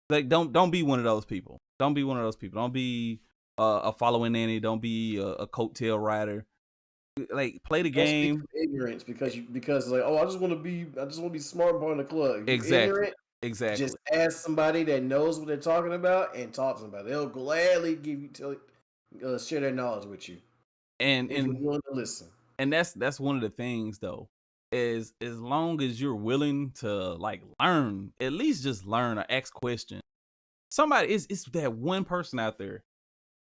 Like, don't be one of those people. Don't be one of those people. Don't be a following nanny. Don't be a coattail rider. Like, play the Don't speak game. from ignorance because like, oh, I just want to be smart and part of the club. If you Exactly. ignorant, Exactly. just ask somebody that knows what they're talking about and talk to them about it. They'll gladly share their knowledge with you And if you're and willing to listen. and that's one of the things though. Is as long as you're willing to like learn, at least just learn or ask questions. Somebody is it's that one person out there,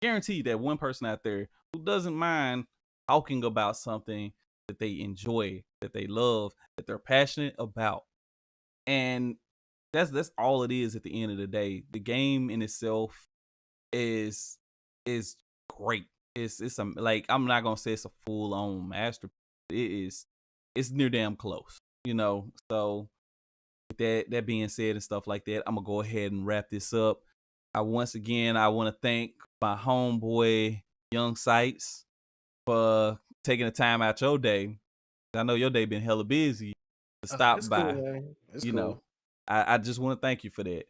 guaranteed that one person out there who doesn't mind talking about something that they enjoy, that they love, that they're passionate about. And that's all it is at the end of the day. The game in itself is is great. It's like, I'm not gonna say it's a full on masterpiece. It's near damn close, So with that being said and stuff like that, I'm gonna go ahead and wrap this up. I want to thank my homeboy Young Sights for taking the time out your day. I know your day been hella busy to stop It's cool, by. man. It's You know, cool. I just want to thank you for that.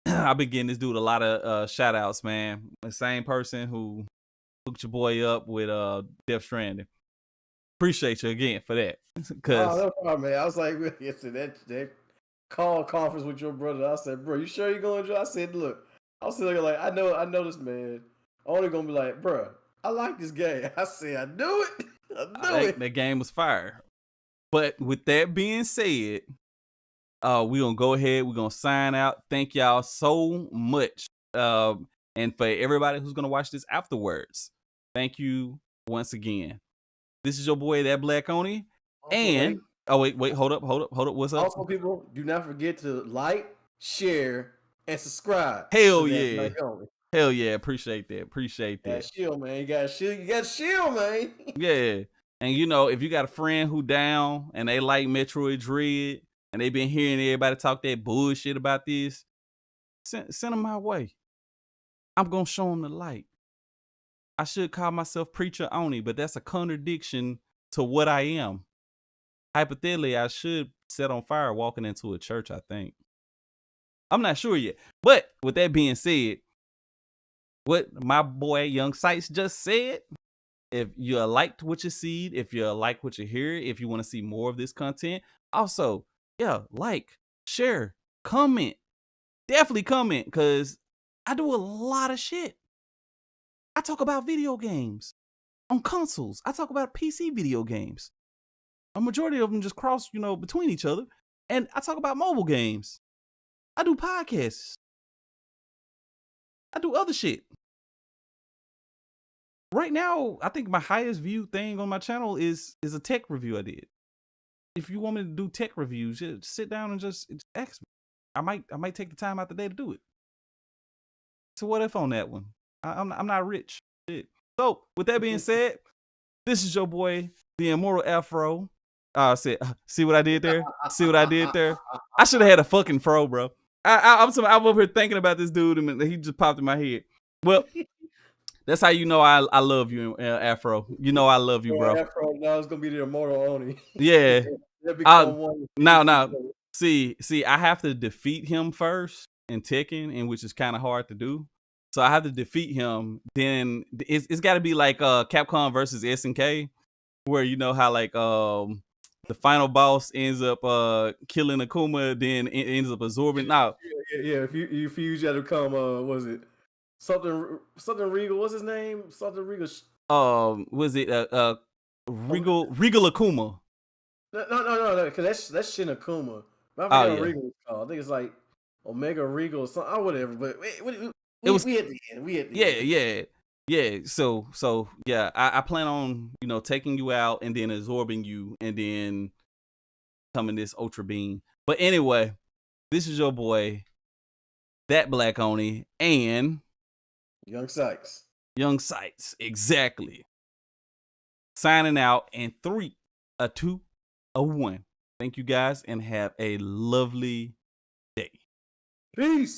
I've been getting this dude a lot of shout outs, man. The same person who hooked your boy up with Death Stranding. Appreciate you again for that. Oh, Cause no problem, man. I was like, yesterday that call conference with your brother. I said, bro, you sure you're going to join? I said, look, I was looking like, I know this man. Only gonna be like, bro, I like this game. I said, I knew it. I knew it. that game was fire. But with that being said, we're gonna go ahead, we're gonna sign out. Thank y'all so much. And for everybody who's gonna watch this afterwards, thank you once again. This is your boy, That Black Oni. Also, And oh wait, hold up. What's up? also, people, do not forget to like, share, and subscribe to Hell that yeah. Black Only. Hell yeah, appreciate that. Appreciate Got that. shield, man. You got shield. You got shield, man. Yeah. And if you got a friend who down and they like Metroid Dread and they been hearing everybody talk that bullshit about this, send them my way. I'm gonna show them the light. I should call myself Preacher Oni, but that's a contradiction to what I am. Hypothetically, I should set on fire walking into a church, I think. I'm not sure yet. But with that being said, what my boy Young Sights just said, if you liked what you see, if you like what you hear, if you want to see more of this content, also, yeah, like, share, comment. Definitely comment, because I do a lot of shit. I talk about video games on consoles. I talk about PC video games. A majority of them just cross, between each other. And I talk about mobile games. I do podcasts. I do other shit. Right now, I think my highest viewed thing on my channel is a tech review I did. If you want me to do tech reviews, just sit down and just ask me. I might take the time out the day to do it. So what if on that one? I'm not rich. Shit. So with that being said, this is your boy, the Immortal Afro. Said, see what I did there? See what I did there? I should have had a fucking fro, bro. I'm over here thinking about this dude, and he just popped in my head. Well, that's how you know I love you, Afro. You know I love you, bro. Afro now it's gonna be the immortal only. Yeah. They become one. Now, see, I have to defeat him first in Tekken, and which is kind of hard to do. So I have to defeat him. Then it's got to be like Capcom versus SNK, where you know how like the final boss ends up killing Akuma, then it ends up absorbing. Now, Yeah. If you fuse, you had to come. Was it something Regal? What's his name? Something Regal. was it Regal Akuma? No. Because that's Shin Akuma. But I Oh forget what yeah, Regal is called. I think it's like Omega Regal or something. Whatever. But it was. we at the end. We at the Yeah, end. yeah. So yeah, I plan on taking you out and then absorbing you and then coming this Ultra Beam. But anyway, this is your boy, that Black Oni, and Young Sykes. Young Sights, exactly. Signing out in 3, a 2, a 1. Thank you guys and have a lovely day. Peace.